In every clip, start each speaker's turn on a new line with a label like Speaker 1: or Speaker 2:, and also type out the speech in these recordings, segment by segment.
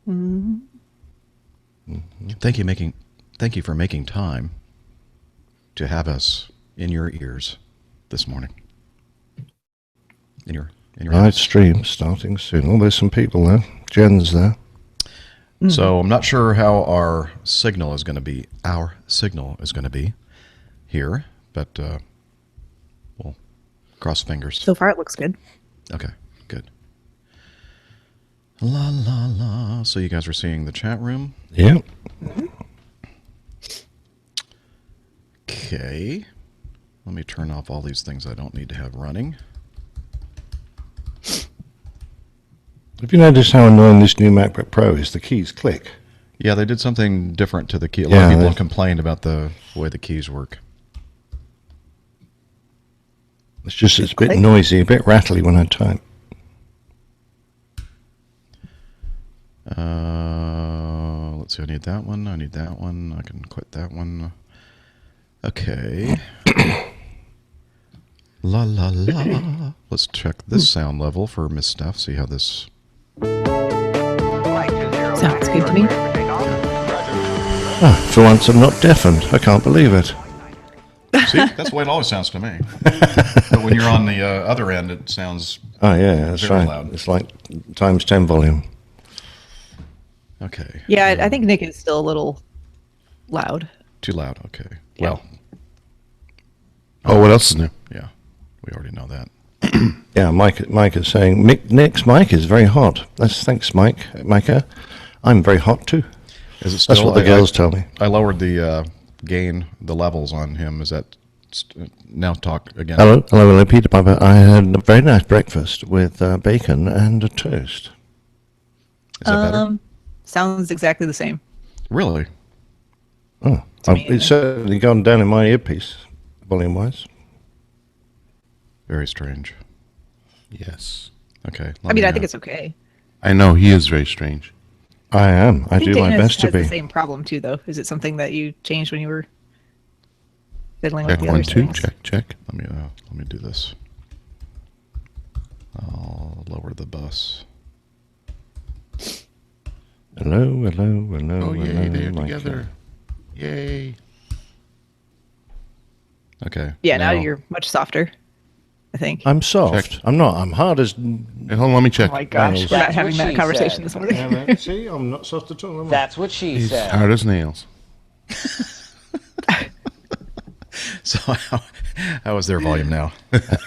Speaker 1: Mm-hmm.
Speaker 2: Thank you for making time to have us in your ears this morning. In your
Speaker 3: live stream starting soon. Oh, there's some people there. Jen's there.
Speaker 2: So I'm not sure how our signal is going to be. Our signal is going to be here, but we'll cross fingers.
Speaker 1: So far, it looks good.
Speaker 2: Okay, good. La la la. So you guys are seeing the chat room?
Speaker 3: Yeah.
Speaker 2: Okay. Let me turn off all these things I don't need to have running.
Speaker 3: Have you noticed how annoying this new MacBook Pro is? The keys click.
Speaker 2: Yeah, they did something different to the key. A lot of people have complained about the way the keys work.
Speaker 3: It's a bit noisy, a bit rattly when I type.
Speaker 2: Let's see, I need that one. I need that one. I can quit that one. Okay. La la la. Let's check this sound level for Miss Steph. See how this...
Speaker 1: Sounds good to me.
Speaker 3: Oh, for once I'm not deafened. I can't believe it.
Speaker 2: See, that's the way it always sounds to me. But when you're on the other end, it sounds
Speaker 3: that's right.
Speaker 2: loud.
Speaker 3: It's like times 10 volume.
Speaker 2: Okay.
Speaker 1: Yeah, I think Nick is still a little loud.
Speaker 2: Too loud. Okay.
Speaker 1: Yeah.
Speaker 2: Well.
Speaker 4: Oh, what else is new?
Speaker 2: Yeah, we already know that.
Speaker 3: Yeah, Mike is saying Nick's mic is very hot. Thanks, Micah. I'm very hot too.
Speaker 2: Is it still?
Speaker 3: That's what the girls tell me.
Speaker 2: I lowered the gain, the levels on him. Is that now talk again?
Speaker 3: Hello, Peter Piper. I had a very nice breakfast with bacon and a toast.
Speaker 2: Is that better?
Speaker 1: Sounds exactly the same.
Speaker 2: Really?
Speaker 3: Oh, it's certainly gone down in my earpiece, volume-wise.
Speaker 2: Very strange.
Speaker 4: Yes.
Speaker 2: Okay.
Speaker 1: I think it's okay.
Speaker 4: I know, he is very strange.
Speaker 3: I am. I do my
Speaker 1: Dana
Speaker 3: best to
Speaker 1: has
Speaker 3: be.
Speaker 1: the same problem too, though. Is it something that you changed when you were fiddling with
Speaker 4: Check
Speaker 1: the
Speaker 4: 1,
Speaker 1: other
Speaker 4: 2,
Speaker 1: things?
Speaker 4: check.
Speaker 2: Let me do this. I'll lower the bus.
Speaker 3: Hello.
Speaker 4: Oh, yay, they're
Speaker 3: Micah.
Speaker 4: together. Yay.
Speaker 2: Okay.
Speaker 1: Yeah, now you're much softer, I think.
Speaker 3: I'm soft.
Speaker 4: Check.
Speaker 3: I'm not. I'm hard as...
Speaker 4: Hey, hold on, let me check.
Speaker 1: Oh my gosh, we're not
Speaker 5: That's
Speaker 1: having
Speaker 5: what
Speaker 1: that
Speaker 5: she
Speaker 1: conversation
Speaker 5: said.
Speaker 1: this morning.
Speaker 3: Yeah, see, I'm not soft at all, am I?
Speaker 5: That's what she
Speaker 4: He's
Speaker 5: said.
Speaker 4: hard as nails.
Speaker 2: So how is their volume now?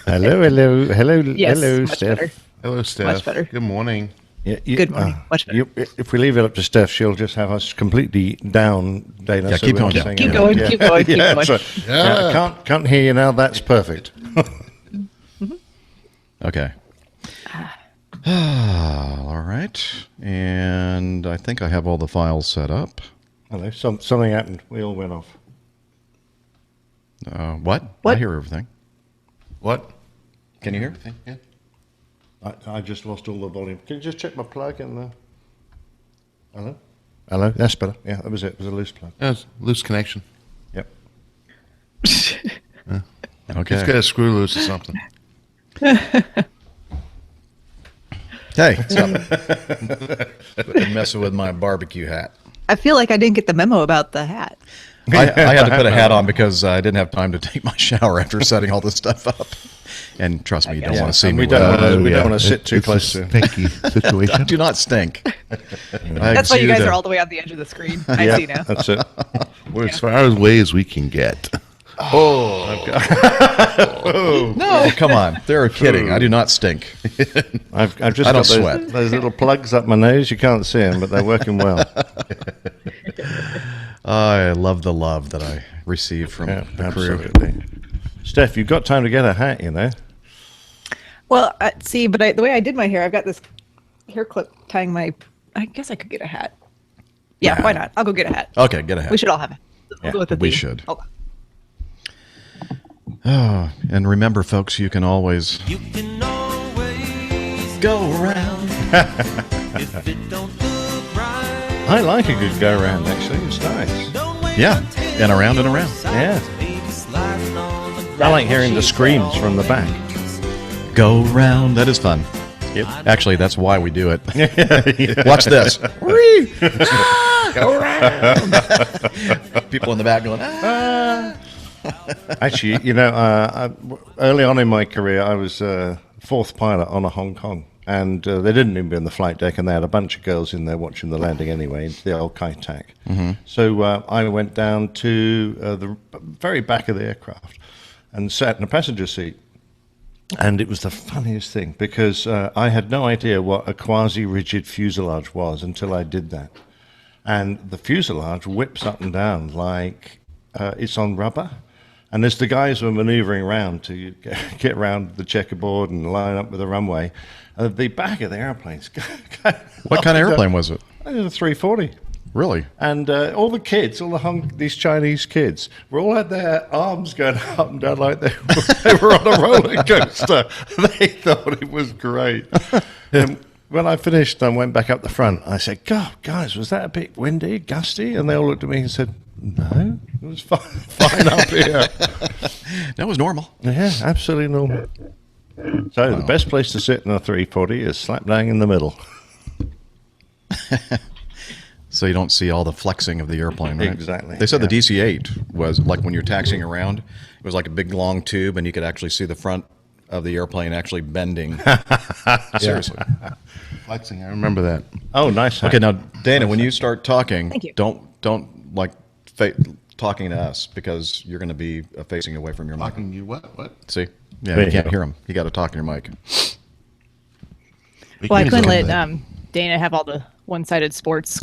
Speaker 3: Hello,
Speaker 1: Yes, much
Speaker 3: Steph.
Speaker 1: better.
Speaker 4: Hello, Steph.
Speaker 1: Much better.
Speaker 4: Good morning.
Speaker 3: Yeah,
Speaker 1: Good morning. Much better.
Speaker 3: If we leave it up to Steph, she'll just have us completely down, Dana.
Speaker 2: Yeah,
Speaker 3: so
Speaker 2: keep
Speaker 3: we're
Speaker 2: going
Speaker 3: not
Speaker 2: down.
Speaker 3: saying
Speaker 1: Keep
Speaker 3: anything.
Speaker 1: going, keep going, keep
Speaker 3: Yeah,
Speaker 1: going.
Speaker 3: so- yeah, can't hear you now. That's perfect.
Speaker 2: Okay. All right. And I think I have all the files set up.
Speaker 3: Hello. Something happened. We all went off.
Speaker 2: What?
Speaker 1: What?
Speaker 2: I hear everything.
Speaker 4: What?
Speaker 2: Can you hear?
Speaker 4: Yeah.
Speaker 3: I just lost all the volume. Can you just check my plug in there? Hello. That's better. Yeah, that was it. It was a loose plug.
Speaker 4: Yeah, it's loose connection.
Speaker 3: Yep.
Speaker 2: Okay.
Speaker 4: It's got a screw loose or something.
Speaker 2: Hey, what's up? Quit messing with my barbecue hat.
Speaker 1: I feel like I didn't get the memo about the hat.
Speaker 2: I had to put a hat on because I didn't have time to take my shower after setting all this stuff up. And trust me, you don't want to see me.
Speaker 3: We don't
Speaker 2: without-
Speaker 3: want to sit too close to.
Speaker 4: Stinky situation.
Speaker 2: Do not stink.
Speaker 1: That's why you guys are all the way on the edge of the screen. I see now.
Speaker 3: That's it.
Speaker 4: We're as far away as we can get.
Speaker 2: No, come on. They're kidding. I do not stink.
Speaker 3: I've just
Speaker 2: I
Speaker 3: got
Speaker 2: don't sweat.
Speaker 3: those little plugs up my nose. You can't see them, but they're working well.
Speaker 2: I love the love that I receive from
Speaker 3: Yeah,
Speaker 2: the crew.
Speaker 3: absolutely. Steph, you've got time to get a hat, you know.
Speaker 1: Well, see, but the way I did my hair, I've got this hair clip tying my... I guess I could get a hat. Yeah, why not? I'll go get a hat.
Speaker 2: Okay, get a hat.
Speaker 1: We should all have it. We'll go with the
Speaker 2: we
Speaker 1: theme.
Speaker 2: should.
Speaker 1: Hold on.
Speaker 2: Oh, and remember, folks, you can always go around.
Speaker 6: If it don't look right,
Speaker 3: I like a good go round. Actually, it's nice.
Speaker 6: don't wait
Speaker 2: Yeah,
Speaker 6: until
Speaker 2: and around and around.
Speaker 3: Yeah,
Speaker 6: baby sliding on the
Speaker 3: I like hearing the screams from the back.
Speaker 2: Go round. That is fun. Actually, that's why we do it. Watch this. People in the back going, ah.
Speaker 3: Actually, early on in my career, I was fourth pilot on a Hong Kong. And they didn't even be on the flight deck, and they had a bunch of girls in there watching the landing anyway, the old Kai Tak. So I went down to the very back of the aircraft and sat in a passenger seat. And it was the funniest thing, because I had no idea what a quasi-rigid fuselage was until I did that. And the fuselage whips up and down like it's on rubber. And as the guys were maneuvering around to get around the checkerboard and line up with the runway, the back of the airplane's
Speaker 2: What kind of airplane was it?
Speaker 3: It was a 340.
Speaker 2: Really?
Speaker 3: And all the kids, these Chinese kids, were all had their arms going up and down like they were on a roller coaster. They thought it was great. And when I finished and went back up the front, I said, God, guys, was that a bit windy, gusty? And they all looked at me and said, no, it was fine up here.
Speaker 2: That was normal.
Speaker 3: Yeah, absolutely normal. So the best place to sit in a 340 is slap bang in the middle.
Speaker 2: So you don't see all the flexing of the airplane, right?
Speaker 3: Exactly,
Speaker 2: They said the
Speaker 3: yeah.
Speaker 2: DC-8 was like when you're taxiing around, it was like a big long tube, and you could actually see the front of the airplane actually bending. Seriously.
Speaker 4: Flexing, I remember that.
Speaker 3: Oh, nice.
Speaker 2: Okay, now Dana, when you start talking,
Speaker 1: Thank you.
Speaker 2: don't like talking to us, because you're going to be facing away from your mic.
Speaker 4: Talking you what?
Speaker 2: See? Yeah,
Speaker 3: There
Speaker 2: you
Speaker 3: you
Speaker 2: can't
Speaker 3: go.
Speaker 2: hear him. You got to talk in your mic.
Speaker 1: Well, I couldn't
Speaker 4: Use
Speaker 1: let
Speaker 4: it.
Speaker 1: Dana have all the one-sided sports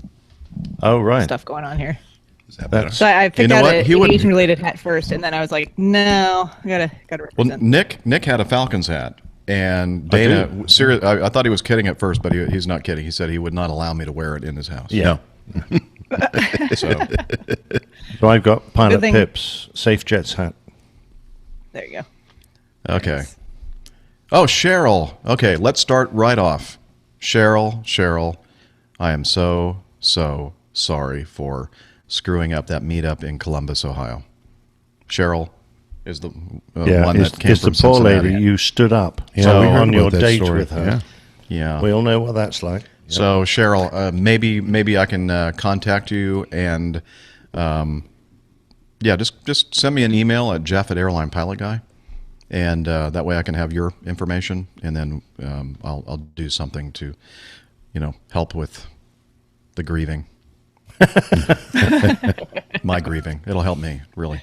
Speaker 3: Oh, right.
Speaker 1: stuff going on here.
Speaker 4: Is that better?
Speaker 1: So I picked
Speaker 2: You know
Speaker 1: out
Speaker 2: what?
Speaker 1: an
Speaker 2: He wouldn't-
Speaker 1: aviation-related hat first, and then I was like, no, I gotta
Speaker 2: Well,
Speaker 1: represent.
Speaker 2: Nick had a Falcons hat, and
Speaker 3: I
Speaker 2: Dana,
Speaker 3: do.
Speaker 2: serious. I thought he was kidding at first, but he's not kidding. He said he would not allow me to wear it in his house.
Speaker 3: Yeah.
Speaker 2: So
Speaker 3: So I've got Pilot
Speaker 1: thing-
Speaker 3: Pip's Safe Jets hat.
Speaker 1: There you go.
Speaker 2: okay. Oh, Cheryl. Okay, let's start right off. Cheryl, I am so sorry for screwing up that meetup in Columbus, Ohio. Cheryl is the one
Speaker 3: is,
Speaker 2: that came
Speaker 3: is
Speaker 2: from
Speaker 3: the poor
Speaker 2: Cincinnati.
Speaker 3: lady you stood up
Speaker 4: Yeah, we heard
Speaker 3: on your
Speaker 4: about that
Speaker 3: date
Speaker 4: story.
Speaker 3: with her.
Speaker 2: Yeah.
Speaker 3: We all know what that's like.
Speaker 2: So Cheryl, maybe I can contact you, and just send me an email at Jeff@Airline Pilot Guy, and that way I can have your information, and then I'll do something to, help with the grieving. My grieving. It'll help me, really.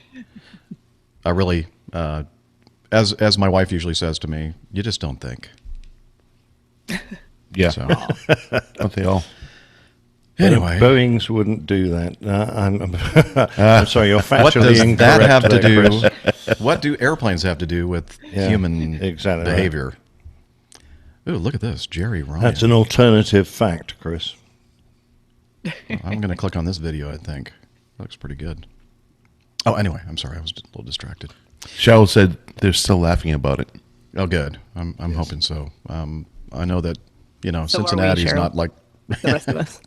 Speaker 2: I really, as my wife usually says to me, you just don't think.
Speaker 4: Yeah.
Speaker 2: So
Speaker 4: Don't they all?
Speaker 2: anyway.
Speaker 3: Boeings wouldn't do that. I'm sorry, you're factually
Speaker 2: What does
Speaker 3: incorrect
Speaker 2: that have to
Speaker 3: there,
Speaker 2: do?
Speaker 3: Chris.
Speaker 2: What do airplanes have to do with
Speaker 3: Yeah,
Speaker 2: human
Speaker 3: exactly right.
Speaker 2: behavior? Ooh, look at this, Jerry Ryan.
Speaker 3: That's an alternative fact, Chris.
Speaker 2: I'm going to click on this video. I think looks pretty good. Oh, anyway, I'm sorry, I was a little distracted.
Speaker 4: Cheryl said they're still laughing about it.
Speaker 2: Oh, good. I'm hoping so. I know that
Speaker 1: So are we,
Speaker 2: Cincinnati's
Speaker 1: Cheryl.
Speaker 2: not like.
Speaker 1: The rest of us.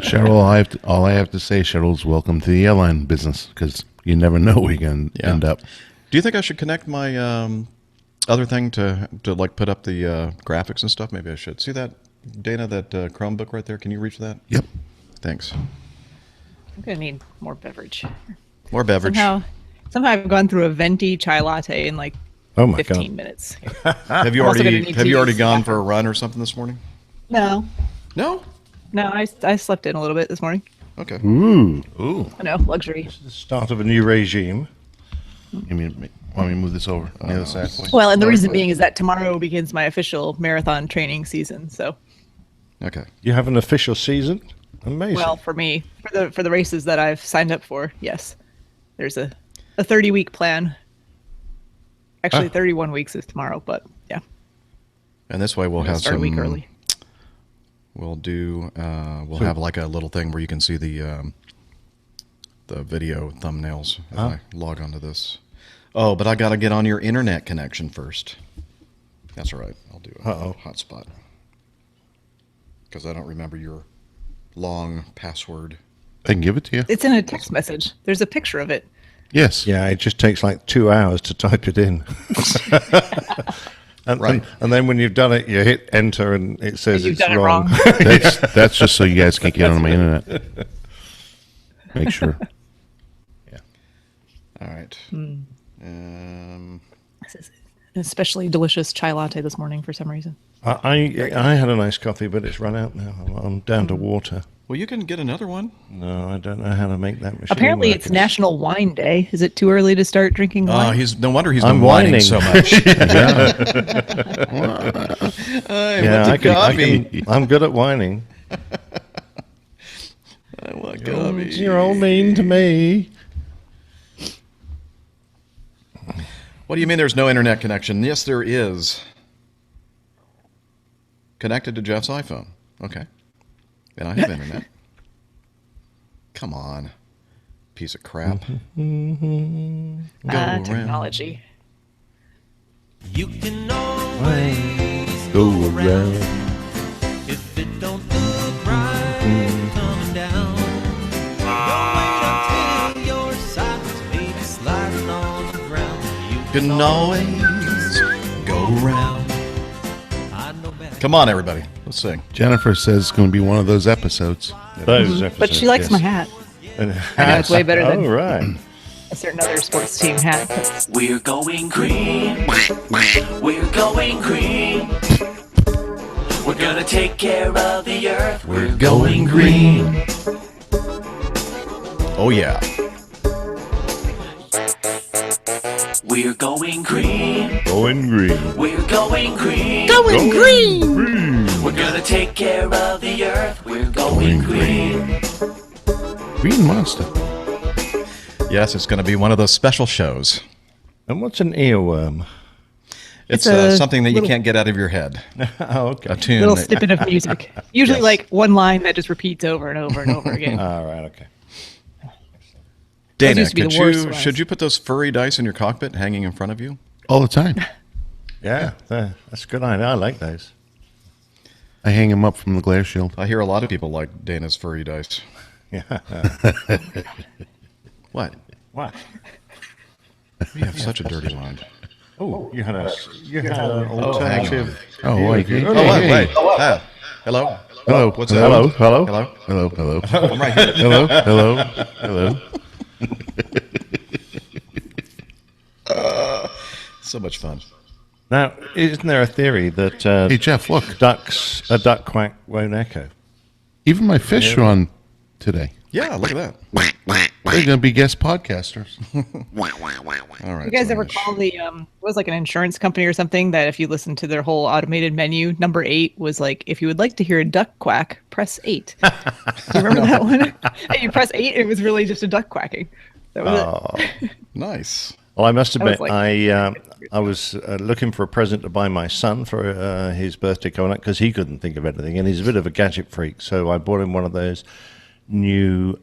Speaker 4: Cheryl, all I have to say, Cheryl's welcome to the airline business, because you never know where you're going to
Speaker 2: Yeah.
Speaker 4: end up.
Speaker 2: Do you think I should connect my other thing to like put up the graphics and stuff? Maybe I should. See that, Dana, that Chromebook right there? Can you reach that?
Speaker 4: Yep.
Speaker 2: Thanks.
Speaker 1: I'm gonna need more beverage.
Speaker 2: More beverage.
Speaker 1: Somehow I've gone through a venti chai latte in like
Speaker 3: Oh my
Speaker 1: 15
Speaker 3: God.
Speaker 1: minutes.
Speaker 2: Have you
Speaker 1: I'm also gonna
Speaker 2: already
Speaker 1: need
Speaker 2: have
Speaker 1: to
Speaker 2: you already
Speaker 1: use
Speaker 2: gone
Speaker 1: the
Speaker 2: for a run or something this morning?
Speaker 1: No,
Speaker 2: No.
Speaker 1: I slept in a little bit this morning.
Speaker 2: Okay.
Speaker 3: Ooh.
Speaker 4: Ooh.
Speaker 1: I know, luxury.
Speaker 3: The start of a new regime.
Speaker 4: Want me to move this over on the other side? please?
Speaker 1: Well, and the reason being is that tomorrow begins my official marathon training season. So,
Speaker 2: Okay.
Speaker 3: You have an official season? Amazing.
Speaker 1: well, for me, for the races that I've signed up for, yes, there's a 30-week plan. Actually, 31 weeks is tomorrow, but yeah,
Speaker 2: And this way we'll
Speaker 1: I'll
Speaker 2: have
Speaker 1: start
Speaker 2: some.
Speaker 1: a week early.
Speaker 2: We'll do. We'll have like a little thing where you can see the video thumbnails if I log onto this. Oh, but I got to get on your internet connection first. That's all right. I'll do a hotspot because I don't remember your long password.
Speaker 4: I can give it to you.
Speaker 1: It's in a text message. There's a picture of it.
Speaker 4: Yes.
Speaker 3: yeah, it just takes like 2 hours to type it in. And then when you've done it, you hit enter and it says
Speaker 1: You've
Speaker 3: it's
Speaker 1: done it
Speaker 3: wrong.
Speaker 4: That's just so you guys can get on my internet. Make sure.
Speaker 2: All right.
Speaker 1: This is an especially delicious chai latte this morning for some reason.
Speaker 3: I had a nice coffee, but it's run out now. I'm down to water.
Speaker 2: Well, you can get another one.
Speaker 3: No, I don't know how to make that machine.
Speaker 1: Apparently,
Speaker 3: work.
Speaker 1: it's National Wine Day. Is it too early to start drinking
Speaker 2: Oh,
Speaker 1: wine?
Speaker 2: no wonder he's
Speaker 3: I'm
Speaker 2: been whining
Speaker 3: whining.
Speaker 2: so much.
Speaker 3: I'm good at whining.
Speaker 2: I want coffee.
Speaker 3: You're all mean to me.
Speaker 2: What do you mean there's no internet connection? Yes, there is. Connected to Jeff's iPhone. Okay. And I have internet. Come on. Piece of crap.
Speaker 1: Technology.
Speaker 6: You can always
Speaker 4: Go around.
Speaker 6: if it don't look right coming down. Don't wait until your sides maybe sliding on the ground. You
Speaker 2: Can always go around.
Speaker 6: I know better.
Speaker 2: Come on, everybody. Let's sing.
Speaker 4: Jennifer says it's going to be one of those episodes.
Speaker 3: Those
Speaker 1: But she likes my hat.
Speaker 3: hat.
Speaker 1: it's way better than-
Speaker 3: Oh, right.
Speaker 1: A certain other sports team hat. That's-
Speaker 6: We're going green. We're going green. We're gonna take care of the earth. We're going green.
Speaker 2: Oh, yeah.
Speaker 6: We're going green.
Speaker 3: Going green.
Speaker 6: We're going green.
Speaker 3: Going green.
Speaker 6: We're gonna take care of the earth. We're going green.
Speaker 4: Green Monster.
Speaker 2: Yes, it's going to be one of those special shows.
Speaker 3: And what's an earworm?
Speaker 2: It's
Speaker 1: It's a
Speaker 2: something that you
Speaker 1: little-
Speaker 2: can't get out of your head.
Speaker 3: Oh, okay.
Speaker 2: A tune.
Speaker 1: Little
Speaker 2: that-
Speaker 1: snippet of music. Usually
Speaker 2: Yes.
Speaker 1: like one line that just repeats over and over and over again.
Speaker 3: All right, okay.
Speaker 2: Dana,
Speaker 1: used to be the
Speaker 2: could
Speaker 1: worst
Speaker 2: you,
Speaker 1: ones.
Speaker 2: should you put those furry dice in your cockpit hanging in front of you?
Speaker 4: All the time.
Speaker 3: Yeah, that's a good idea. I like those.
Speaker 4: I hang them up from the glare shield.
Speaker 2: I hear a lot of people like Dana's furry dice.
Speaker 3: Yeah.
Speaker 2: What?
Speaker 3: What?
Speaker 2: You have such a dirty mind.
Speaker 3: Oh, you had an alternative.
Speaker 4: Oh, wait. Hey,
Speaker 2: Oh,
Speaker 4: hey,
Speaker 2: wait.
Speaker 4: hey.
Speaker 2: Ah, hello?
Speaker 4: Hello.
Speaker 2: What's
Speaker 3: Hello,
Speaker 2: that?
Speaker 3: hello.
Speaker 2: Hello?
Speaker 4: Hello. Hello.
Speaker 2: I'm right here.
Speaker 4: Hello. Hello. Hello.
Speaker 2: So much fun.
Speaker 3: Now, isn't there a theory that
Speaker 4: Hey, Jeff, look.
Speaker 3: a duck quack won't echo?
Speaker 4: Even my fish are on today.
Speaker 2: Yeah, look at that.
Speaker 4: They're going to be guest podcasters.
Speaker 2: All right.
Speaker 1: You guys
Speaker 2: so
Speaker 1: ever
Speaker 2: I'm gonna
Speaker 1: call the it was like an insurance company or something that if you listen to their whole automated menu, number 8 was like, if you would like to hear a duck quack, press 8. Do you remember that one? And you press 8, it was really just a duck quacking. That was it.
Speaker 2: Nice.
Speaker 3: Well, I must
Speaker 1: I was
Speaker 3: admit,
Speaker 1: like-
Speaker 3: I was looking for a present to buy my son for his birthday coming up because he couldn't think of anything, and he's a bit of a gadget freak. So I bought him one of those new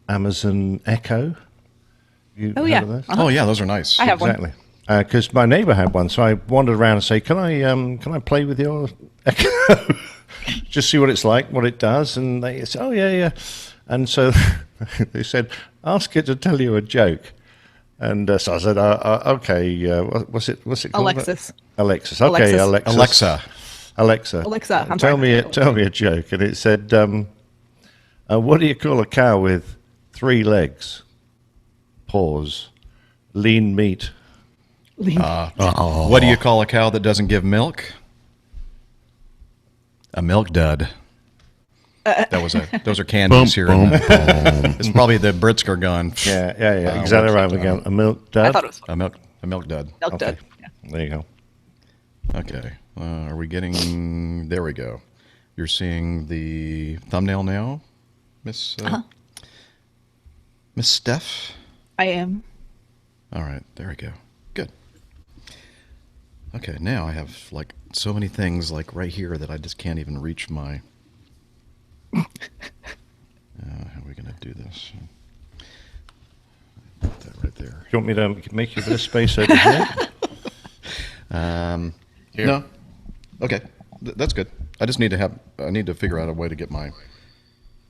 Speaker 3: Amazon Echo. You
Speaker 1: Oh,
Speaker 3: heard
Speaker 1: yeah.
Speaker 3: of those?
Speaker 2: Oh, yeah, those are nice.
Speaker 1: I have one.
Speaker 3: Exactly. Because my neighbour had one, so I wandered around and say, "Can I play with your Echo? Just see what it's like, what it does?" And they said, "Oh yeah." And so they said, "Ask it to tell you a joke." And so I said, "Okay, what's it called?"
Speaker 1: Alexis.
Speaker 3: Alexis. Okay,
Speaker 1: Alexis.
Speaker 3: Alexis.
Speaker 2: Alexa.
Speaker 3: Alexa.
Speaker 1: I'm
Speaker 3: Tell
Speaker 1: sorry.
Speaker 3: me a joke. And it said, "What do you call a cow with 3 legs?" Pause. Lean meat.
Speaker 2: What do you call a cow that doesn't give milk? A milk dud. Those are candies here.
Speaker 4: Boom, boom.
Speaker 2: It's probably the Britsker gun.
Speaker 3: Yeah. Exactly right. Again, a milk dud.
Speaker 1: I thought it was
Speaker 2: A milk dud.
Speaker 1: milk dud.
Speaker 3: Okay.
Speaker 1: Yeah.
Speaker 3: There you go.
Speaker 2: Okay. Are we getting? There we go. You're seeing the thumbnail now, Miss Miss Steph.
Speaker 1: I am.
Speaker 2: All right. There we go. Good. Okay. Now I have like so many things like right here that I just can't even reach my. How are we going to do this? Put that right there.
Speaker 3: Do you want me to make you a bit of space over here?
Speaker 2: No. Okay. That's good. I just need to I need to figure out a way to get my.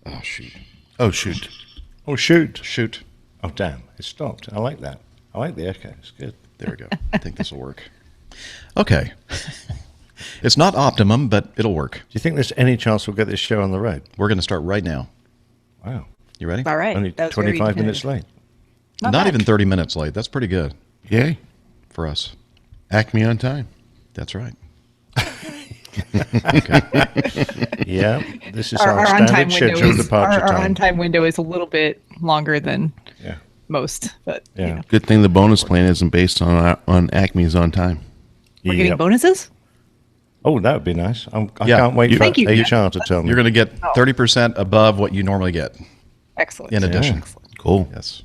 Speaker 2: Oh shoot.
Speaker 4: Oh, shoot.
Speaker 3: Oh, shoot.
Speaker 2: Shoot.
Speaker 3: Oh, damn. It stopped. I like that. I like the echo. It's good.
Speaker 2: There we go. I think this will work. Okay. It's not optimum, but it'll work.
Speaker 3: Do you think there's any chance we'll get this show on the road?
Speaker 2: We're going to start right now.
Speaker 3: Wow.
Speaker 2: You ready?
Speaker 1: All right.
Speaker 3: Only
Speaker 1: That was very
Speaker 3: 25 minutes
Speaker 1: definitive.
Speaker 3: late.
Speaker 2: Not
Speaker 1: bad.
Speaker 2: even 30 minutes late. That's pretty good
Speaker 4: Yay.
Speaker 2: for us.
Speaker 4: Acme on time.
Speaker 2: That's right.
Speaker 3: Yeah, this is
Speaker 1: Our
Speaker 3: our,
Speaker 1: on-time
Speaker 3: standard
Speaker 1: window
Speaker 3: scheduled
Speaker 1: is
Speaker 3: departure
Speaker 1: our
Speaker 3: time.
Speaker 1: on-time window is a little bit longer than
Speaker 3: Yeah.
Speaker 1: most, but
Speaker 3: Yeah.
Speaker 1: you know,
Speaker 4: Good thing the bonus plan isn't based on Acme's on time.
Speaker 1: we're getting
Speaker 3: Yep.
Speaker 1: bonuses.
Speaker 3: Oh, that would be nice. I
Speaker 2: Yeah.
Speaker 3: can't wait for
Speaker 1: Thank you.
Speaker 3: HR to tell me.
Speaker 2: You're going to get 30% above what you normally get
Speaker 1: Excellent.
Speaker 2: in addition.
Speaker 4: Cool.
Speaker 2: Yes.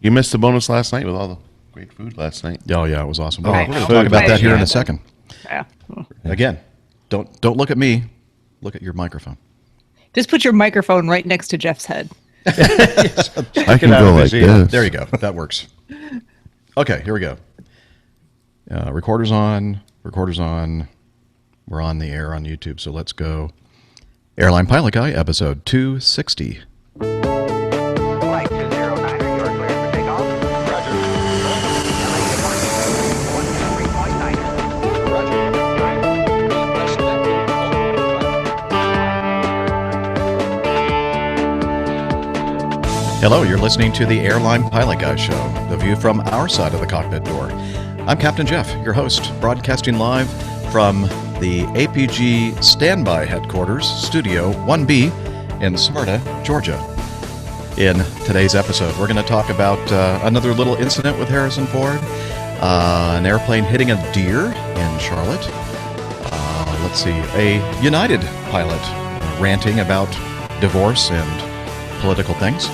Speaker 4: You missed the bonus last night with all the great food last night.
Speaker 2: Oh, yeah, it was awesome.
Speaker 3: Oh,
Speaker 2: We're
Speaker 1: Right.
Speaker 2: going to
Speaker 3: food.
Speaker 2: talk about that here in
Speaker 1: Yeah.
Speaker 2: a second.
Speaker 1: Yeah.
Speaker 2: Again, don't look at me. Look at your microphone.
Speaker 1: Just put your microphone right next to Jeff's head.
Speaker 4: I can
Speaker 3: Get out
Speaker 4: go
Speaker 3: of
Speaker 4: like
Speaker 3: his ear.
Speaker 4: this.
Speaker 2: There you go. That works. Okay, here we go. Recorder's on. Recorder's on. We're on the air on YouTube, so let's go. Airline Pilot Guy, episode 260.
Speaker 5: Flight 209, you are cleared for takeoff. Roger. LA, good morning. 123.9.
Speaker 2: Hello, you're listening to the Airline Pilot Guy Show, the view from our side of the cockpit door. I'm Captain Jeff, your host, broadcasting live from the APG Standby Headquarters, Studio 1B in Smyrna, Georgia. In today's episode, we're going to talk about another little incident with Harrison Ford, an airplane hitting a deer in Charlotte. Let's see, a United pilot ranting about divorce and political things.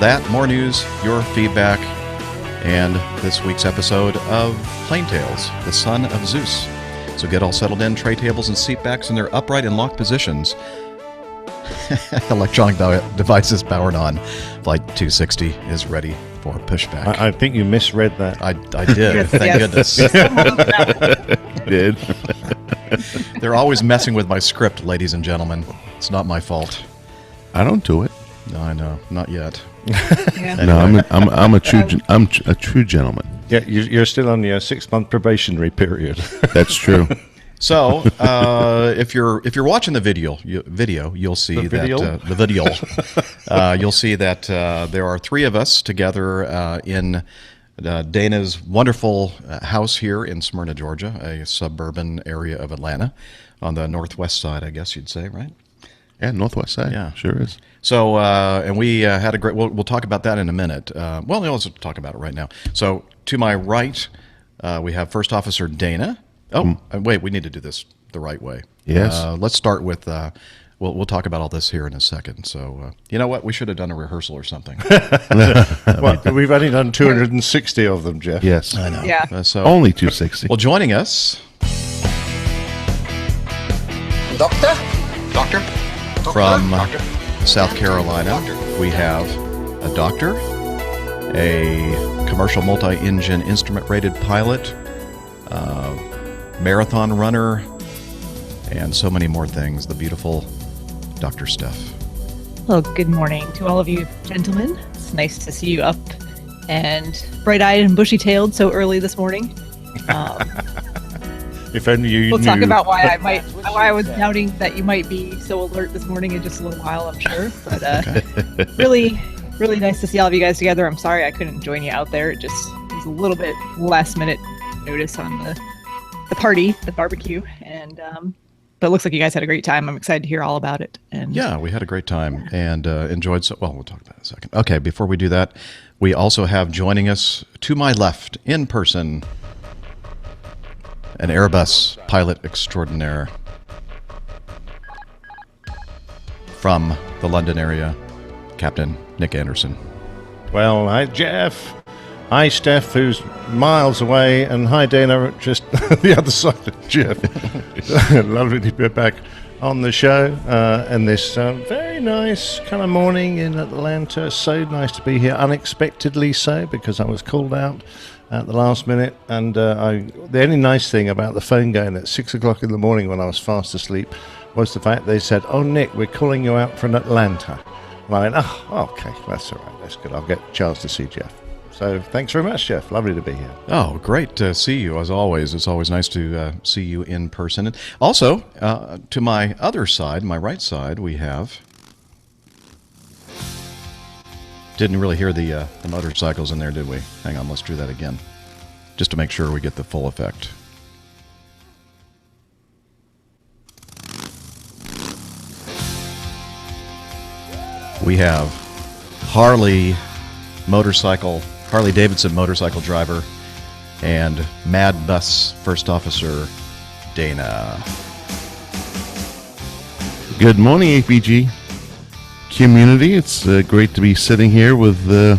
Speaker 2: That, more news, your feedback, and this week's episode of Plane Tales, the Son of Zeus. So get all settled in, tray tables and seat backs in their upright and locked positions. Electronic devices powered on. Flight 260 is ready for pushback.
Speaker 3: I think you misread that.
Speaker 2: I did,
Speaker 1: Yes,
Speaker 2: thank
Speaker 1: yes.
Speaker 2: goodness.
Speaker 4: Did.
Speaker 2: They're always messing with my script, ladies and gentlemen. It's not my fault.
Speaker 4: I don't do it.
Speaker 2: No, I know, not yet.
Speaker 1: Yeah.
Speaker 4: No, I'm a true gentleman.
Speaker 3: Yeah, you're still on your 6-month probationary period.
Speaker 4: That's true.
Speaker 2: So, if you're watching the video, you'll see
Speaker 3: The video?
Speaker 2: that the video. You'll see that there are three of us together in Dana's wonderful house here in Smyrna, Georgia, a suburban area of Atlanta, on the northwest side, I guess you'd say, right?
Speaker 4: Yeah, Northwest side.
Speaker 2: Yeah.
Speaker 4: Sure is.
Speaker 2: So, and we had a great. We'll talk about that in a minute. Well, let's talk about it right now. So, to my right, we have First Officer Dana. Oh, wait, we need to do this the right way.
Speaker 4: Yes.
Speaker 2: Let's start with. We'll talk about all this here in a second. So, you know what? We should have done a rehearsal or something.
Speaker 3: Well, we've only done 260 of them, Jeff.
Speaker 4: Yes.
Speaker 2: I know.
Speaker 1: Yeah.
Speaker 2: So,
Speaker 4: Only 260.
Speaker 2: well, joining us
Speaker 5: Doctor? Doctor?
Speaker 2: from South Carolina, we have a doctor, a commercial multi-engine instrument-rated pilot, marathon runner, and so many more things. The beautiful Dr. Steph.
Speaker 1: Well, good morning to all of you gentlemen. It's nice to see you up and bright-eyed and bushy-tailed so early this morning.
Speaker 3: If only you
Speaker 1: We'll
Speaker 3: knew.
Speaker 1: talk about why I was doubting that you might be so alert this morning in just a little while, I'm sure. But really, really nice to see all of you guys together. I'm sorry I couldn't join you out there. It just was a little bit last-minute notice on the party, the barbecue, and but it looks like you guys had a great time. I'm excited to hear all about it. And
Speaker 2: Yeah, we had a great time and enjoyed. Well, we'll talk about it in a second. Okay, before we do that, we also have joining us to my left in person an Airbus pilot extraordinaire from the London area, Captain Nick Anderson.
Speaker 3: Well, hi, Jeff. Hi, Steph, who's miles away. And hi, Dana, just the other side of Jeff. Lovely to be back on the show. And this very nice kind of morning in Atlanta. So nice to be here, unexpectedly so, because I was called out at the last minute. And the only nice thing about the phone going at 6 o'clock in the morning when I was fast asleep was the fact they said, "Oh, Nick, we're calling you out from Atlanta." And I went, "Oh, okay, that's all right. That's good. I'll get a chance to see Jeff." So thanks very much, Jeff. Lovely to be here.
Speaker 2: Oh, great to see you as always. It's always nice to see you in person. And also, to my other side, my right side, we have. Didn't really hear the motorcycles in there, did we? Hang on, let's do that again, just to make sure we get the full effect. We have Harley Davidson motorcycle driver and Mad Bus First Officer Dana.
Speaker 4: Good morning, APG community. It's great to be sitting here with the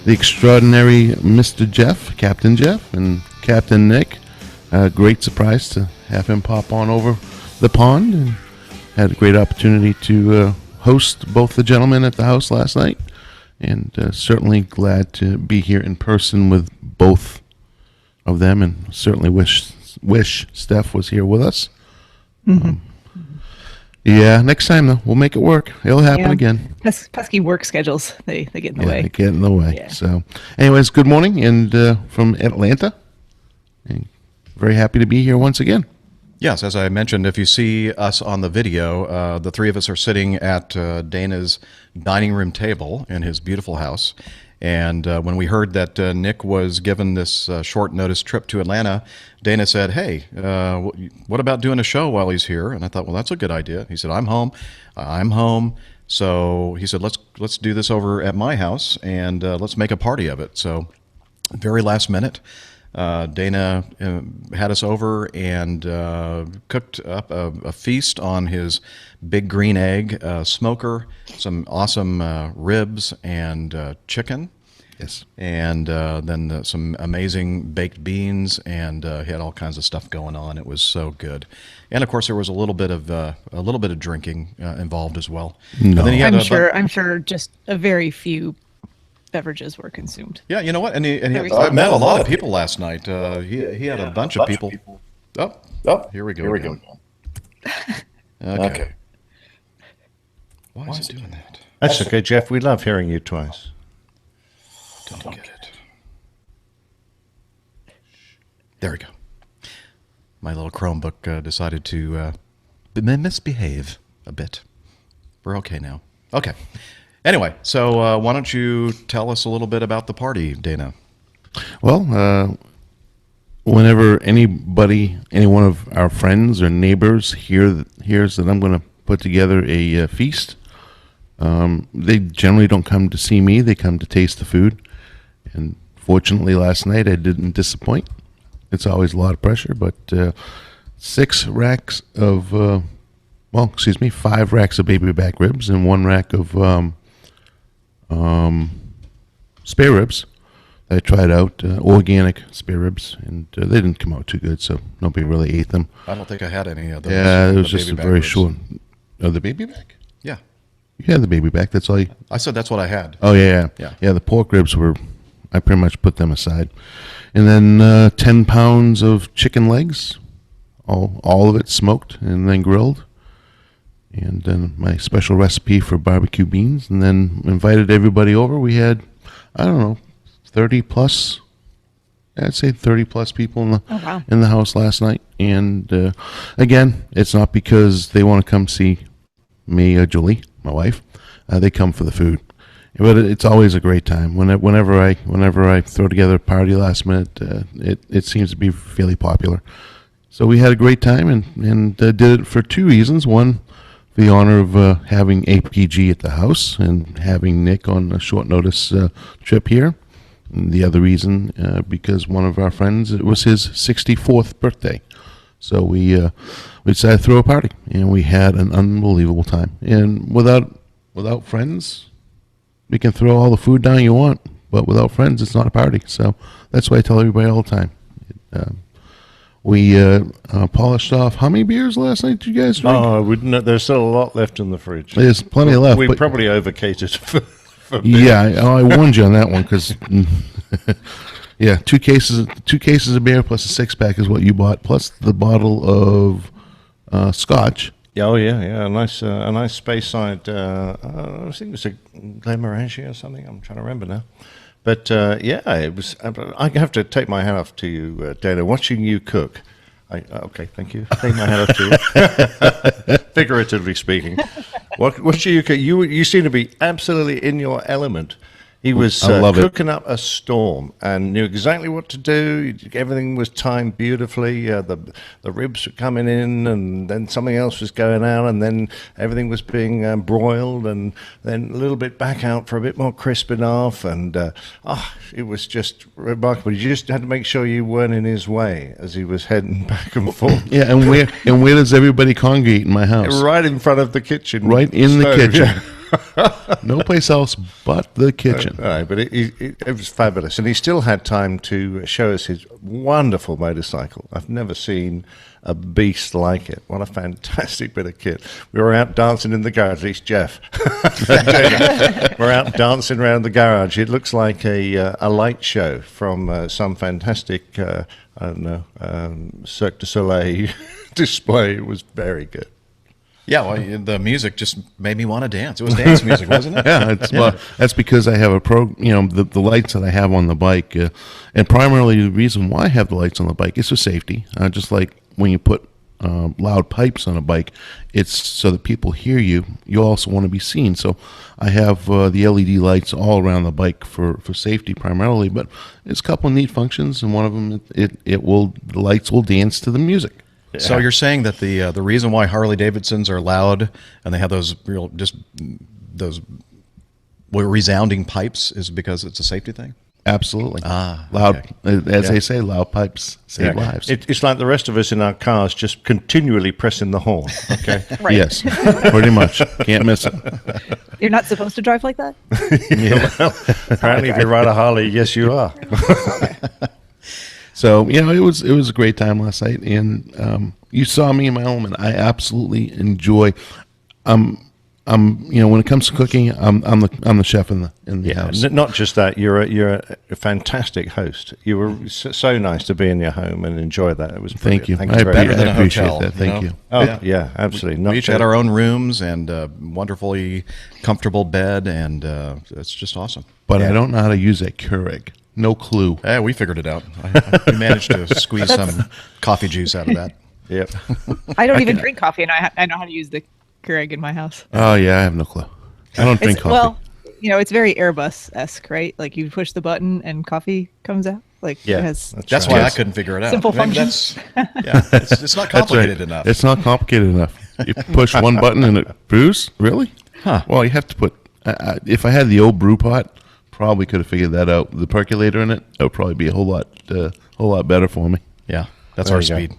Speaker 4: extraordinary Mr. Jeff, Captain Jeff, and Captain Nick. Great surprise to have him pop on over the pond, and had a great opportunity to host both the gentlemen at the house last night, and certainly glad to be here in person with both of them, and certainly wish Steph was here with us. Yeah, next time though, we'll make it work. It'll happen again.
Speaker 1: Pesky work schedules, they get in the way.
Speaker 4: They get in the way.
Speaker 1: Yeah.
Speaker 4: So, anyways, good morning, and from Atlanta, and very happy to be here once again.
Speaker 2: Yes, as I mentioned, if you see us on the video, the three of us are sitting at Dana's dining room table in his beautiful house. And when we heard that Nick was given this short notice trip to Atlanta, Dana said, "Hey, what about doing a show while he's here?" And I thought, well, that's a good idea. He said, "I'm home. I'm home." So he said, let's do this over at my house, and let's make a party of it. So very last minute, Dana had us over and cooked up a feast on his big green egg smoker, some awesome ribs and chicken.
Speaker 4: Yes.
Speaker 2: And then some amazing baked beans, and he had all kinds of stuff going on. It was so good, and of course there was a little bit of drinking involved as well.
Speaker 4: No.
Speaker 2: And then he had
Speaker 1: I'm sure just a very few beverages were consumed.
Speaker 2: Yeah, you know what? And
Speaker 1: Very
Speaker 2: I
Speaker 1: small.
Speaker 2: met a lot of people last night. He had a bunch of people. Oh, here we go. Again. Okay. Why is it doing that?
Speaker 3: That's okay, Jeff. We love hearing you twice.
Speaker 2: Don't get it. There we go. My little Chromebook decided to misbehave a bit. We're okay now. Okay. Anyway, so why don't you tell us a little bit about the party, Dana?
Speaker 4: Well, whenever any one of our friends or neighbors hears that I'm going to put together a feast, they generally don't come to see me. They come to taste the food. And fortunately, last night I didn't disappoint. It's always a lot of pressure, but 5 racks of baby back ribs and 1 rack of spare ribs. I tried out organic spare ribs, and they didn't come out too good, so nobody really ate them.
Speaker 2: I don't think I had any of those.
Speaker 4: Yeah, it was
Speaker 2: the
Speaker 4: just a
Speaker 2: baby back
Speaker 4: very
Speaker 2: ribs.
Speaker 4: short. Oh, the baby back?
Speaker 2: Yeah.
Speaker 4: You had the baby back. That's all you.
Speaker 2: I said that's what I had.
Speaker 4: Oh yeah.
Speaker 2: Yeah.
Speaker 4: The pork ribs were. I pretty much put them aside, and then 10 pounds of chicken legs, all of it smoked and then grilled, and then my special recipe for barbecue beans, and then invited everybody over. We had, I don't know, 30 plus. I'd say 30 plus people in the house last night, and again, it's not because they want to come see me or Julie, my wife. They come for the food. But it's always a great time. Whenever I throw together a party last minute, it seems to be fairly popular. So we had a great time and did it for 2 reasons. One, the honor of having APG at the house and having Nick on a short notice trip here. And the other reason, because one of our friends, it was his 64th birthday. So we decided to throw a party, and we had an unbelievable time. And without friends, we can throw all the food down you want, but without friends, it's not a party. So that's why I tell everybody all the time. We polished off. How many beers last night did you guys drink?
Speaker 3: Oh, there's still a lot left in the fridge.
Speaker 4: There's plenty left.
Speaker 3: We
Speaker 4: but-
Speaker 3: probably overcated for beer.
Speaker 4: Yeah, I warned you on that one because, yeah, two cases of beer plus a 6-pack is what you bought, plus the bottle of scotch.
Speaker 3: Oh yeah, a nice Speyside. I think it was a Glenmorangie or something. I'm trying to remember now. But yeah, it was. I have to take my hat off to you, Dana. Watching you cook. Okay, thank you. Take my hat off to you. Figuratively speaking, watching you cook, you seem to be absolutely in your element. He was
Speaker 4: I love it.
Speaker 3: cooking up a storm and knew exactly what to do. Everything was timed beautifully. The ribs were coming in, and then something else was going out, and then everything was being broiled, and then a little bit back out for a bit more crisping off. And it was just remarkable. You just had to make sure you weren't in his way as he was heading back and forth.
Speaker 4: Yeah, and where does everybody congregate in my house?
Speaker 3: Right in front of the kitchen.
Speaker 4: Right in the
Speaker 3: stove,
Speaker 4: kitchen.
Speaker 3: yeah.
Speaker 4: No place else but the kitchen.
Speaker 3: Right, but it was fabulous. And he still had time to show us his wonderful motorcycle. I've never seen a beast like it. What a fantastic bit of kit. We were out dancing in the garage, at least Jeff. We're out dancing around the garage. It looks like a light show from some fantastic, I don't know, Cirque du Soleil display. It was very good.
Speaker 2: Yeah, well, the music just made me want to dance. It was dance music, wasn't it?
Speaker 4: Yeah, well, that's because I have the lights that I have on the bike, and primarily the reason why I have the lights on the bike is for safety. Just like when you put loud pipes on a bike, it's so that people hear you. You also want to be seen. So I have the LED lights all around the bike for safety primarily, but there's a couple of neat functions, and one of them the lights will dance to the music.
Speaker 2: So you're saying that the reason why Harley Davidsons are loud and they have those resounding pipes is because it's a safety thing?
Speaker 4: Absolutely.
Speaker 2: Okay.
Speaker 4: They say, loud pipes save lives.
Speaker 3: It's like the rest of us in our cars just continually pressing the horn. Okay.
Speaker 1: Right.
Speaker 4: Yes, pretty much. Can't miss it.
Speaker 1: You're not supposed to drive like that?
Speaker 3: Apparently, if you ride a Harley, yes, you are.
Speaker 4: So it was a great time last night, and you saw me in my element. I absolutely enjoy. When it comes to cooking, I'm the chef in the house.
Speaker 3: Not just that, you're a fantastic host. You were so nice to be in your home and enjoy that. It was
Speaker 4: Thank you.
Speaker 3: brilliant.
Speaker 4: I
Speaker 3: Thank you very
Speaker 2: Better
Speaker 3: much.
Speaker 2: than a
Speaker 4: appreciate
Speaker 2: hotel,
Speaker 4: that. Thank you.
Speaker 3: Oh yeah, absolutely.
Speaker 2: We each had our own rooms and a wonderfully comfortable bed, and it's just awesome.
Speaker 4: But I don't know how to use that Keurig. No clue.
Speaker 2: Yeah, we figured it out. We managed to squeeze some coffee juice out of that.
Speaker 3: Yep.
Speaker 1: I don't even drink coffee, and I know how to use the Keurig in my house.
Speaker 4: Oh yeah, I have no clue. I don't drink coffee.
Speaker 1: Well, it's very Airbus-esque, right? Like you push the button and coffee comes out. Like
Speaker 3: Yeah,
Speaker 1: it has
Speaker 2: That's
Speaker 3: right.
Speaker 2: why I
Speaker 3: Yes.
Speaker 2: couldn't figure it out.
Speaker 1: Simple
Speaker 2: Maybe
Speaker 1: functions.
Speaker 2: it's not
Speaker 4: That's right.
Speaker 2: complicated enough.
Speaker 4: It's not complicated enough. You push one button and it brews. Really?
Speaker 2: Huh.
Speaker 4: Well, you have to put. If I had the old brew pot, probably could have figured that out. The percolator in it, that would probably be a whole lot better for me.
Speaker 2: Yeah, that's
Speaker 3: There
Speaker 2: our
Speaker 3: you go.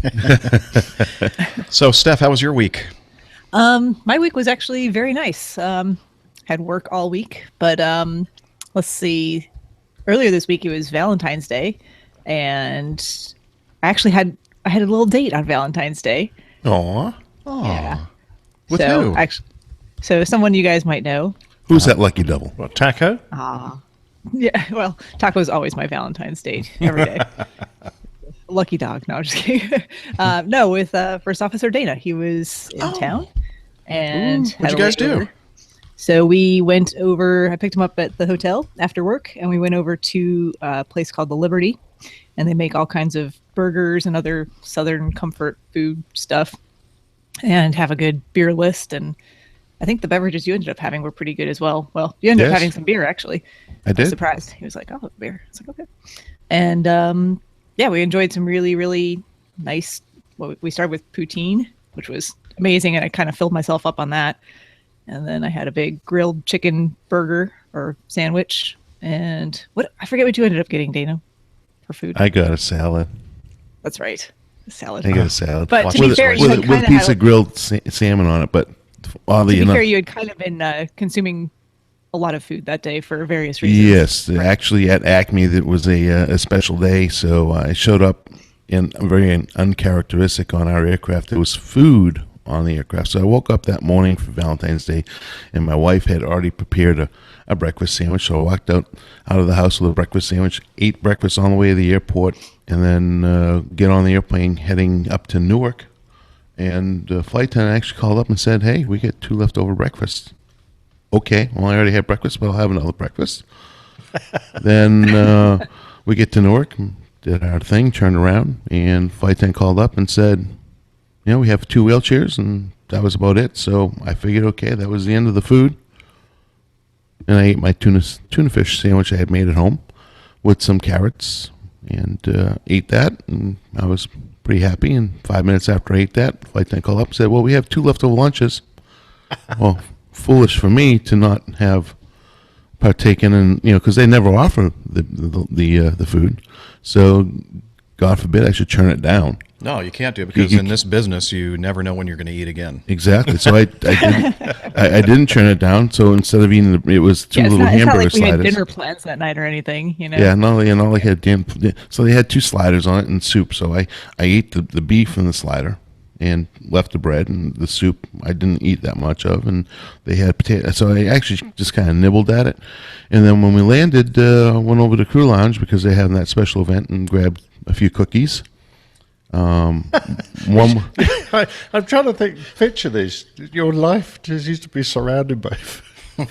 Speaker 2: speed. So, Steph, how was your week?
Speaker 1: My week was actually very nice. Had work all week, but let's see. Earlier this week it was Valentine's Day, and I actually had a little date on Valentine's Day.
Speaker 4: Aw.
Speaker 1: Yeah.
Speaker 2: With
Speaker 1: so
Speaker 2: who?
Speaker 1: actually, someone you guys might know.
Speaker 4: Who's that lucky devil?
Speaker 3: What, taco?
Speaker 1: Yeah. Well, taco's always my Valentine's date every day. Lucky dog. No, I'm just kidding. No, with First Officer Dana. He was in town, and
Speaker 2: What'd
Speaker 1: had
Speaker 2: you
Speaker 1: a
Speaker 2: guys do?
Speaker 1: layover. So we went over. I picked him up at the hotel after work, and we went over to a place called the Liberty, and they make all kinds of burgers and other Southern comfort food stuff, and have a good beer list. And I think the beverages you ended up having were pretty good as well. Well, you ended up
Speaker 4: Yes.
Speaker 1: having some beer actually.
Speaker 4: I
Speaker 1: was
Speaker 4: did.
Speaker 1: surprised. He was like, "Oh, beer." It's like, okay. And yeah, we enjoyed some really, really nice. Well, we started with poutine, which was amazing, and I kind of filled myself up on that. And then I had a big grilled chicken burger or sandwich. And I forget what you ended up getting, Dana, for food.
Speaker 4: I got a salad.
Speaker 1: That's right, a salad.
Speaker 4: I got a salad.
Speaker 1: But to be
Speaker 4: with,
Speaker 1: fair, you
Speaker 4: with,
Speaker 1: had
Speaker 4: with
Speaker 1: kinda
Speaker 4: a piece
Speaker 1: had
Speaker 4: of grilled salmon on it, but oddly
Speaker 1: To be
Speaker 4: enough,
Speaker 1: fair, you had kind of been consuming a lot of food that day for various reasons.
Speaker 4: yes, actually at Acme, that was a special day, so I showed up in very uncharacteristic on our aircraft. There was food on the aircraft, so I woke up that morning for Valentine's Day, and my wife had already prepared a breakfast sandwich. So I walked out of the house with a breakfast sandwich, ate breakfast on the way to the airport, and then get on the airplane heading up to Newark. And the flight attendant actually called up and said, "Hey, we get 2 leftover breakfasts." Okay, well, I already had breakfast, but I'll have another breakfast. Then we get to Newark, did our thing, turned around, and flight attendant called up and said, we have 2 wheelchairs, and that was about it. So I figured, okay, that was the end of the food. And I ate my tuna fish sandwich I had made at home with some carrots, and ate that, and I was pretty happy. And 5 minutes after I ate that, the flight attendant called up and said, well, we have 2 leftover lunches. Well, foolish for me to not have partaken in, because they never offer the food. So, God forbid I should turn it down.
Speaker 2: No, you can't do it because in this business, you never know when you're going to eat again.
Speaker 4: Exactly. So I didn't turn it down. So instead of eating, it was 2 little hamburger
Speaker 1: it's not like we
Speaker 4: sliders.
Speaker 1: had dinner plans that night or anything,
Speaker 4: Yeah, not like had so they had 2 sliders on it and soup. So I ate the beef and the slider and left the bread, and the soup I didn't eat that much of, and they had potato. So I actually just kind of nibbled at it. And then when we landed, went over to Crew Lounge because they had that special event and grabbed a few cookies.
Speaker 3: I'm trying to picture this. Your life just used to be surrounded by food.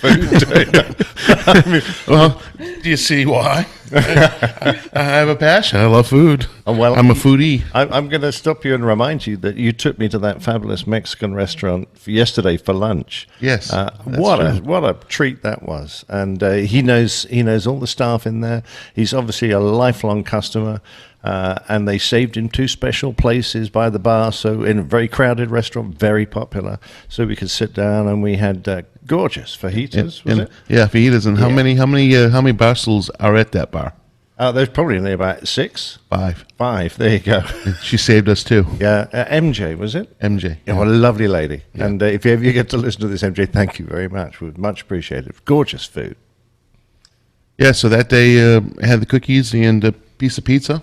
Speaker 4: Well, do you see why? I have a passion. I love food.
Speaker 3: Oh, well,
Speaker 4: I'm a foodie.
Speaker 3: I'm going to stop you and remind you that you took me to that fabulous Mexican restaurant yesterday for lunch.
Speaker 4: Yes,
Speaker 3: what a treat that was. And he knows all the staff in there. He's obviously a lifelong customer. And they saved him 2 special places by the bar, so in a very crowded restaurant, very popular, so we could sit down, and we had gorgeous fajitas. Was it?
Speaker 4: Yeah, fajitas. And how many bar stools are at that bar?
Speaker 3: There's probably only about 6.
Speaker 4: 5.
Speaker 3: 5. There you go.
Speaker 4: She saved us too.
Speaker 3: Yeah, MJ, was it?
Speaker 4: MJ.
Speaker 3: Yeah, what a lovely lady. Yeah. And if you ever get to listen to this, MJ, thank you very much. We'd much appreciate it. Gorgeous food.
Speaker 4: Yeah. So that day I had the cookies and a piece of pizza.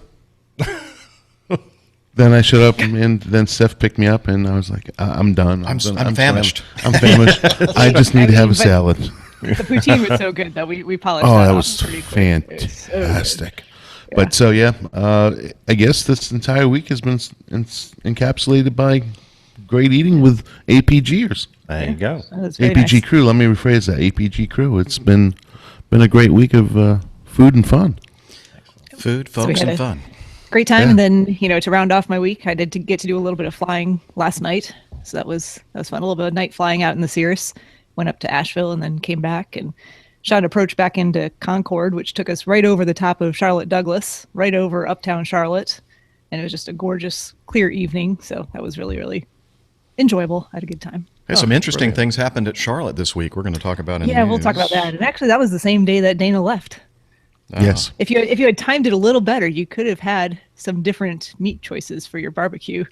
Speaker 4: Then I showed up, and then Steph picked me up, and I was like, "I'm done.
Speaker 2: I'm famished.
Speaker 4: I'm famished. I just need to have a salad."
Speaker 1: The poutine was so good that we polished.
Speaker 4: Oh,
Speaker 1: that
Speaker 4: was
Speaker 1: pretty quick. It was so good.
Speaker 4: fantastic. But so I guess this entire week has been encapsulated by great eating with APGers.
Speaker 3: There you go.
Speaker 1: That was very
Speaker 4: APG
Speaker 1: nice.
Speaker 4: crew. Let me rephrase that. APG crew. It's been a great week of food and fun.
Speaker 2: Food, folks,
Speaker 1: had
Speaker 2: and
Speaker 1: a
Speaker 2: fun.
Speaker 1: Great time,
Speaker 4: Yeah.
Speaker 1: and then to round off my week, I did get to do a little bit of flying last night, so that was fun. A little bit of night flying out in the Cirrus. Went up to Asheville and then came back and shot an approach back into Concord, which took us right over the top of Charlotte Douglas, right over uptown Charlotte, and it was just a gorgeous, clear evening. So that was really, really enjoyable. I had a good time.
Speaker 2: Hey, some interesting things happened at Charlotte this week. We're going to talk about in
Speaker 1: Yeah, we'll
Speaker 2: news.
Speaker 1: talk about that. And actually, that was the same day that Dana left.
Speaker 4: Yes.
Speaker 1: If you had timed it a little better, you could have had some different meat choices for your barbecue.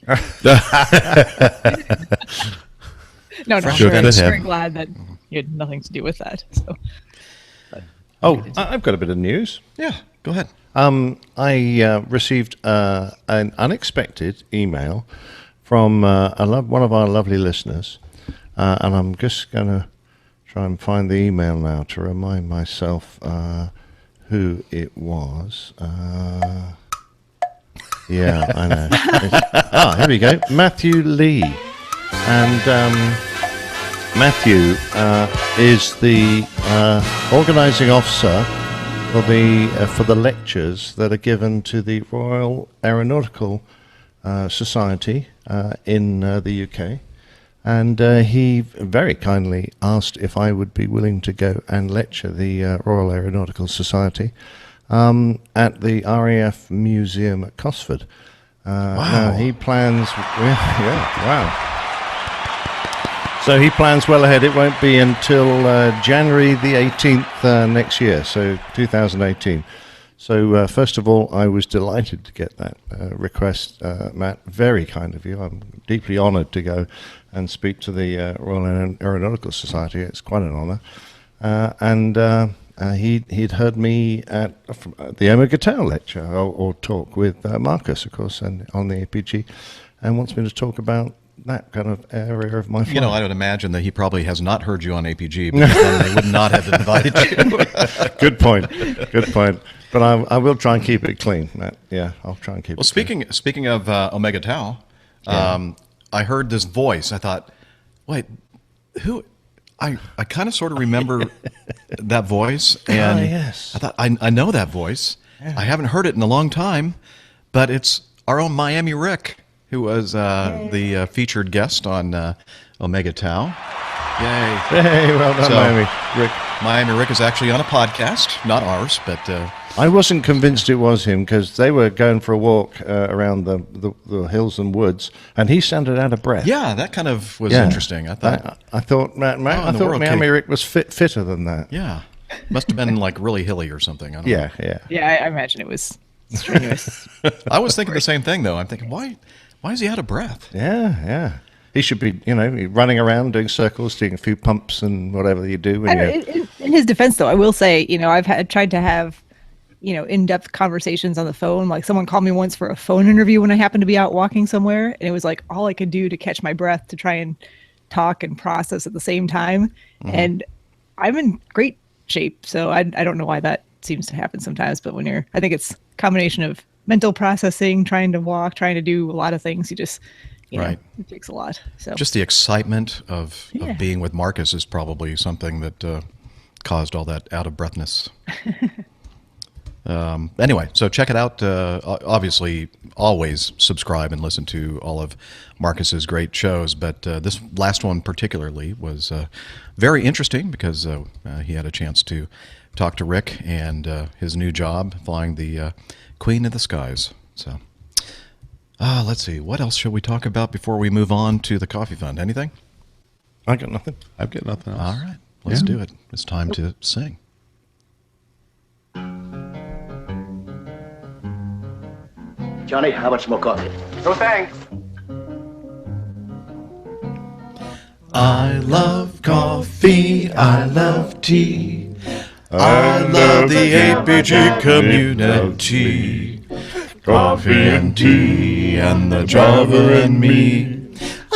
Speaker 1: No,
Speaker 2: Sure
Speaker 1: I'm
Speaker 2: could
Speaker 1: very
Speaker 4: have.
Speaker 1: glad that you had nothing to do with that. So
Speaker 3: I've got a bit of news.
Speaker 2: Yeah, go ahead.
Speaker 3: I received an unexpected email from one of our lovely listeners, and I'm just going to try and find the email now to remind myself who it was. Yeah, I know. Here we go. Matthew Lee. And Matthew is the organising officer for the lectures that are given to the Royal Aeronautical Society in the UK. And he very kindly asked if I would be willing to go and lecture the Royal Aeronautical Society at the RAF Museum at Cosford. Now he plans... wow. So he plans well ahead. It won't be until January the 18th next year, so 2018. So first of all, I was delighted to get that request, Matt. Very kind of you. I'm deeply honoured to go and speak to the Royal Aeronautical Society. It's quite an honour. He'd heard me at the Omega Tau lecture or talk with Marcus, of course, and on the APG, and wants me to talk about that kind of area of my flight.
Speaker 2: I would imagine that he probably has not heard you on APG, because then they would not have invited you.
Speaker 3: Good point. Good point. But I will try and keep it clean, Matt. Yeah, I'll try and keep it clean.
Speaker 2: Speaking of Omega Tau, I heard this voice. I thought, wait, who? I kind of sort of remember that voice, and
Speaker 3: yes.
Speaker 2: I thought I know that voice. I haven't heard it in a long time, but it's our own Miami Rick, who was the featured guest on Omega Tau. Yay!
Speaker 3: Hey, well done,
Speaker 2: So-
Speaker 3: Miami Rick.
Speaker 2: Miami Rick is actually on a podcast, not ours, but
Speaker 3: I wasn't convinced it was him because they were going for a walk around the hills and woods, and he sounded out of breath.
Speaker 2: yeah, that kind of was
Speaker 3: Yeah.
Speaker 2: interesting. I thought,
Speaker 3: I thought,
Speaker 2: in the world,
Speaker 3: Miami
Speaker 2: Kitty?
Speaker 3: Rick was fitter than that.
Speaker 2: yeah, must have been like really hilly or something. I don't
Speaker 3: Yeah, yeah.
Speaker 1: Yeah, I imagine it was strenuous.
Speaker 2: know. I was thinking the same thing though. I'm thinking, why is he out of breath?
Speaker 3: Yeah. He should be, running around doing circles, doing a few pumps and whatever you do when you.
Speaker 1: In his defense, though, I will say, I've tried to have, in-depth conversations on the phone. Like someone called me once for a phone interview when I happened to be out walking somewhere, and it was like all I could do to catch my breath to try and talk and process at the same time. And I'm in great shape, so I don't know why that seems to happen sometimes. But I think it's a combination of mental processing, trying to walk, trying to do a lot of things. You just
Speaker 2: Right.
Speaker 1: it takes a lot. So
Speaker 2: Just the excitement of
Speaker 1: Yeah.
Speaker 2: being with Marcus is probably something that caused all that out of breathness. Anyway, so check it out. Obviously, always subscribe and listen to all of Marcus's great shows. But this last one particularly was very interesting because he had a chance to talk to Rick and his new job flying the Queen of the Skies. So, let's see. What else should we talk about before we move on to the coffee fund? Anything?
Speaker 3: I got nothing.
Speaker 4: I've got nothing else.
Speaker 2: All right, let's
Speaker 4: Yeah.
Speaker 2: do it. It's time to sing.
Speaker 7: Johnny, how much more coffee?
Speaker 5: No thanks.
Speaker 2: I love coffee. I love tea. I love the APG community. Coffee and tea and the Java and me.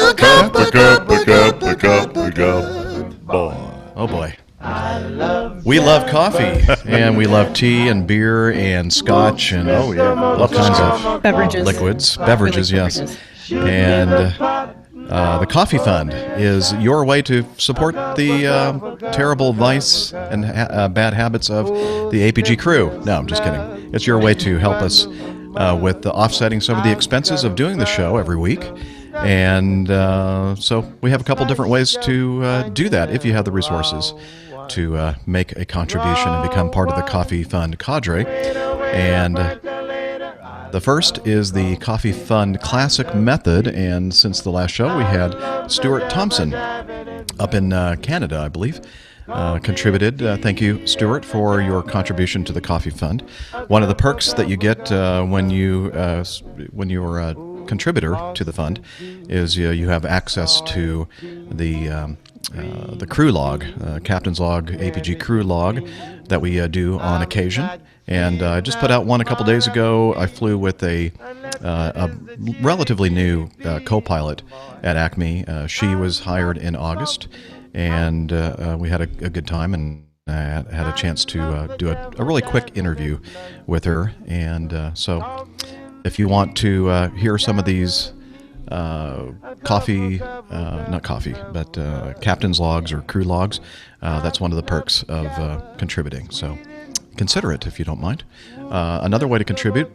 Speaker 2: A cup, a cup, a cup, a cup, a cup. Boy. Oh boy. We love coffee and we love tea and beer and scotch and all kinds of
Speaker 1: beverages,
Speaker 2: liquids, beverages, yes. And the Coffee Fund is your way to support the terrible vice and bad habits of the APG crew. No, I'm just kidding. It's your way to help us with offsetting some of the expenses of doing the show every week. And so we have a couple different ways to do that if you have the resources to make a contribution and become part of the Coffee Fund cadre. And the first is the Coffee Fund Classic Method, and since the last show, we had Stuart Thompson up in Canada, I believe, contributed. Thank you, Stuart, for your contribution to the Coffee Fund. One of the perks that you get when you're a contributor to the fund is you have access to the crew log, Captain's Log, APG crew log that we do on occasion. And I just put out one a couple days ago. I flew with a relatively new co-pilot at Acme. She was hired in August, and we had a good time, and I had a chance to do a really quick interview with her. And so if you want to hear some of these not coffee, but captain's logs or crew logs, that's one of the perks of contributing. So consider it if you don't mind. Another way to contribute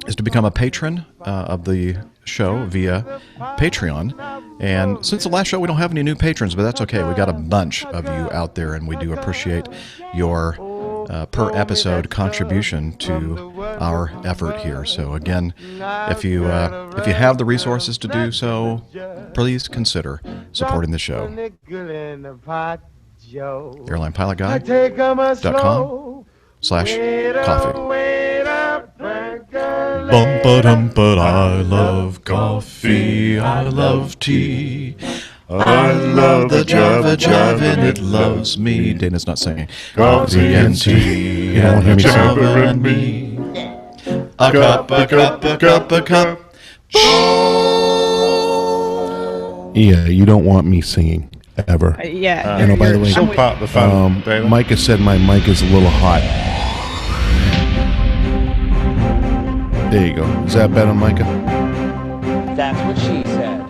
Speaker 2: is to become a patron of the show via Patreon. And since the last show, we don't have any new patrons, but that's okay. We got a bunch of you out there, and we do appreciate your per episode contribution to our effort here. So again, if you have the resources to do so, please consider supporting the show. AirlinePilotGuy.com/coffee. Bum-ba-dum-ba, I love coffee, I love tea. I love the Java Jive and it loves me. Dana's not singing. Coffee and tea and Java and me. A cup, a cup, a cup, a cup.
Speaker 4: Yeah, you don't want me singing ever.
Speaker 1: yeah.
Speaker 4: You know, by the way,
Speaker 3: Still part of the fun, Dana.
Speaker 4: Micah said my mic is a little hot. There you go. Is that better, Micah?
Speaker 7: That's what she said.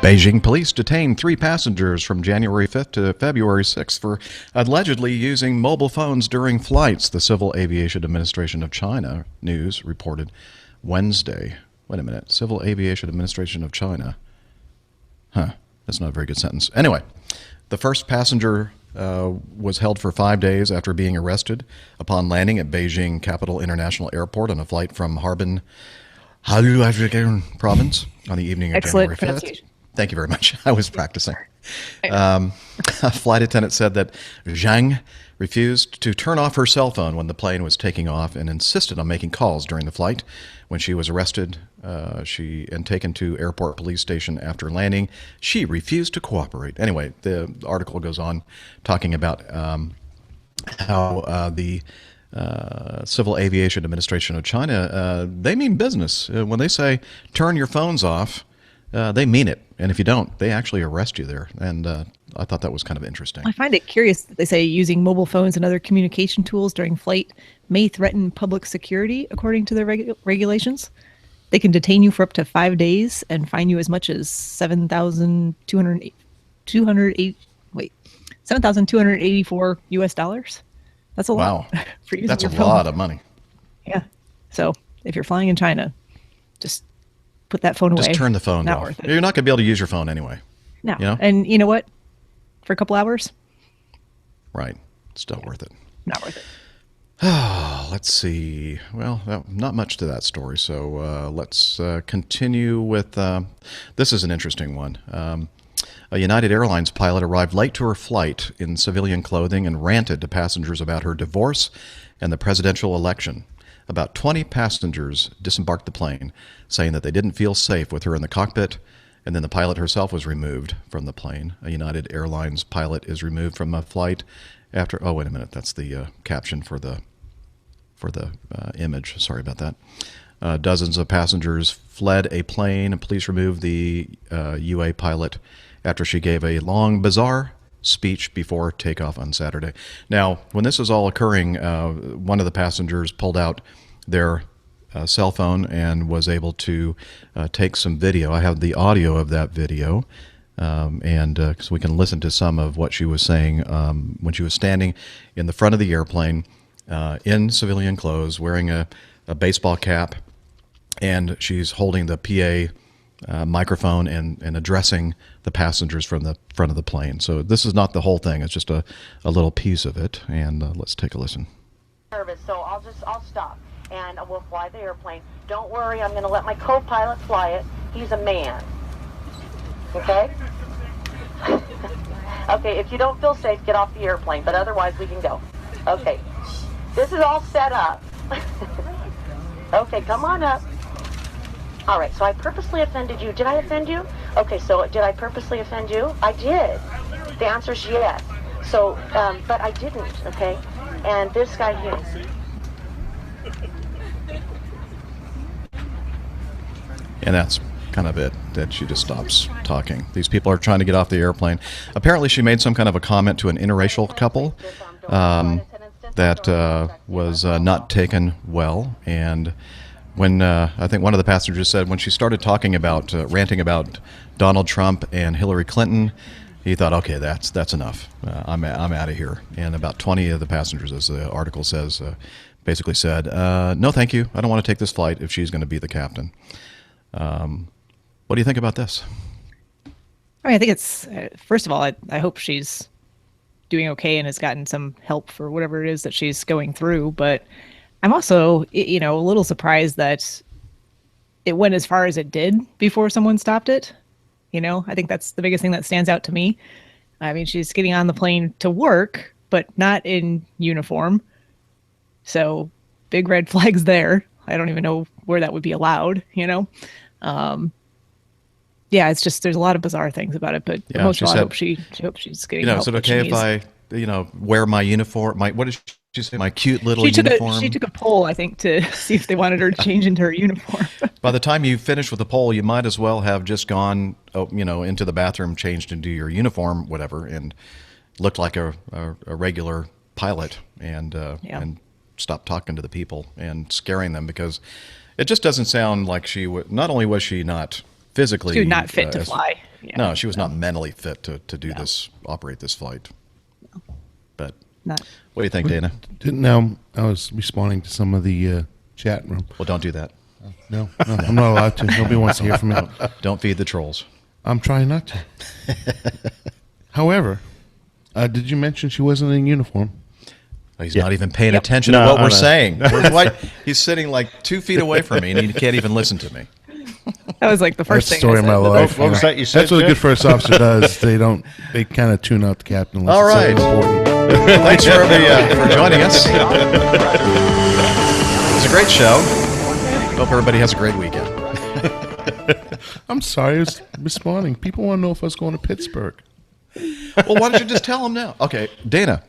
Speaker 2: Beijing police detained 3 passengers from January 5th to February 6th for allegedly using mobile phones during flights, the Civil Aviation Administration of China News reported Wednesday. Wait a minute. Civil Aviation Administration of China. That's not a very good sentence. Anyway, the first passenger was held for 5 days after being arrested upon landing at Beijing Capital International Airport on a flight from Harbin province on the evening of
Speaker 1: Excellent
Speaker 2: January 5th.
Speaker 1: pronunciation.
Speaker 2: Thank you very much. I was practicing. A flight attendant said that Zhang refused to turn off her cell phone when the plane was taking off and insisted on making calls during the flight. When she was arrested and taken to airport police station after landing, she refused to cooperate. Anyway, the article goes on talking about how the Civil Aviation Administration of China, they mean business. When they say turn your phones off, they mean it. And if you don't, they actually arrest you there. And I thought that was kind of interesting.
Speaker 1: I find it curious that they say using mobile phones and other communication tools during flight may threaten public security, according to their regulations. They can detain you for up to 5 days and fine you as much as $7,284 US. That's a lot.
Speaker 2: Wow.
Speaker 1: For using
Speaker 2: That's a
Speaker 1: your phone.
Speaker 2: lot of money.
Speaker 1: Yeah. So if you're flying in China, just put that phone away.
Speaker 2: Just turn the phone
Speaker 1: Not
Speaker 2: off.
Speaker 1: worth it.
Speaker 2: You're not going to be able to use your phone anyway.
Speaker 1: No.
Speaker 2: You know?
Speaker 1: And you know what? For a couple hours,
Speaker 2: Right. Still worth it.
Speaker 1: not worth it.
Speaker 2: Let's see. Well, not much to that story. So let's continue with this is an interesting one. A United Airlines pilot arrived late to her flight in civilian clothing and ranted to passengers about her divorce and the presidential election. About 20 passengers disembarked the plane, saying that they didn't feel safe with her in the cockpit, and then the pilot herself was removed from the plane. A United Airlines pilot is removed from a flight after... Oh, wait a minute. That's the caption for the image. Sorry about that. Dozens of passengers fled a plane, and police removed the UA pilot after she gave a long, bizarre speech before takeoff on Saturday. Now, when this is all occurring, one of the passengers pulled out their cell phone and was able to take some video. I have the audio of that video, and so we can listen to some of what she was saying when she was standing in the front of the airplane in civilian clothes, wearing a baseball cap, and she's holding the PA microphone and addressing the passengers from the front of the plane. So this is not the whole thing. It's just a little piece of it. And let's take a listen.
Speaker 8: Nervous, so I'll stop and we'll fly the airplane. Don't worry, I'm going to let my co-pilot fly it. He's a man. Okay? Okay, if you don't feel safe, get off the airplane, but otherwise we can go. Okay. This is all set up. Okay, come on up. All right, so I purposely offended you. Did I offend you? Okay, so did I purposely offend you? I did. The answer is yes. So, but I didn't, okay? And this guy here.
Speaker 2: And that's kind of it, that she just stops talking. These people are trying to get off the airplane. Apparently she made some kind of a comment to an interracial couple that was not taken well. And when I think one of the passengers said when she started talking about, ranting about Donald Trump and Hillary Clinton, he thought, okay, that's enough. I'm out of here. And about 20 of the passengers, as the article says, basically said, no, thank you. I don't want to take this flight if she's going to be the captain. What do you think about this?
Speaker 1: I mean, I think it's, first of all, I hope she's doing okay and has gotten some help for whatever it is that she's going through. But I'm also, a little surprised that it went as far as it did before someone stopped it. I think that's the biggest thing that stands out to me. I mean, she's getting on the plane to work, but not in uniform. So big red flags there. I don't even know where that would be allowed, Yeah, it's just, there's a lot of bizarre things about it, but
Speaker 2: Yeah,
Speaker 1: most
Speaker 2: she
Speaker 1: of all,
Speaker 2: said-
Speaker 1: I hope she's getting help
Speaker 2: Is it
Speaker 1: that she
Speaker 2: okay if
Speaker 1: needs.
Speaker 2: I, wear my uniform? What did she say? My cute little
Speaker 1: She
Speaker 2: uniform?
Speaker 1: took a poll, I think, to see if they wanted her to change into her uniform.
Speaker 2: By the time you finish with the poll, you might as well have just gone, into the bathroom, changed into your uniform, whatever, and looked like a regular pilot, and stopped talking to the people and scaring them, because it just doesn't sound like she would. Not only was she not physically
Speaker 1: She was not fit to
Speaker 2: as-
Speaker 1: fly. Yeah.
Speaker 2: No, she was not mentally fit to do this, operate this flight. But
Speaker 1: Not.
Speaker 2: what do you think, Dana?
Speaker 4: Now, I was responding to some of the chat room.
Speaker 2: Well, don't do that.
Speaker 4: No, I'm not allowed to. Nobody wants to hear from me.
Speaker 2: Don't feed the trolls.
Speaker 4: I'm trying not to. However, did you mention she wasn't in uniform?
Speaker 2: He's not even paying
Speaker 1: Yep.
Speaker 2: attention
Speaker 3: No,
Speaker 2: to what
Speaker 3: I
Speaker 2: we're
Speaker 3: know.
Speaker 2: saying. We're like, he's sitting like 2 feet away from me, and he can't even listen to me.
Speaker 1: That was like the first
Speaker 4: That's
Speaker 1: thing.
Speaker 4: the story
Speaker 1: I
Speaker 4: of my
Speaker 1: said.
Speaker 4: life.
Speaker 3: What was that you said,
Speaker 4: That's what a
Speaker 3: Jeff?
Speaker 4: good first officer does. They kind of tune out the captain. Unless
Speaker 2: All
Speaker 4: it's
Speaker 2: right.
Speaker 4: something important.
Speaker 2: Thanks for joining us. It was a great show. Hope everybody has a great weekend.
Speaker 4: I'm sorry, I was responding. People want to know if I was going to Pittsburgh.
Speaker 2: Well, why don't you just tell them now? Okay, Dana,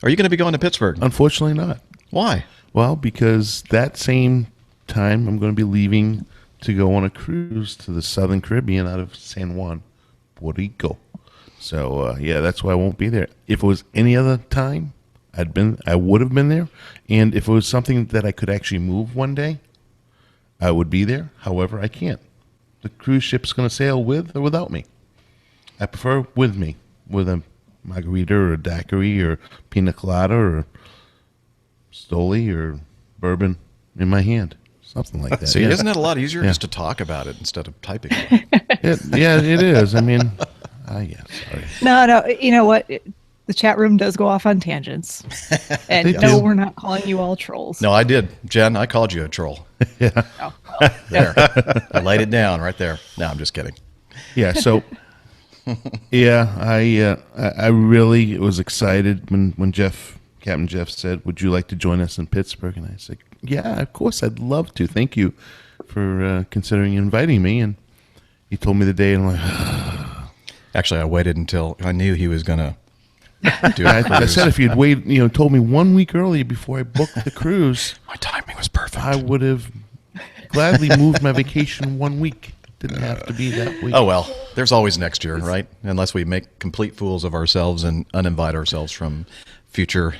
Speaker 2: are you going to be going to Pittsburgh?
Speaker 4: Unfortunately, not.
Speaker 2: Why?
Speaker 4: Well, because that same time I'm going to be leaving to go on a cruise to the Southern Caribbean out of San Juan, Puerto Rico. So yeah, that's why I won't be there. If it was any other time, I would have been there. And if it was something that I could actually move one day, I would be there. However, I can't. The cruise ship's going to sail with or without me. I prefer with me, with a margarita or a daiquiri or pina colada or Stoli or bourbon in my hand, something like that.
Speaker 2: See,
Speaker 4: yeah.
Speaker 2: isn't it a lot easier
Speaker 4: Yeah.
Speaker 2: just to talk about it instead of typing?
Speaker 4: Yeah, it is. I mean, yeah, sorry.
Speaker 1: No. You know what? The chat room does go off on tangents. And
Speaker 4: They
Speaker 1: no,
Speaker 4: do.
Speaker 1: we're not calling you all trolls.
Speaker 2: No, I did. Jen, I called you a troll.
Speaker 1: Oh, well,
Speaker 2: There. I laid it down right there. No, I'm just kidding.
Speaker 4: Yeah, so yeah, I really was excited when Captain Jeff said, "Would you like to join us in Pittsburgh?" And I said, "Yeah, of course, I'd love to. Thank you for considering inviting me." And he told me the day, and I'm like,
Speaker 2: Actually, I waited until I knew he was going to do a
Speaker 4: I
Speaker 2: cruise.
Speaker 4: said, if you'd told me 1 week earlier before I booked the cruise,
Speaker 2: My timing was perfect.
Speaker 4: I would have gladly moved my vacation 1 week. Didn't have to be that week.
Speaker 2: Oh, well, there's always next year, right? Unless we make complete fools of ourselves and uninvite ourselves from future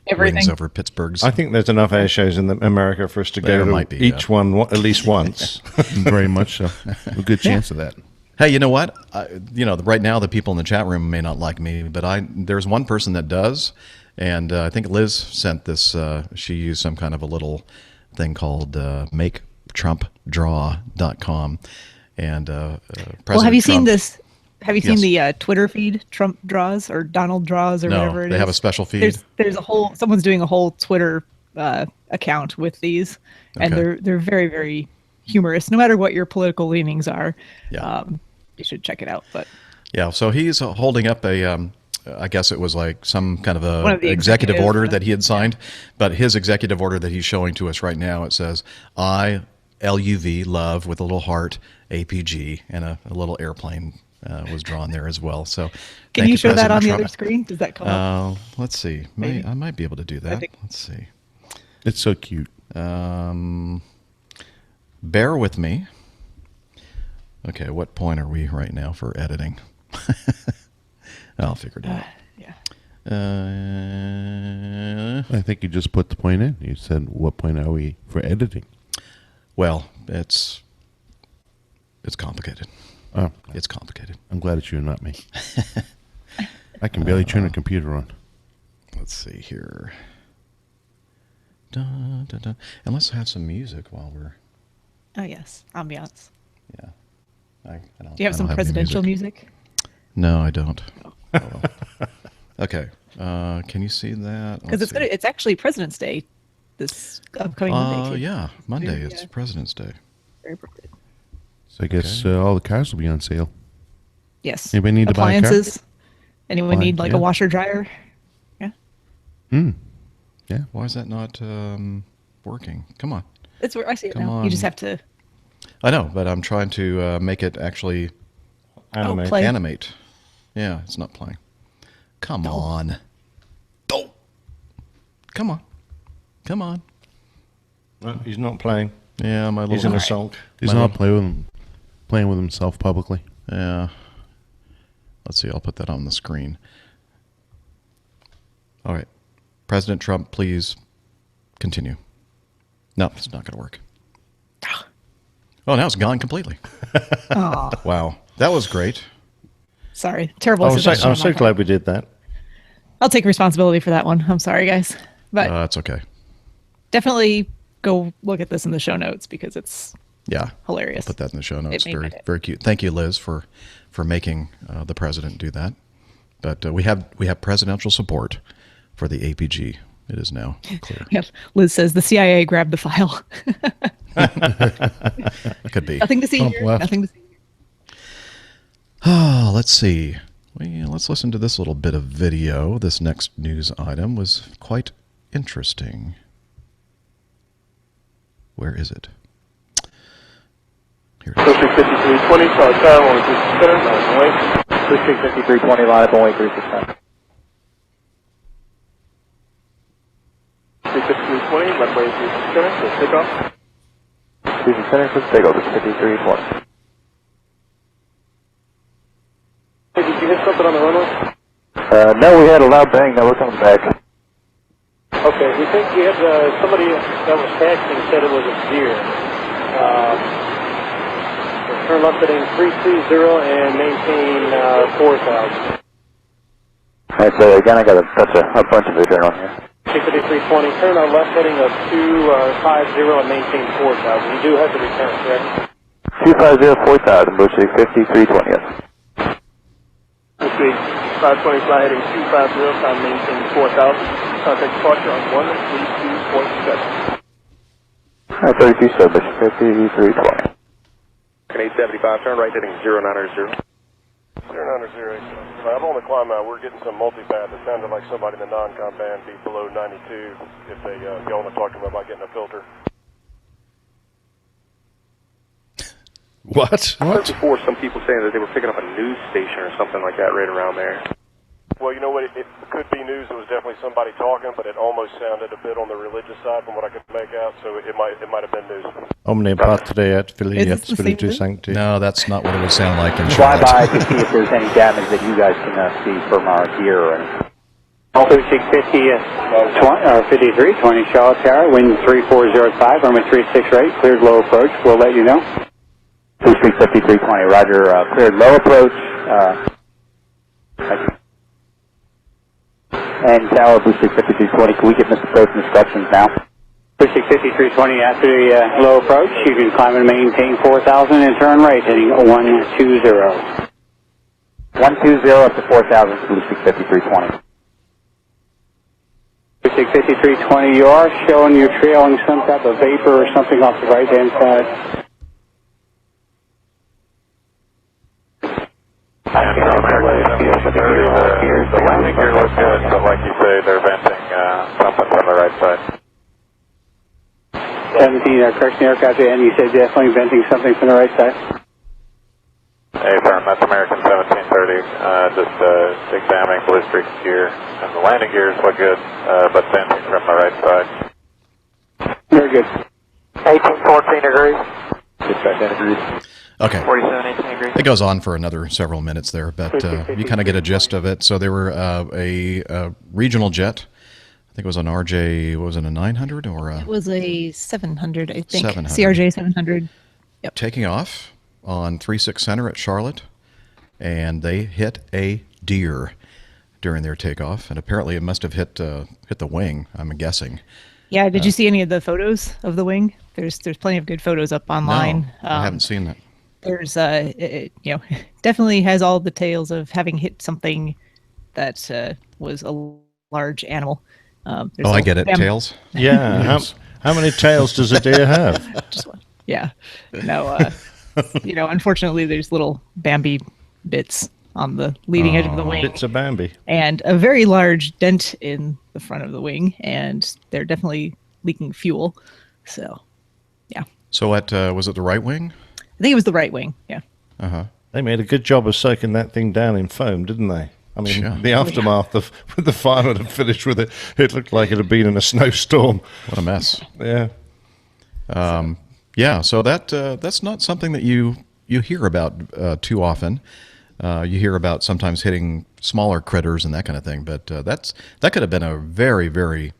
Speaker 1: Everything.
Speaker 2: rings over Pittsburgh's.
Speaker 3: I think there's enough air shows in America for us to
Speaker 2: There
Speaker 3: go to
Speaker 2: might be,
Speaker 3: each
Speaker 2: yeah.
Speaker 3: one at least once.
Speaker 4: Very much so. A good chance of that.
Speaker 2: Hey, you know what? Right now the people in the chat room may not like me, but there's one person that does, and I think Liz sent this. She used some kind of a little thing called MakeTrumpDraw.com, and President
Speaker 1: well, have you seen
Speaker 2: Trump-
Speaker 1: this? Have you seen
Speaker 2: Yes.
Speaker 1: the Twitter feed, Trump draws or Donald draws or
Speaker 2: No,
Speaker 1: whatever it is?
Speaker 2: they have a special feed?
Speaker 1: There's a whole. Someone's doing a whole Twitter account with these, and
Speaker 2: Okay.
Speaker 1: they're very, very humorous. No matter what your political leanings are,
Speaker 2: Yeah.
Speaker 1: you should check it out. But
Speaker 2: Yeah, so he's holding up a, I guess it was like some kind of
Speaker 1: One
Speaker 2: a
Speaker 1: of the
Speaker 2: executive
Speaker 1: executive,
Speaker 2: order that he had signed. But his executive order that he's showing to us right now, it says, I, LUV, love, with a little heart, APG, and a little airplane was drawn there as well. So
Speaker 1: can
Speaker 2: thank
Speaker 1: you show that
Speaker 2: President
Speaker 1: on the
Speaker 2: Trump.
Speaker 1: other screen? Does that come up?
Speaker 2: Let's see.
Speaker 1: Maybe.
Speaker 2: I might be able to do that.
Speaker 1: think-
Speaker 2: Let's see.
Speaker 4: It's so cute.
Speaker 2: Bear with me. Okay, what point are we right now for editing? I'll figure it out.
Speaker 1: Yeah.
Speaker 4: I think you just put the point in. You said, what point are we for editing?
Speaker 2: Well, it's complicated.
Speaker 4: Oh,
Speaker 2: It's complicated.
Speaker 4: I'm glad it's you and not me. I can barely turn a computer on.
Speaker 2: Let's see here. Dun, dun, dun. And let's have some music while we're.
Speaker 1: Oh yes, ambiance.
Speaker 2: Yeah. I don't,
Speaker 1: Do you have
Speaker 2: I
Speaker 1: some
Speaker 2: don't any
Speaker 1: presidential music?
Speaker 2: No, I don't. Oh, well. Okay. Can you see that?
Speaker 1: Because
Speaker 2: Let's see.
Speaker 1: it's actually President's Day this upcoming Monday. too.
Speaker 2: Yeah, Monday. It's
Speaker 1: Yeah.
Speaker 2: President's Day.
Speaker 1: Very appropriate.
Speaker 4: So I guess
Speaker 2: Okay.
Speaker 4: all the cars will be on sale.
Speaker 1: Yes.
Speaker 4: Anybody need to buy a car?
Speaker 1: appliances? Anyone need like
Speaker 4: yeah.
Speaker 1: a washer dryer? Yeah.
Speaker 4: Yeah.
Speaker 2: Why is that not working? Come on.
Speaker 1: It's where I see it
Speaker 2: Come
Speaker 1: now. You just
Speaker 2: on.
Speaker 1: have to
Speaker 2: I know, but I'm trying to make it actually
Speaker 3: Animate.
Speaker 1: play.
Speaker 2: animate. Yeah, it's not playing. Come on. Oh. Come on. Come on.
Speaker 3: No, he's not playing.
Speaker 2: Yeah, my
Speaker 3: He's in
Speaker 2: little.
Speaker 3: a sulk.
Speaker 4: He's
Speaker 2: My
Speaker 4: not
Speaker 2: little-
Speaker 4: playing with himself publicly.
Speaker 2: Yeah. Let's see. I'll put that on the screen. All right. President Trump, please continue. No, it's not going to work. Oh, now it's gone completely.
Speaker 1: Oh,
Speaker 2: Wow. That was great.
Speaker 1: sorry. Terrible.
Speaker 3: I'm
Speaker 1: suggestion on
Speaker 3: so
Speaker 1: my part.
Speaker 3: glad we did that.
Speaker 1: I'll take responsibility for that one. I'm sorry, guys. But
Speaker 2: That's okay.
Speaker 1: definitely go look at this in the show notes because it's
Speaker 2: Yeah.
Speaker 1: hilarious.
Speaker 2: Put that in the show notes.
Speaker 1: made my
Speaker 2: Very,
Speaker 1: day.
Speaker 2: very cute. Thank you, Liz, for making the president do that. But we have presidential support for the APG. It is now clear.
Speaker 1: Yep. Liz says the CIA grabbed the file.
Speaker 2: Could be.
Speaker 1: Nothing to see
Speaker 4: Trump
Speaker 1: here.
Speaker 4: left.
Speaker 1: Nothing to see here.
Speaker 2: Oh, let's see. Well, let's listen to this little bit of video. This next news item was quite interesting. Where is it? Here it is.
Speaker 9: District 5320, Charlie Tower, only 3 center, nice away. District 5320, line up, only 3 center. District 5320, left way 3 center, so take off. 3 center, so take off, District 5320. Hey, did you hit something on the runway? No, we had a loud bang, now we're coming back. Okay, we think we had somebody that was taxiing said it was a deer. Turn left heading 330 and maintain 4,000. Alright, so again, I got a bunch of it on here. 5320, turn on left heading of 250 and maintain 4,000. You do have to return, correct? 250, 4,000, Bushwick 5320, yes. Bushwick 520, fly heading 250, time maintain 4,000. Contact departure on 132.7. Alright, 32 sub, Bushwick 5320. 875, turn right heading 090. 090, I'm on the climb out. We're getting some multipath. It sounded like somebody in the non-com band be below 92 if they go on and talk to them about getting a filter.
Speaker 4: What?
Speaker 9: I heard before some people saying that they were picking up a news station or something like that right around there. Well, you know what? It could be news. It was definitely somebody talking, but it almost sounded a bit on the religious side from what I could make out, so it might have been news.
Speaker 3: Omne Patre et Filii
Speaker 1: Is
Speaker 3: et
Speaker 1: this the same
Speaker 3: Spiritus
Speaker 1: thing?
Speaker 3: Sancti.
Speaker 2: No, that's not what it would sound like in
Speaker 7: Fly
Speaker 2: Charlotte.
Speaker 7: by to see if there's any damage that you guys can see from our gear or anything. 5320 Charlotte Tower, wind 3405, runway 36 right, cleared low approach, we'll let you know. 5320, roger, cleared low approach, thank you. And Tower, Booster 5320, can we get Mr. Coast instructions now? Booster 5320, after the low approach, you can climb and maintain 4,000 and turn right, heading 120. 120 up to 4,000, Booster 5320. Booster 5320, you are showing you're trailing some type of vapor or something off the right-hand side.
Speaker 9: The landing gear looks good, but like you say, they're venting something from the right side.
Speaker 7: 17, correction aircraft, and you said definitely venting something from the right side?
Speaker 9: Hey, firm, that's American 1730. Just examining ballistic gear. And the landing gears look good, but venting from the right side.
Speaker 7: Very good.
Speaker 9: 1814 degrees.
Speaker 7: Dispatch degrees.
Speaker 2: Okay.
Speaker 9: 47, 18 degrees.
Speaker 2: It goes on for another several minutes there, but you kind of get a gist of it. So they were a regional jet. I think it was an RJ, what was it, a 900 or a...
Speaker 1: It was a 700, I think.
Speaker 2: 700.
Speaker 1: CRJ 700. Yep.
Speaker 2: taking off on 36 Center at Charlotte, and they hit a deer during their takeoff, and apparently it must have hit the wing, I'm guessing.
Speaker 1: Yeah, did you see any of the photos of the wing? There's plenty of good photos up online.
Speaker 2: No, I haven't seen that.
Speaker 1: There's definitely has all the tales of having hit something that was a large animal.
Speaker 2: Oh, I get it. Tails?
Speaker 3: Yeah. How many tails does a deer have?
Speaker 1: Just one. Yeah. No, unfortunately there's little Bambi bits on the leading edge of the wing.
Speaker 3: Bits of Bambi.
Speaker 1: And a very large dent in the front of the wing, and they're definitely leaking fuel. So, yeah.
Speaker 2: So was it the right wing?
Speaker 1: I think it was the right wing. Yeah.
Speaker 2: Uh-huh.
Speaker 3: They made a good job of soaking that thing down in foam, didn't they? I mean,
Speaker 2: Sure.
Speaker 3: the aftermath of the fire that had finished with it, it looked like it had been in a snowstorm.
Speaker 2: What a mess.
Speaker 3: Yeah.
Speaker 2: Yeah, so that's not something that you hear about too often. You hear about sometimes hitting smaller critters and that kind of thing, but that could have been a very, very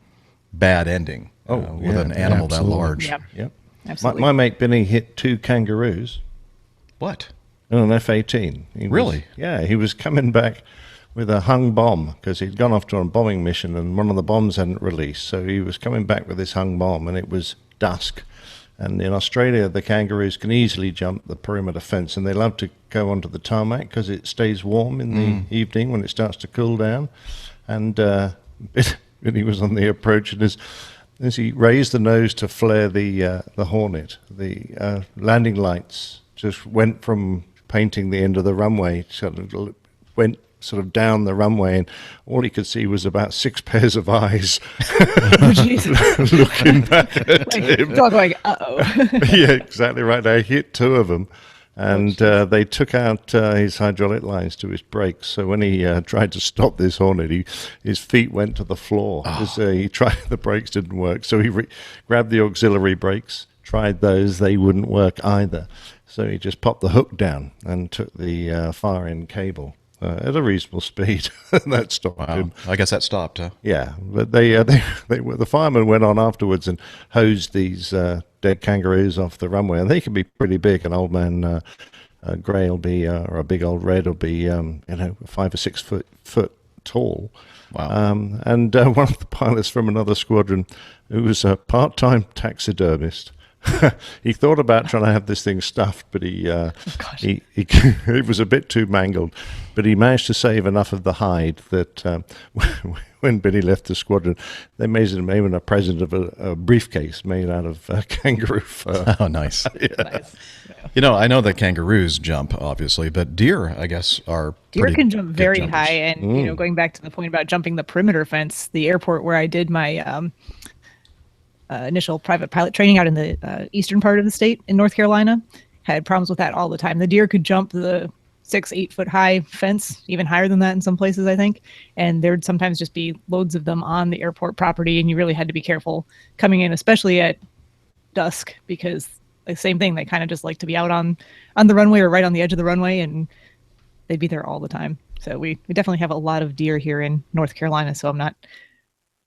Speaker 2: bad ending with an animal that
Speaker 3: absolutely.
Speaker 2: large.
Speaker 1: Yep.
Speaker 3: Yep.
Speaker 1: absolutely.
Speaker 3: My mate Benny hit 2 kangaroos
Speaker 2: What?
Speaker 3: on an F-18.
Speaker 2: Really?
Speaker 3: He was coming back with a hung bomb because he'd gone off to a bombing mission and one of the bombs hadn't released. So he was coming back with this hung bomb, and it was dusk. And in Australia, the kangaroos can easily jump the perimeter fence, and they love to go onto the tarmac because it stays warm in the evening when it starts to cool down. And Benny was on the approach, and as he raised the nose to flare the Hornet, the landing lights just went from painting the end of the runway, went sort of down the runway, and all he could see was about 6 pairs of eyes looking back at him.
Speaker 1: Dog going, uh-oh.
Speaker 3: Yeah, exactly right. They hit 2 of them, and they took out his hydraulic lines to his brakes. So when he tried to stop this Hornet, his feet went to the floor. He tried, the brakes didn't work. So he grabbed the auxiliary brakes, tried those, they wouldn't work either. So he just popped the hook down and took the far end cable at a reasonable speed. That stopped him.
Speaker 2: I guess that stopped, huh?
Speaker 3: Yeah, but the firemen went on afterwards and hosed these dead kangaroos off the runway, and they can be pretty big. An old man grey will be, or a big old red will be, 5 or 6 foot tall.
Speaker 2: Wow.
Speaker 3: And one of the pilots from another squadron, who was a part-time taxidermist, he thought about trying to have this thing stuffed, but he it was a bit too mangled. But he managed to save enough of the hide that when Benny left the squadron, they made him a present of a briefcase made out of kangaroo fur.
Speaker 2: Oh, nice.
Speaker 1: Nice. Yeah.
Speaker 2: You know, I know that kangaroos jump, obviously, but deer, I guess, are
Speaker 1: Deer
Speaker 2: pretty
Speaker 1: can jump
Speaker 2: good
Speaker 1: very
Speaker 2: jumpers.
Speaker 1: high, and going back to the point about jumping the perimeter fence, the airport where I did my initial private pilot training out in the eastern part of the state in North Carolina had problems with that all the time. The deer could jump the 6-8 foot high fence, even higher than that in some places, I think. And there'd sometimes just be loads of them on the airport property, and you really had to be careful coming in, especially at dusk, because the same thing, they kind of just like to be out on the runway or right on the edge of the runway, and they'd be there all the time. So we definitely have a lot of deer here in North Carolina, so I'm not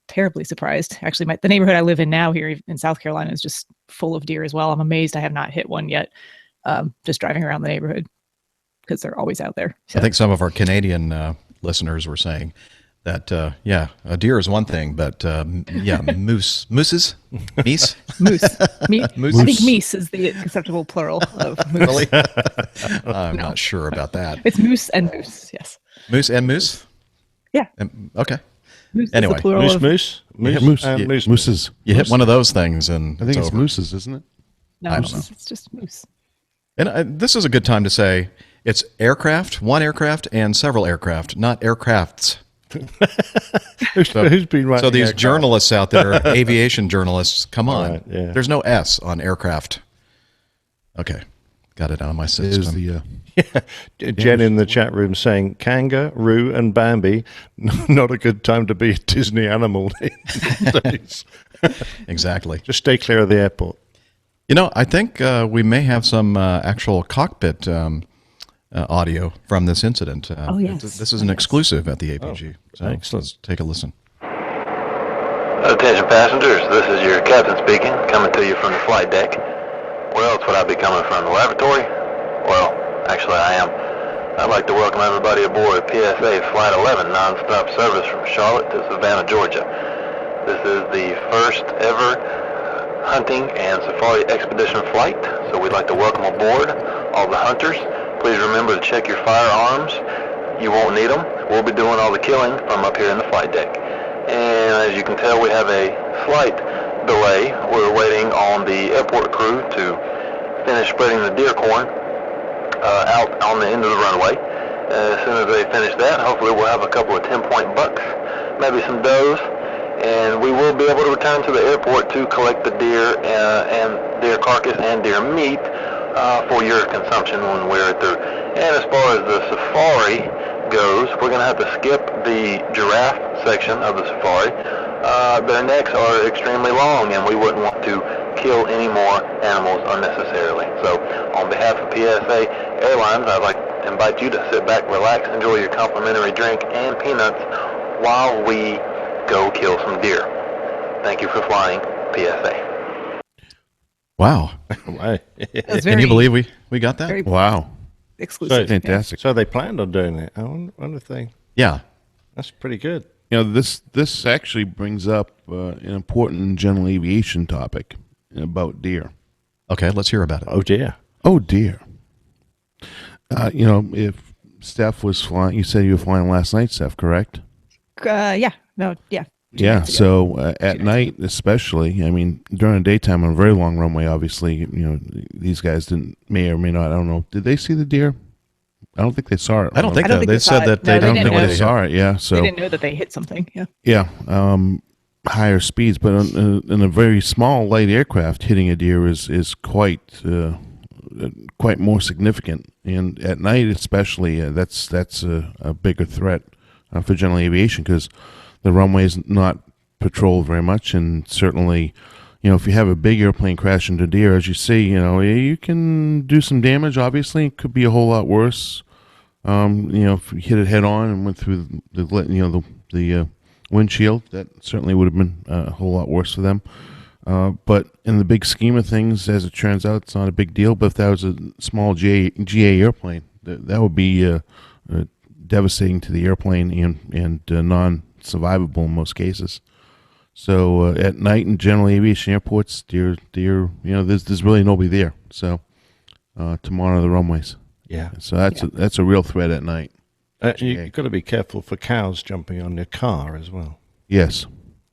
Speaker 1: terribly surprised. Actually, the neighborhood I live in now here in South Carolina is just full of deer as well. I'm amazed I have not hit one yet, just driving around the neighborhood, because they're always out there. So.
Speaker 2: I think some of our Canadian listeners were saying that, a deer is one thing, but mooses? Meese?
Speaker 1: Moose.
Speaker 2: Moose.
Speaker 1: I think meese is the acceptable plural of moose.
Speaker 2: Really? I'm not sure about that.
Speaker 1: It's moose and moose, yes.
Speaker 2: Moose and moose?
Speaker 1: Yeah.
Speaker 2: Okay.
Speaker 1: Moose
Speaker 2: Anyway,
Speaker 1: is the plural of,
Speaker 4: Mooses.
Speaker 2: You hit one of those things, and
Speaker 4: I think it's
Speaker 2: over.
Speaker 4: mooses, isn't it?
Speaker 1: no,
Speaker 2: I don't know.
Speaker 1: it's just moose.
Speaker 2: And this is a good time to say it's aircraft, one aircraft, and several aircraft, not aircrafts.
Speaker 3: Who's been writing
Speaker 2: So these
Speaker 3: aircraft?
Speaker 2: journalists out there, aviation journalists, come on.
Speaker 3: Right, yeah.
Speaker 2: There's no S on aircraft. Okay. Got it out of my
Speaker 4: It is
Speaker 2: system.
Speaker 3: Jen in the chat room saying kangaroo and Bambi, not a good time to be a Disney animal these days.
Speaker 2: Exactly.
Speaker 3: Just stay clear of the airport.
Speaker 2: You know, I think we may have some actual cockpit audio from this incident.
Speaker 1: Oh, yes.
Speaker 2: This is an exclusive at the APG. So
Speaker 3: excellent.
Speaker 2: let's take a listen.
Speaker 10: Attention passengers, this is your captain speaking, coming to you from the flight deck. Where else would I be coming from? The lavatory? Well, actually I am. I'd like to welcome everybody aboard PSA Flight 11 non-stop service from Charlotte to Savannah, Georgia. This is the first ever hunting and safari expedition flight, so we'd like to welcome aboard all the hunters. Please remember to check your firearms. You won't need them. We'll be doing all the killing from up here in the flight deck. And as you can tell, we have a slight delay. We're waiting on the airport crew to finish spreading the deer corn out on the end of the runway. As soon as they finish that, hopefully we'll have a couple of 10-point bucks, maybe some does, and we will be able to return to the airport to collect the deer and deer carcass and deer meat for your consumption when we're through. And as far as the safari goes, we're going to have to skip the giraffe section of the safari. Their necks are extremely long, and we wouldn't want to kill any more animals unnecessarily. So on behalf of PSA Airlines, I'd like to invite you to sit back, relax, enjoy your complimentary drink and peanuts while we go kill some deer. Thank you for flying PSA.
Speaker 2: Wow.
Speaker 3: Right.
Speaker 1: It was
Speaker 2: Can you believe we got that?
Speaker 1: very
Speaker 4: Wow.
Speaker 1: exclusive.
Speaker 3: So-
Speaker 1: yeah.
Speaker 4: Fantastic.
Speaker 3: So they planned on doing it. I wonder if they.
Speaker 2: Yeah.
Speaker 3: That's pretty good.
Speaker 4: You know, this actually brings up an important general aviation topic about deer.
Speaker 2: Okay, let's hear about it.
Speaker 3: Oh dear.
Speaker 4: Oh dear. You know, if Steph was flying, you said you were flying last night, Steph, correct?
Speaker 1: Yeah. No. Yeah. 2
Speaker 4: Yeah.
Speaker 1: nights ago.
Speaker 4: So at night, especially, I mean, during the daytime on a very long runway, obviously, you know, these guys may or may not. I don't know. Did they see the deer? I don't think they saw it.
Speaker 2: I don't think
Speaker 1: I don't
Speaker 2: that.
Speaker 1: think
Speaker 2: They
Speaker 1: they saw
Speaker 2: said
Speaker 1: it.
Speaker 2: that
Speaker 1: No,
Speaker 2: they
Speaker 1: they
Speaker 2: don't
Speaker 1: didn't
Speaker 2: think
Speaker 1: know.
Speaker 2: they
Speaker 4: They saw it. Yeah. So
Speaker 1: They didn't know that they hit something. Yeah.
Speaker 4: yeah, higher speeds, but in a very small light aircraft, hitting a deer is quite more significant. And at night, especially, that's a bigger threat for general aviation because the runway is not patrolled very much, and certainly, you know, if you have a big airplane crash into deer, as you see, you know, you can do some damage. Obviously, it could be a whole lot worse. You know, if you hit it head on and went through the windshield, that certainly would have been a whole lot worse for them. But in the big scheme of things, as it turns out, it's not a big deal. But if that was a small GA airplane, that would be devastating to the airplane and non-survivable in most cases. So at night in general aviation airports, deer, you know, there's really nobody there. So to monitor the runways.
Speaker 3: Yeah.
Speaker 4: So that's a real threat at night.
Speaker 3: You've got to be careful for cows jumping on your car as well.
Speaker 4: Yes.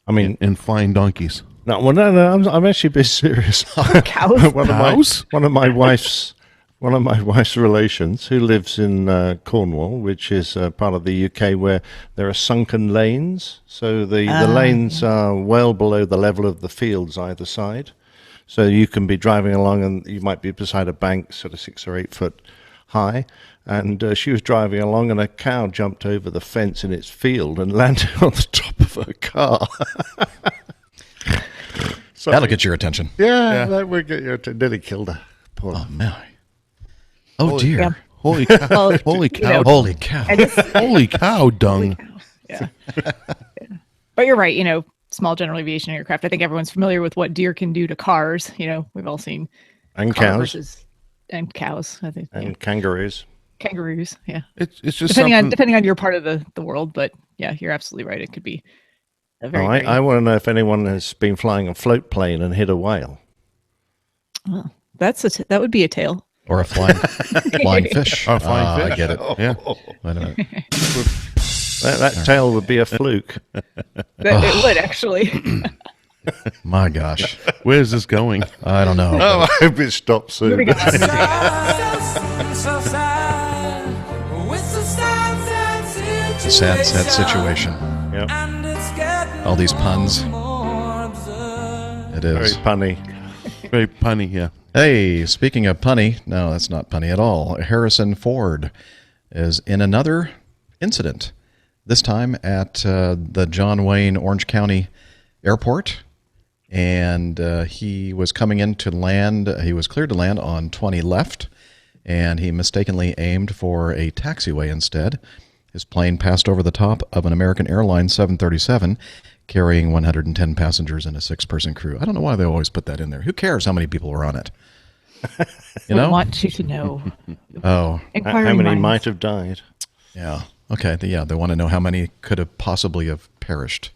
Speaker 3: I mean,
Speaker 4: And flying donkeys.
Speaker 3: no. I'm actually a bit serious.
Speaker 1: Cows.
Speaker 3: One of my wife's relations who lives in Cornwall, which is part of the UK where there are sunken lanes. So the lanes are well below the level of the fields either side. So you can be driving along and you might be beside a bank, sort of 6 or 8 foot high. And she was driving along and a cow jumped over the fence in its field and landed on the top of her car. So,
Speaker 2: That'll get your attention.
Speaker 3: yeah, that would get you. Nearly killed her. Poor.
Speaker 2: Oh my. Oh dear.
Speaker 1: Yeah.
Speaker 4: Holy cow!
Speaker 1: Well,
Speaker 4: Holy
Speaker 1: you
Speaker 4: cow!
Speaker 1: know,
Speaker 2: Holy cow.
Speaker 1: And this,
Speaker 4: Holy cow! Dung.
Speaker 1: yeah. Yeah. But you're right. You know, small general aviation aircraft. I think everyone's familiar with what deer can do to cars. You know, we've all seen
Speaker 3: And
Speaker 1: car
Speaker 3: cows.
Speaker 1: and cows. I think
Speaker 3: And
Speaker 1: yeah.
Speaker 3: kangaroos.
Speaker 1: Kangaroos. Yeah.
Speaker 4: It's just
Speaker 1: Depending on your part of the world, but yeah, you're absolutely right. It could be a very.
Speaker 3: I want to know if anyone has been flying a float plane and hit a whale.
Speaker 1: Oh, that would be a tail.
Speaker 2: Or a flying fish.
Speaker 4: Or a flying fish.
Speaker 2: I get it.
Speaker 4: Yeah.
Speaker 2: Wait a minute.
Speaker 3: That tail would be a fluke.
Speaker 1: It would actually.
Speaker 2: My gosh.
Speaker 4: Where's this going?
Speaker 2: I don't know.
Speaker 3: Oh, I hope it stops soon.
Speaker 1: Moving on.
Speaker 2: It's a sad situation.
Speaker 3: Yep.
Speaker 2: All these puns. It
Speaker 3: Very
Speaker 2: is.
Speaker 3: punny.
Speaker 4: Very punny. Yeah.
Speaker 2: Hey, speaking of punny, no, that's not punny at all. Harrison Ford is in another incident, this time at the John Wayne Orange County Airport. And he was coming in to land. He was cleared to land on 20 left, and he mistakenly aimed for a taxiway instead. His plane passed over the top of an American Airline 737 carrying 110 passengers and a 6-person crew. I don't know why they always put that in there. Who cares how many people were on it? You know?
Speaker 1: We want you to know.
Speaker 2: Oh,
Speaker 3: How
Speaker 1: Inquiring
Speaker 3: many
Speaker 1: minds.
Speaker 3: might have died?
Speaker 2: yeah. Okay. Yeah, they want to know how many could have possibly have perished.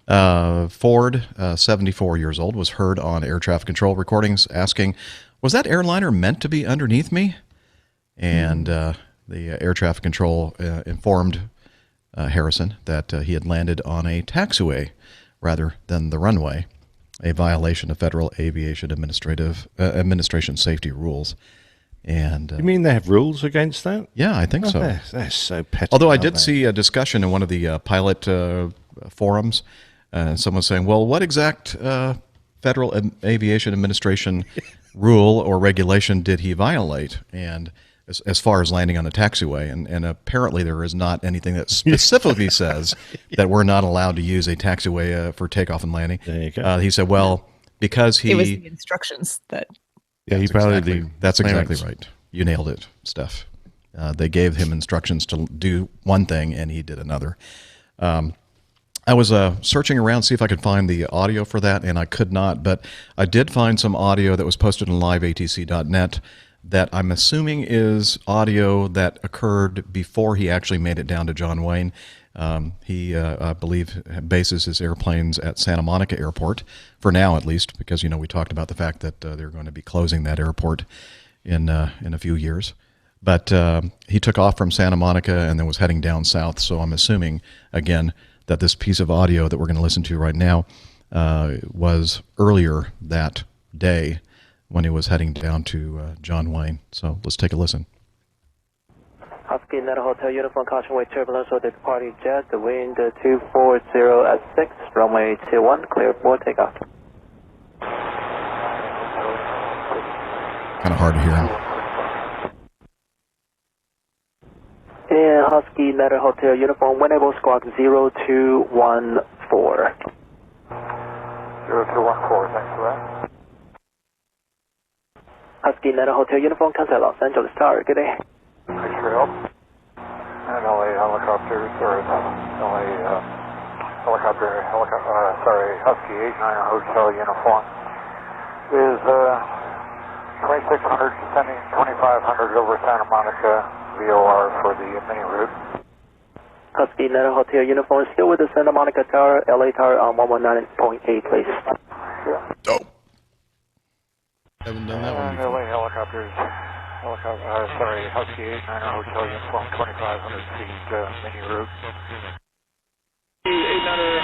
Speaker 2: Ford, 74 years old, was heard on air traffic control recordings asking, "Was that airliner meant to be underneath me?" And the air traffic control informed Harrison that he had landed on a taxiway rather than the runway, a violation of Federal Aviation Administration safety rules. And
Speaker 3: You mean they have rules against that?
Speaker 2: yeah, I think so.
Speaker 3: They're so petty.
Speaker 2: Although I
Speaker 3: aren't
Speaker 2: did
Speaker 3: they?
Speaker 2: see a discussion in one of the pilot forums, someone saying, well, what exact Federal Aviation Administration rule or regulation did he violate? And as far as landing on a taxiway, and apparently there is not anything that specifically says that we're not allowed to use a taxiway for takeoff and landing.
Speaker 3: There you go.
Speaker 2: He said, well, because he...
Speaker 1: It was the instructions that.
Speaker 4: Yeah. He probably
Speaker 2: That's exactly
Speaker 4: clearance.
Speaker 2: right. You nailed it, Steph. They gave him instructions to do one thing, and he did another. I was searching around to see if I could find the audio for that, and I could not. But I did find some audio that was posted on liveatc.net that I'm assuming is audio that occurred before he actually made it down to John Wayne. He, I believe, bases his airplanes at Santa Monica Airport, for now at least, because, we talked about the fact that they're going to be closing that airport in a few years. But he took off from Santa Monica and then was heading down south, so I'm assuming, again, that this piece of audio that we're going to listen to right now was earlier that day when he was heading down to John Wayne. So let's take a listen.
Speaker 9: Husky Neta Hotel Uniform, caution wave turbulence with the departing jet, the wind 240 at 6, runway 21, clear for takeoff.
Speaker 2: Kind of hard to hear him.
Speaker 9: And Husky Neta Hotel Uniform, Winnable Squawk 0214. 0214, thanks for that. Husky Neta Hotel Uniform, contact Los Angeles Tower, good day. Thanks for your help. And LA helicopters, or LA Husky 89 Hotel Uniform is 2600 descending 2500 over Santa Monica VOR for the mini route. Husky Neta Hotel Uniform still with the Santa Monica Tower, LA Tower on 119.8, please.
Speaker 2: Oh. Haven't done that one before.
Speaker 9: LA helicopters. Husky 89 Hotel Uniform, 2,500 feet mini route.
Speaker 11: 89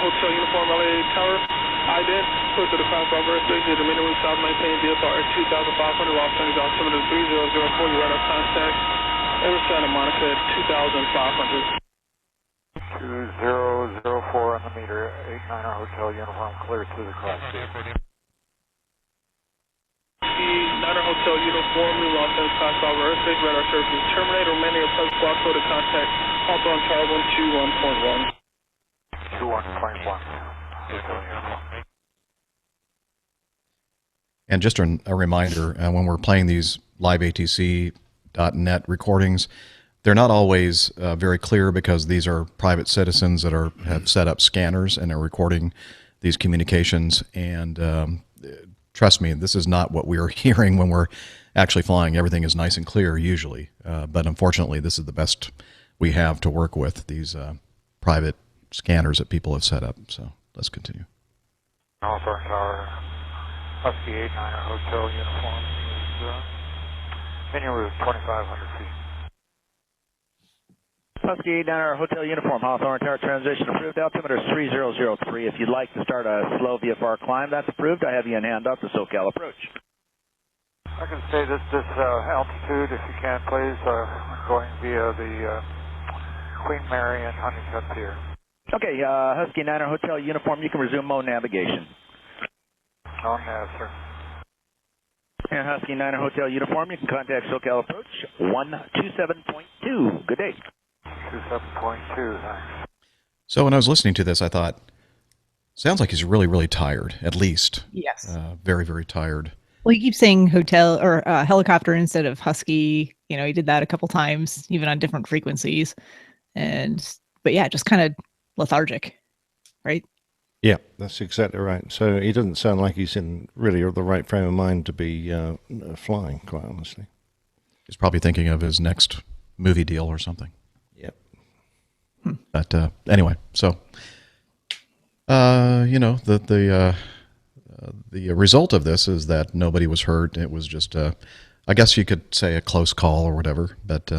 Speaker 11: Hotel Uniform, LA Tower. Ident, clear to the cross over, to the mini route south, maintain VFR 2,500, Los Angeles altimeter 3004, your radar contact. Over Santa Monica, 2,500.
Speaker 9: 2004 on the meter, 89 Hotel Uniform, clear to the cross.
Speaker 11: 89 Hotel Uniform, New Los Angeles, class over, airspace radar services terminate, remaining of plus squawk code to contact, also on tower 121.1.
Speaker 9: 21.1.
Speaker 2: And just a reminder, when we're playing these liveatc.net recordings, they're not always very clear because these are private citizens that have set up scanners and are recording these communications. And trust me, this is not what we are hearing when we're actually flying. Everything is nice and clear usually. But unfortunately, this is the best we have to work with, these private scanners that people have set up. So let's continue.
Speaker 9: Hawthorne Tower, Husky 89 Hotel Uniform is mini route 2,500 feet.
Speaker 12: Husky 89 Hotel Uniform, Hawthorne Tower transition approved. Altimeter 3003. If you'd like to start a slow VFR climb, that's approved. I have you in handoff to SoCal approach.
Speaker 9: I can stay this altitude if you can, please. I'm going via the Queen Mary and Honeycutt Pier.
Speaker 12: Okay, Husky 89 Hotel Uniform, you can resume mode navigation.
Speaker 9: On nav, sir.
Speaker 12: And Husky 89 Hotel Uniform, you can contact SoCal approach 127.2. Good day.
Speaker 9: 27.2, thanks.
Speaker 2: So when I was listening to this, I thought, sounds like he's really, really tired, at least.
Speaker 1: Yes.
Speaker 2: Very, very tired.
Speaker 1: Well, he keeps saying hotel or helicopter instead of husky. He did that a couple times, even on different frequencies. But yeah, just kind of lethargic, right?
Speaker 3: Yeah, that's exactly right. So he doesn't sound like he's in really the right frame of mind to be flying, quite honestly.
Speaker 2: He's probably thinking of his next movie deal or something.
Speaker 3: Yep.
Speaker 2: But anyway, so the result of this is that nobody was hurt. It was just, I guess you could say, a close call or whatever. But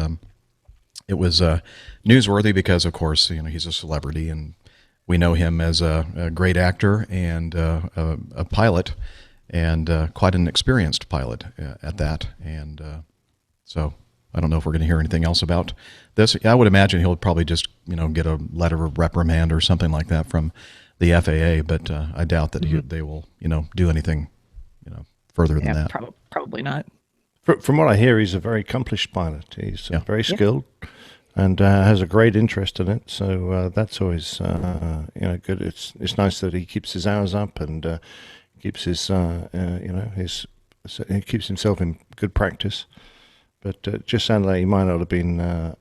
Speaker 2: it was newsworthy because, of course, he's a celebrity, and we know him as a great actor and a pilot, and quite an experienced pilot at that. And so I don't know if we're going to hear anything else about this. I would imagine he'll probably just get a letter of reprimand or something like that from the FAA, but I doubt that they will do anything further than that.
Speaker 1: Probably not.
Speaker 3: From what I hear, he's a very accomplished pilot. He's very skilled and has a great interest in it. So that's always good. It's nice that he keeps his hours up and keeps his he keeps himself in good practice. But it just sounded like he might not have been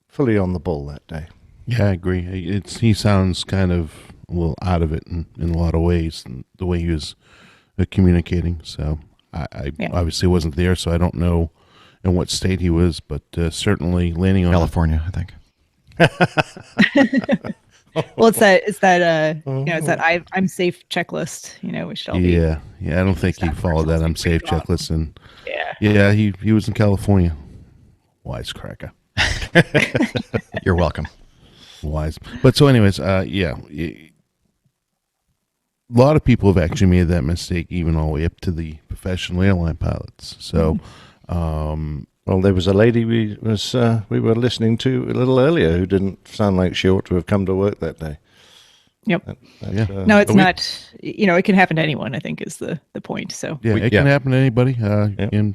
Speaker 3: fully on the ball that day.
Speaker 4: Yeah, I agree. He sounds kind of a little out of it in a lot of ways, and the way he was communicating. So I
Speaker 1: Yeah.
Speaker 4: obviously wasn't there, so I don't know in what state he was, but certainly landing on
Speaker 2: California, I think.
Speaker 1: Well, it's that it's that I'm safe checklist. We should all be.
Speaker 4: Yeah, I don't think he
Speaker 1: Stop
Speaker 4: followed that
Speaker 1: ourselves
Speaker 4: I'm safe
Speaker 1: before we go out.
Speaker 4: checklist, and
Speaker 1: Yeah.
Speaker 4: he was in California. Wisecracker.
Speaker 2: You're welcome.
Speaker 4: Wise. But so anyways, a lot of people have actually made that mistake, even all the way up to the professional airline pilots. So,
Speaker 3: Well, there was a lady we were listening to a little earlier who didn't sound like she ought to have come to work that day.
Speaker 1: Yep.
Speaker 4: Yeah.
Speaker 1: No, it's not. It can happen to anyone, I think, is the point. So
Speaker 4: yeah, it can happen to anybody. And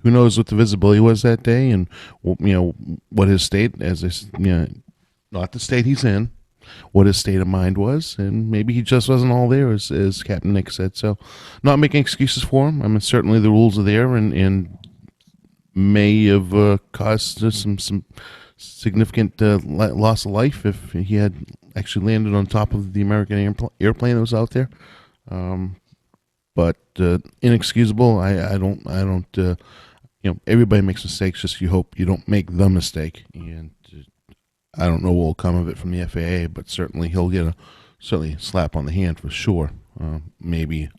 Speaker 4: who knows what the visibility was that day, and what his state, not the state he's in, what his state of mind was, and maybe he just wasn't all there, as Captain Nick said. So, not making excuses for him. I mean, certainly the rules are there, and may have caused some significant loss of life if he had actually landed on top of the American airplane that was out there. But inexcusable. I don't. Everybody makes mistakes. Just you hope you don't make the mistake. And I don't know what will come of it from the FAA, but certainly he'll get a slap on the hand for sure. Maybe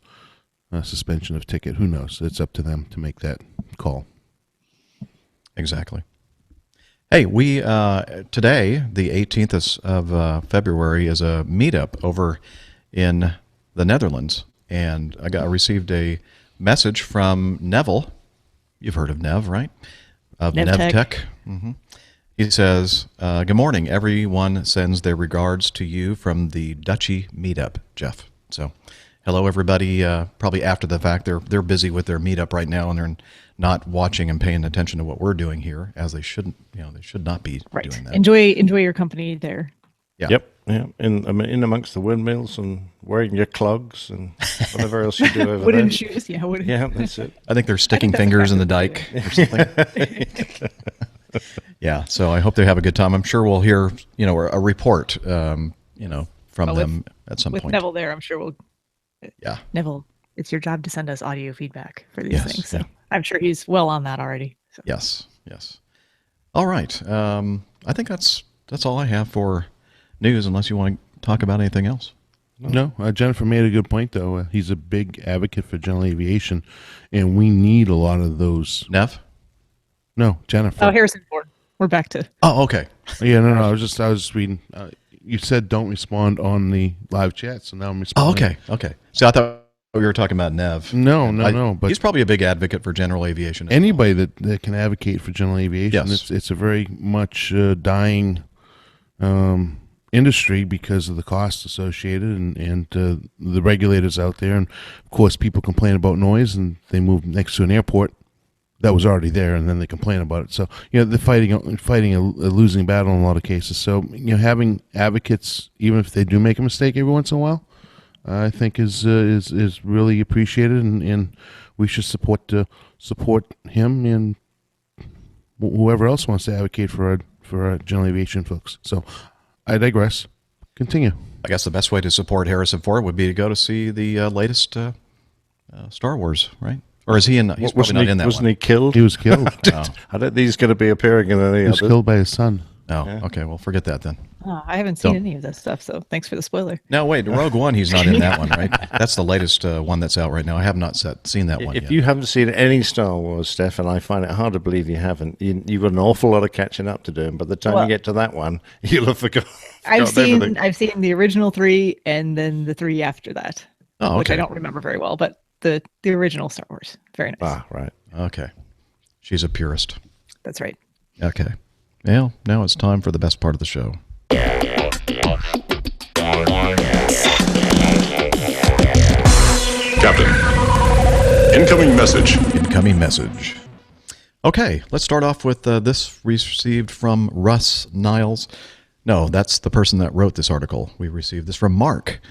Speaker 4: a suspension of ticket. Who knows? It's up to them to make that call.
Speaker 2: Exactly. Hey, we today, the 18th of February, is a meetup over in the Netherlands, and I received a message from Neville. You've heard of Nev, right? Of NevTech. Mm-hmm. He says, "Good morning. Everyone sends their regards to you from the Dutchy meetup, Jeff." So, hello, everybody. Probably after the fact, they're busy with their meetup right now, and they're not watching and paying attention to what we're doing here, as they shouldn't. They should not be doing that.
Speaker 1: Enjoy your company there.
Speaker 2: Yeah.
Speaker 3: Yep. Yeah. In amongst the windmills and wearing your clogs and whatever else you do over
Speaker 1: Wooden
Speaker 3: there.
Speaker 1: shoes. Yeah.
Speaker 3: Yeah, that's it.
Speaker 2: I think they're sticking fingers in the dike or something. Yeah. So I hope they have a good time. I'm sure we'll hear, a report, from them at some
Speaker 1: With
Speaker 2: point.
Speaker 1: Neville there, I'm sure we'll.
Speaker 2: Yeah.
Speaker 1: Neville, it's your job to send us audio feedback for these things. So
Speaker 2: yeah.
Speaker 1: I'm sure he's well on that already. So.
Speaker 2: Yes. All right. I think that's all I have for news, unless you want to talk about anything else.
Speaker 4: No, Jennifer made a good point, though. He's a big advocate for general aviation, and we need a lot of those.
Speaker 2: Nev?
Speaker 4: No, Jennifer.
Speaker 1: Oh, Harrison Ford. We're back to.
Speaker 2: Oh, okay.
Speaker 4: Yeah, no. I was just reading. You said don't respond on the live chat, so now I'm responding.
Speaker 2: Oh, okay. So I thought we were talking about Nev.
Speaker 4: No. But
Speaker 2: he's probably a big advocate for general aviation.
Speaker 4: Anybody that can advocate for general aviation,
Speaker 2: Yes.
Speaker 4: it's a very much dying industry because of the costs associated and the regulators out there. And, of course, people complain about noise, and they move next to an airport that was already there, and then they complain about it. So, they're fighting a losing battle in a lot of cases. So, having advocates, even if they do make a mistake every once in a while, I think is really appreciated, and we should support him and whoever else wants to advocate for our general aviation folks. So, I digress. Continue.
Speaker 2: I guess the best way to support Harrison Ford would be to go to see the latest Star Wars, right? Or is he in? He's probably not in that
Speaker 3: Wasn't
Speaker 2: one.
Speaker 3: he killed?
Speaker 4: He was killed.
Speaker 2: Oh.
Speaker 3: I don't think he's going to be appearing in any
Speaker 4: He was
Speaker 3: others.
Speaker 4: killed by his son.
Speaker 2: Oh, okay. Well, forget that then.
Speaker 1: I haven't seen any of this stuff, so thanks for the spoiler.
Speaker 2: No, wait. Rogue One, he's not in that one, right? That's the latest one that's out right now. I have not seen that one
Speaker 3: If
Speaker 2: yet.
Speaker 3: you haven't seen any Star Wars, Steph, and I find it hard to believe you haven't, you've got an awful lot of catching up to do. And by the time you get to that one, you'll have forgotten everything.
Speaker 1: I've seen the original 3 and then the 3 after that, which I don't remember very well, but the original Star Wars, very nice.
Speaker 3: Ah, right.
Speaker 2: Okay. She's a purist.
Speaker 1: That's right.
Speaker 2: Okay. Well, now it's time for the best part of the show.
Speaker 13: Captain, incoming message.
Speaker 2: Incoming message. Okay, let's start off with this received from Russ Niles. No, that's the person that wrote this article. We received this from Mark,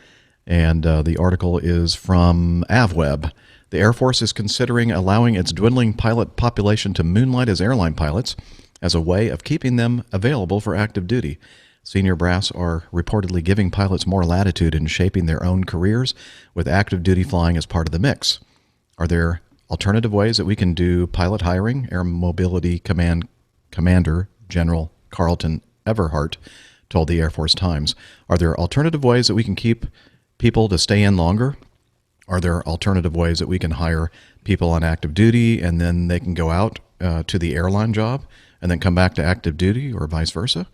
Speaker 2: and the article is from AvWeb. The Air Force is considering allowing its dwindling pilot population to moonlight as airline pilots as a way of keeping them available for active duty. Senior brass are reportedly giving pilots more latitude in shaping their own careers with active duty flying as part of the mix. Are there alternative ways that we can do pilot hiring? Air Mobility Commander General Carlton Everhart told the Air Force Times. Are there alternative ways that we can keep people to stay in longer? Are there alternative ways that we can hire people on active duty and then they can go out to the airline job and then come back to active duty, or vice versa?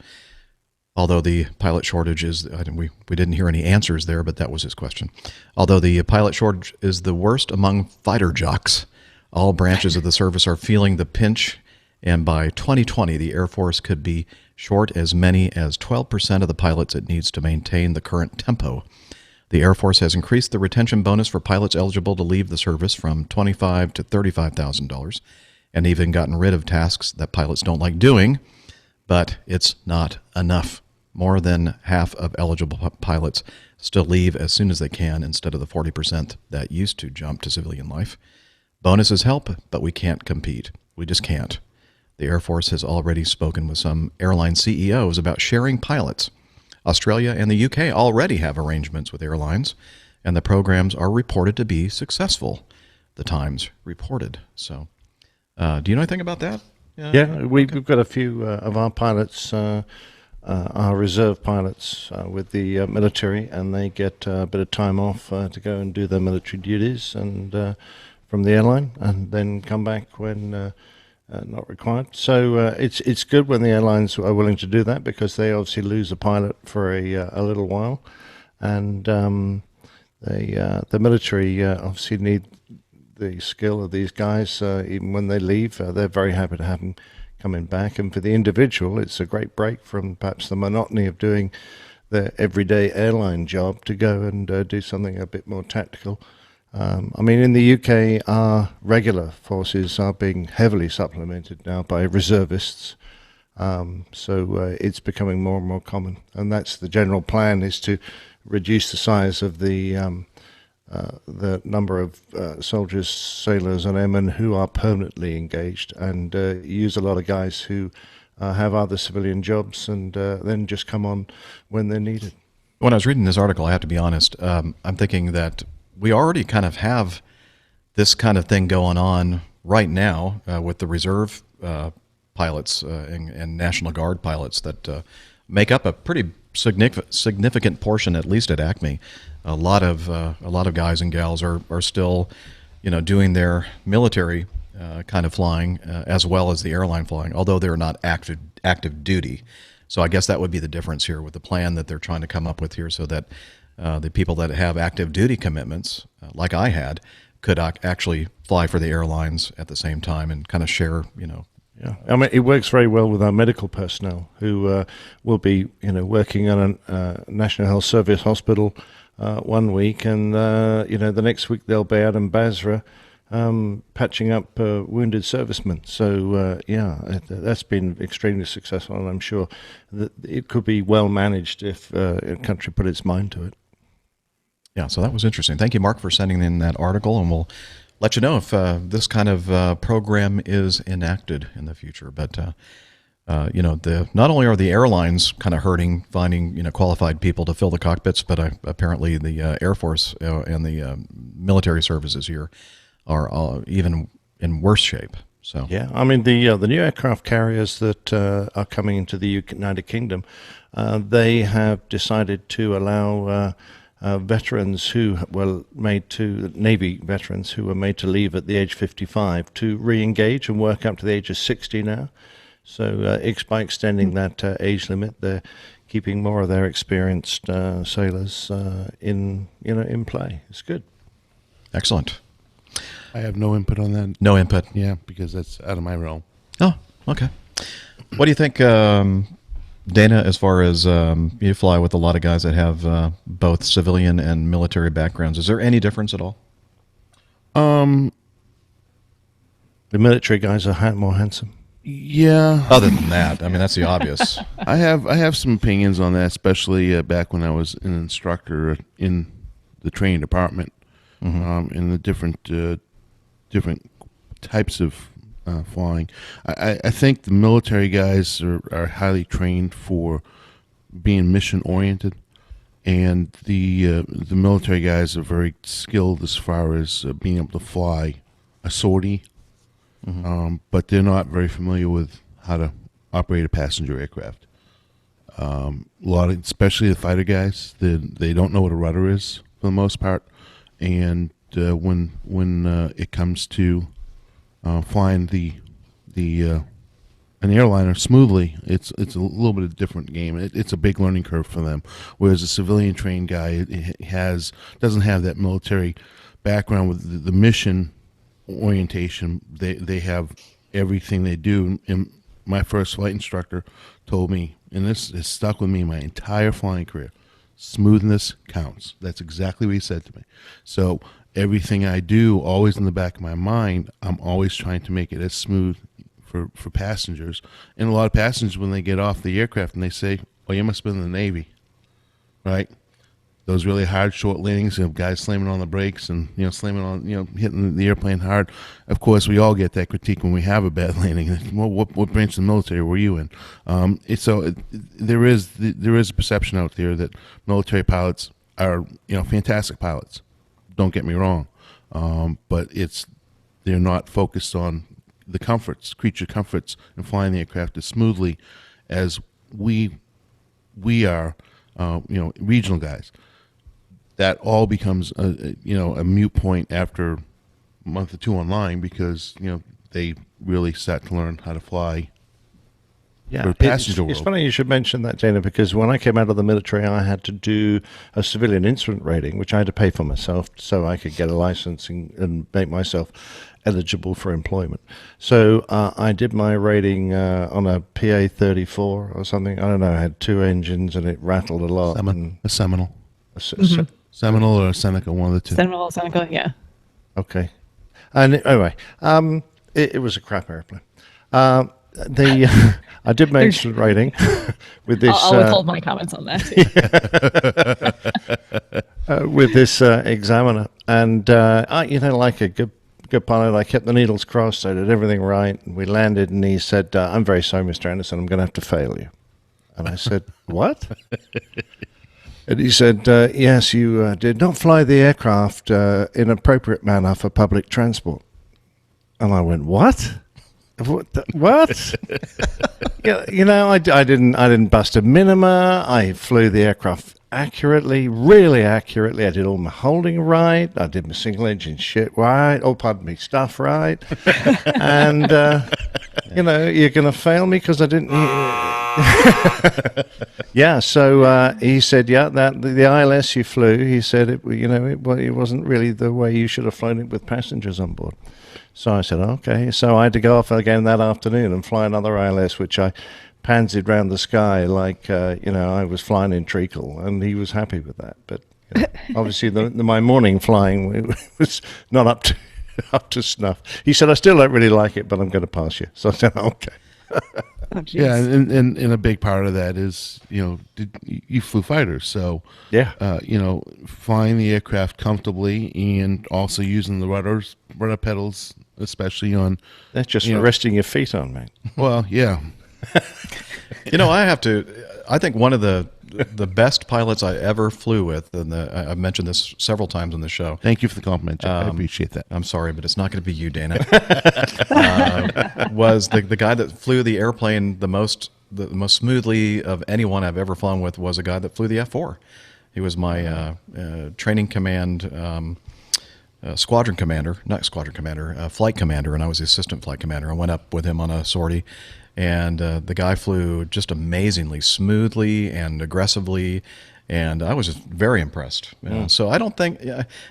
Speaker 2: Although the pilot shortage is, we didn't hear any answers there, but that was his question. Although the pilot shortage is the worst among fighter jocks, all branches of the service are feeling the pinch, and by 2020, the Air Force could be short as many as 12% of the pilots it needs to maintain the current tempo. The Air Force has increased the retention bonus for pilots eligible to leave the service from $25,000 to $35,000, and even gotten rid of tasks that pilots don't like doing, but it's not enough. More than half of eligible pilots still leave as soon as they can instead of the 40% that used to jump to civilian life. Bonuses help, but we can't compete. We just can't. The Air Force has already spoken with some airline CEOs about sharing pilots. Australia and the UK already have arrangements with airlines, and the programs are reported to be successful. The Times reported. So, do you know anything about that?
Speaker 3: Yeah, we've got a few of our pilots, our reserve pilots with the military, and they get a bit of time off to go and do their military duties and from the airline, and then come back when not required. So it's good when the airlines are willing to do that, because they obviously lose a pilot for a little while, and the military obviously need the skill of these guys. Even when they leave, they're very happy to have them coming back. And for the individual, it's a great break from perhaps the monotony of doing the everyday airline job to go and do something a bit more tactical. I mean, in the UK, our regular forces are being heavily supplemented now by reservists. So it's becoming more and more common. And that's the general plan, is to reduce the size of the number of soldiers, sailors, and airmen who are permanently engaged, and use a lot of guys who have other civilian jobs and then just come on when they're needed.
Speaker 2: When I was reading this article, I have to be honest, I'm thinking that we already kind of have this kind of thing going on right now with the reserve pilots and National Guard pilots that make up a pretty significant portion, at least at Acme. A lot of guys and gals are still, doing their military kind of flying as well as the airline flying, although they're not active duty. So I guess that would be the difference here with the plan that they're trying to come up with here, so that the people that have active duty commitments, like I had, could actually fly for the airlines at the same time and kind of share,
Speaker 3: Yeah, I mean, it works very well with our medical personnel who will be, working on a National Health Service hospital 1 week, and the next week they'll be out in Basra patching up wounded servicemen. So that's been extremely successful, and I'm sure that it could be well managed if a country put its mind to it.
Speaker 2: Yeah, so that was interesting. Thank you, Mark, for sending in that article, and we'll let you know if this kind of program is enacted in the future. But not only are the airlines kind of hurting finding qualified people to fill the cockpits, but apparently the Air Force and the military services here are even in worse shape. So
Speaker 3: yeah, I mean the new aircraft carriers that are coming into the United Kingdom, they have decided to allow veterans who were made to, Navy veterans who were made to leave at the age 55 to re-engage and work up to the age of 60 now. So by extending that age limit, they're keeping more of their experienced sailors in play. It's good.
Speaker 2: Excellent.
Speaker 4: I have no input on that.
Speaker 2: No input.
Speaker 4: Yeah, because that's out of my realm.
Speaker 2: Oh, okay. What do you think, Dana, as far as you fly with a lot of guys that have both civilian and military backgrounds? Is there any difference at all?
Speaker 3: The military guys are more handsome.
Speaker 4: Yeah.
Speaker 2: Other than that, I mean, that's the obvious.
Speaker 4: I have some opinions on that, especially back when I was an instructor in the training department, in the different types of flying. I think the military guys are highly trained for being mission oriented, and the military guys are very skilled as far as being able to fly a sortie, but they're not very familiar with how to operate a passenger aircraft. A lot of, especially the fighter guys, they don't know what a rudder is for the most part, and when it comes to flying an airliner smoothly, it's a little bit of a different game. It's a big learning curve for them. Whereas a civilian trained guy doesn't have that military background with the mission orientation. They have everything they do. And my first flight instructor told me, and this has stuck with me my entire flying career: smoothness counts. That's exactly what he said to me. So everything I do, always in the back of my mind, I'm always trying to make it as smooth for passengers. And a lot of passengers, when they get off the aircraft and they say, "Oh, you must have been in the Navy," right? Those really hard, short landings, guys slamming on the brakes and slamming on, hitting the airplane hard. Of course, we all get that critique when we have a bad landing. Well, what branch of the military were you in? There is a perception out there that military pilots are fantastic pilots. Don't get me wrong, but they're not focused on the creature comforts, and flying the aircraft as smoothly as we are, regional guys. That all becomes a moot point after a month or two online, because they really start to learn how to fly.
Speaker 3: Yeah, it's funny you should mention that, Dana, because when I came out of the military, I had to do a civilian instrument rating, which I had to pay for myself so I could get a license and make myself eligible for employment. So I did my rating on a PA-34 or something. I don't know. I had 2 engines and it rattled a lot.
Speaker 4: A Seminole. Seminole or a Seneca, one of the two.
Speaker 1: Seminole, Seneca, yeah.
Speaker 3: Okay. And anyway, it was a crap airplane. I did my instrument rating with this.
Speaker 1: I'll withhold my comments on that.
Speaker 3: With this examiner, and like a good pilot, I kept the needles crossed. I did everything right, and we landed. And he said, "I'm very sorry, Mr. Anderson. I'm going to have to fail you." And I said, "What?" And he said, "Yes, you did not fly the aircraft in an appropriate manner for public transport." And I went, "What? What?" I didn't bust a minima. I flew the aircraft accurately, really accurately. I did all my holding right. I did my single engine shit right. Oh, pardon me, stuff right. And you're going to fail me because I didn't. Yeah. So he said, "Yeah, that the ILS you flew," he said, it wasn't really the way you should have flown it with passengers on board." So I said, "Okay." So I had to go off again that afternoon and fly another ILS, which I pansied round the sky like I was flying in treacle, and he was happy with that. But obviously, my morning flying was not up to snuff. He said, "I still don't really like it, but I'm going to pass you." So I said, "Okay."
Speaker 4: Yeah, and a big part of that is you flew fighters, so
Speaker 3: yeah,
Speaker 4: flying the aircraft comfortably and also using the rudder pedals, especially on.
Speaker 3: That's just resting your feet on, man.
Speaker 4: Well, yeah.
Speaker 2: I think one of the best pilots I ever flew with, and I've mentioned this several times on the show.
Speaker 4: Thank you for the compliment, Jeff. I appreciate that.
Speaker 2: I'm sorry, but it's not going to be you, Dana. Was the guy that flew the airplane the most smoothly of anyone I've ever flown with was a guy that flew the F4. He was my training command flight commander, and I was the assistant flight commander. I went up with him on a sortie. And the guy flew just amazingly smoothly and aggressively, and I was just very impressed. So I don't think,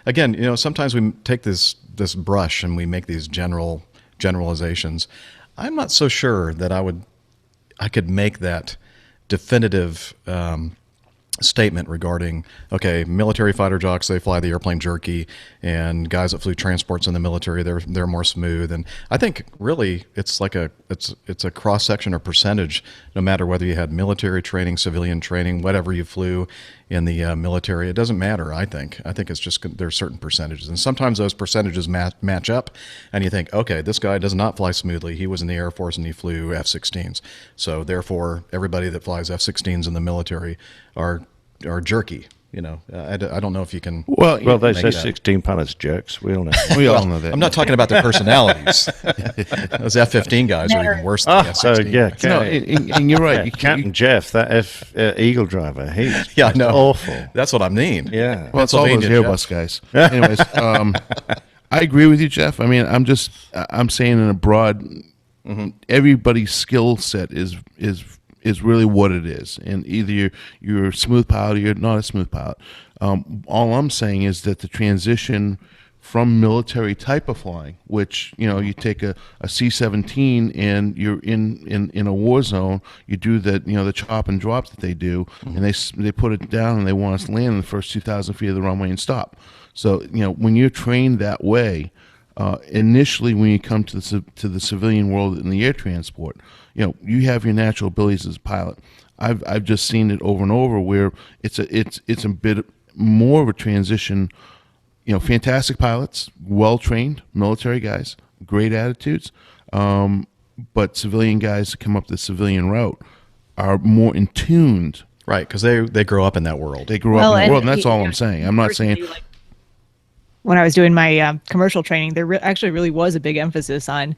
Speaker 2: again, sometimes we take this brush and we make these generalizations. I'm not so sure that I could make that definitive statement regarding, okay, military fighter jocks, they fly the airplane jerky, and guys that flew transports in the military, they're more smooth. And I think really it's like it's a cross section or percentage, no matter whether you had military training, civilian training, whatever you flew in the military, it doesn't matter. I think it's just there's certain percentages, and sometimes those percentages match up, and you think, okay, this guy does not fly smoothly. He was in the Air Force and he flew F-16s, so therefore everybody that flies F-16s in the military are jerky. You know, I don't know if you can.
Speaker 3: Well, they say 16 pilots jerks. We all know.
Speaker 4: We all know that.
Speaker 2: I'm not talking about their personalities. Those F-15 guys are even worse than F-16.
Speaker 3: So yeah,
Speaker 4: No, and you're right.
Speaker 3: Captain Jeff, that Eagle driver, he's
Speaker 2: Yeah, I know.
Speaker 3: awful.
Speaker 2: That's what I mean.
Speaker 3: Yeah.
Speaker 4: Well, it's all those
Speaker 2: Pennsylvania
Speaker 4: Airbus guys. Anyways, I agree with you, Jeff. I mean, I'm saying in a broad, everybody's skill set is really what it is, and either you're a smooth pilot or you're not a smooth pilot. All I'm saying is that the transition from military type of flying, which you take a C-17 and you're in a war zone, you do the chop and drop that they do, and they put it down and they want us to land in the first 2,000 feet of the runway and stop. So when you're trained that way, initially when you come to the civilian world in the air transport, you have your natural abilities as a pilot. I've just seen it over and over where it's a bit more of a transition. Fantastic pilots, well trained military guys, great attitudes, but civilian guys that come up the civilian route are more in tuned.
Speaker 2: Right, because they grow up in that world.
Speaker 4: They grew up in that world, and that's all I'm saying. I'm not saying.
Speaker 1: When I was doing my commercial training, there actually really was a big emphasis on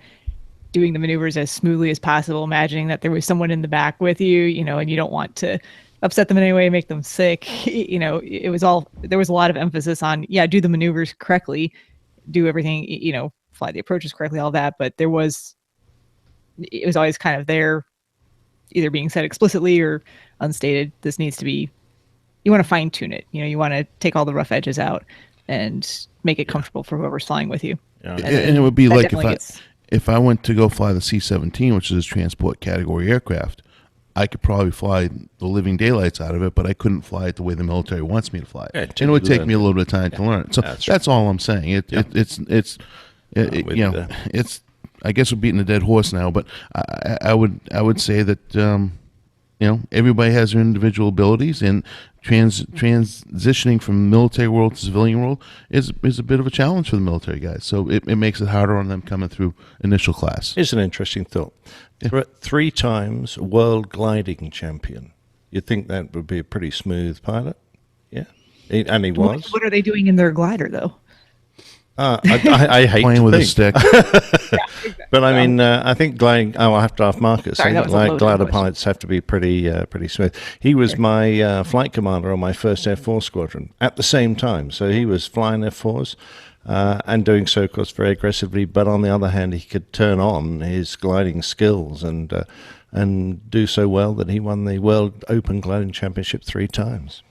Speaker 1: doing the maneuvers as smoothly as possible, imagining that there was someone in the back with you, and you don't want to upset them in any way, make them sick. There was a lot of emphasis on, do the maneuvers correctly, do everything, fly the approaches correctly, all that. But it was always kind of there, either being said explicitly or unstated. This needs to be, you want to fine tune it. You want to take all the rough edges out and make it comfortable for whoever's flying with you.
Speaker 4: Yeah. And it would be like if I went to go fly the C-17, which is a transport category aircraft, I could probably fly the living daylights out of it, but I couldn't fly it the way the military wants me to fly it. Yeah, and it would take me a little bit of time to learn it. So that's all I'm saying. It's I guess we're beating a dead horse now, but I would say that everybody has their individual abilities, and transitioning from military world to civilian world is a bit of a challenge for the military guys. So it makes it harder on them coming through initial class.
Speaker 3: Here's an interesting thought. Yeah. 3 times world gliding champion. You'd think that would be a pretty smooth pilot? Yeah. And he was.
Speaker 1: What are they doing in their glider, though?
Speaker 3: I hate
Speaker 4: playing with a stick.
Speaker 3: But I mean, I think gliding. I have to ask Marcus.
Speaker 1: Sorry,
Speaker 3: I think glider pilots have to be pretty smooth. He was my flight commander on my first Air Force squadron at the same time. So he was flying F4s and doing so, of course, very aggressively. But on the other hand, he could turn on his gliding skills and do so well that he won the World Open Gliding Championship 3 times.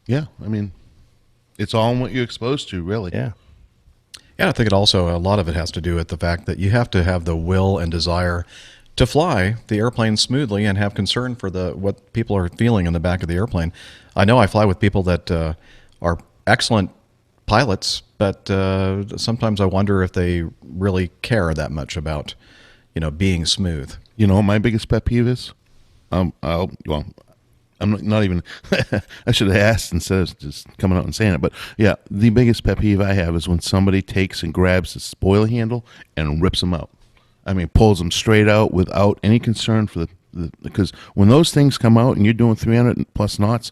Speaker 4: Yeah, I mean, it's all in what you're exposed to, really.
Speaker 3: Yeah.
Speaker 2: Yeah, I think it also, a lot of it has to do with the fact that you have to have the will and desire to fly the airplane smoothly and have concern for what people are feeling in the back of the airplane. I know I fly with people that are excellent pilots, but sometimes I wonder if they really care that much about, being smooth.
Speaker 4: My biggest pet peeve is, I'm not even, I should have asked instead of just coming out and saying it. But yeah, the biggest pet peeve I have is when somebody takes and grabs the spoiler handle and rips them out. I mean, pulls them straight out without any concern for because when those things come out and you're doing 300 plus knots,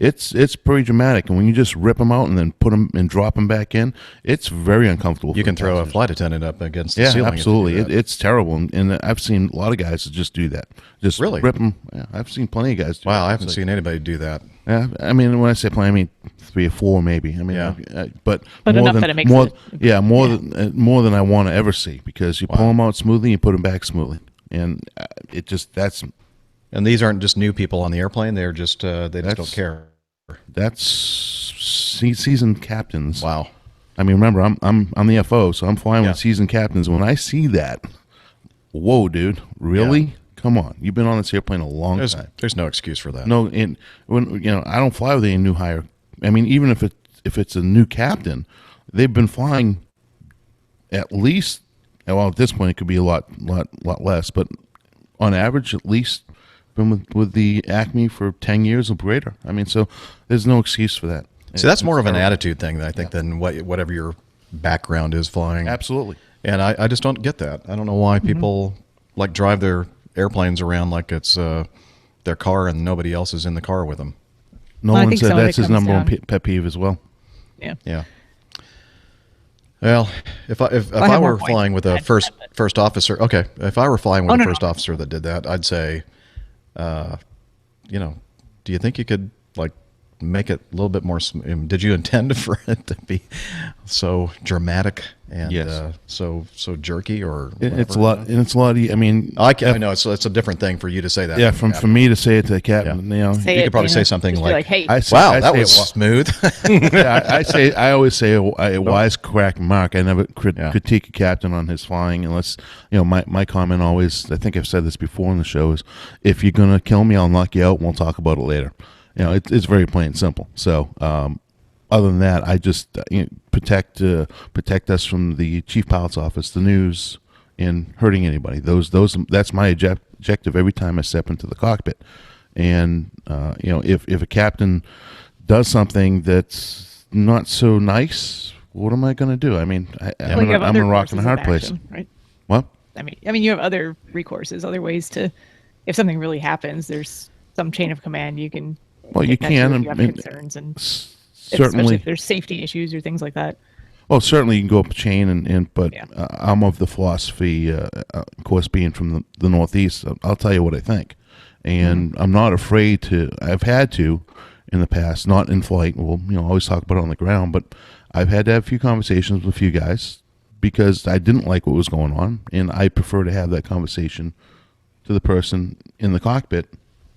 Speaker 4: it's pretty dramatic. And when you just rip them out and then put them and drop them back in, it's very uncomfortable.
Speaker 2: You can throw a flight attendant up against the ceiling.
Speaker 4: Yeah, absolutely. It's terrible. And I've seen a lot of guys that just do that. Just
Speaker 2: really
Speaker 4: rip them. Yeah, I've seen plenty of guys do that.
Speaker 2: Wow, I haven't seen anybody do that.
Speaker 4: Yeah, I mean, when I say plenty, I mean 3 or 4 maybe. I mean,
Speaker 2: yeah.
Speaker 4: But
Speaker 1: more
Speaker 4: enough
Speaker 1: than,
Speaker 4: that it
Speaker 1: makes
Speaker 4: more,
Speaker 1: it.
Speaker 4: Yeah, more than I want to ever see, because you pull them out smoothly, you put them back smoothly. And it just, that's...
Speaker 2: And these aren't just new people on the airplane. They're just, they just don't care.
Speaker 4: That's seasoned captains.
Speaker 2: Wow.
Speaker 4: I mean, remember, I'm the FO, so I'm flying with seasoned captains. When I see that, whoa, dude, really?
Speaker 2: Yeah.
Speaker 4: come on. You've been on this airplane a long time.
Speaker 2: There's no excuse for that.
Speaker 4: No, and when I don't fly with any new hire. I mean, even if it's a new captain, they've been flying at least. Well, at this point, it could be a lot less, but on average, at least been with the Acme for 10 years or greater. I mean, so there's no excuse for that.
Speaker 2: See, that's more of an attitude thing, I think, than whatever your background is flying.
Speaker 4: Absolutely.
Speaker 2: And I just don't get that. I don't know why people like drive their airplanes around like it's their car and nobody else is in the car with them.
Speaker 4: Nolan said that's his number one pet peeve as well.
Speaker 1: Yeah.
Speaker 2: Yeah. Well, if I were flying with a first officer, okay, if I were flying with a first officer that did that, I'd say, do you think you could like make it a little bit more? Did you intend for it to be so dramatic and so jerky, or
Speaker 4: it's a lot? And it's a lot. I mean,
Speaker 2: I know it's a different thing for you to say that.
Speaker 4: Yeah, for me to say it to the captain,
Speaker 2: you could probably say something like,
Speaker 1: "Hey,
Speaker 2: wow, that was smooth."
Speaker 4: I always say a wise crack Mark. I never critique a captain on his flying unless my comment always. I think I've said this before in the show is, if you're gonna kill me, I'll knock you out. And we'll talk about it later. It's very plain and simple. So, other than that, I just protect us from the chief pilot's office, the news, and hurting anybody. That's my objective every time I step into the cockpit. And if a captain does something that's not so nice, what am I going to do? I mean, I'm a rock and a hard place.
Speaker 1: Right?
Speaker 4: What?
Speaker 1: I mean, you have other recourses, other ways to. If something really happens, there's some chain of command you can.
Speaker 4: Well, you can.
Speaker 1: If you have concerns, and
Speaker 4: certainly,
Speaker 1: especially if there's safety issues or things like that.
Speaker 4: Well, certainly you can go up a chain, but I'm of the philosophy, of course, being from the Northeast, I'll tell you what I think. And I'm not afraid to, I've had to in the past, not in flight, we'll always talk about it on the ground, but I've had to have a few conversations with a few guys because I didn't like what was going on, and I prefer to have that conversation to the person in the cockpit,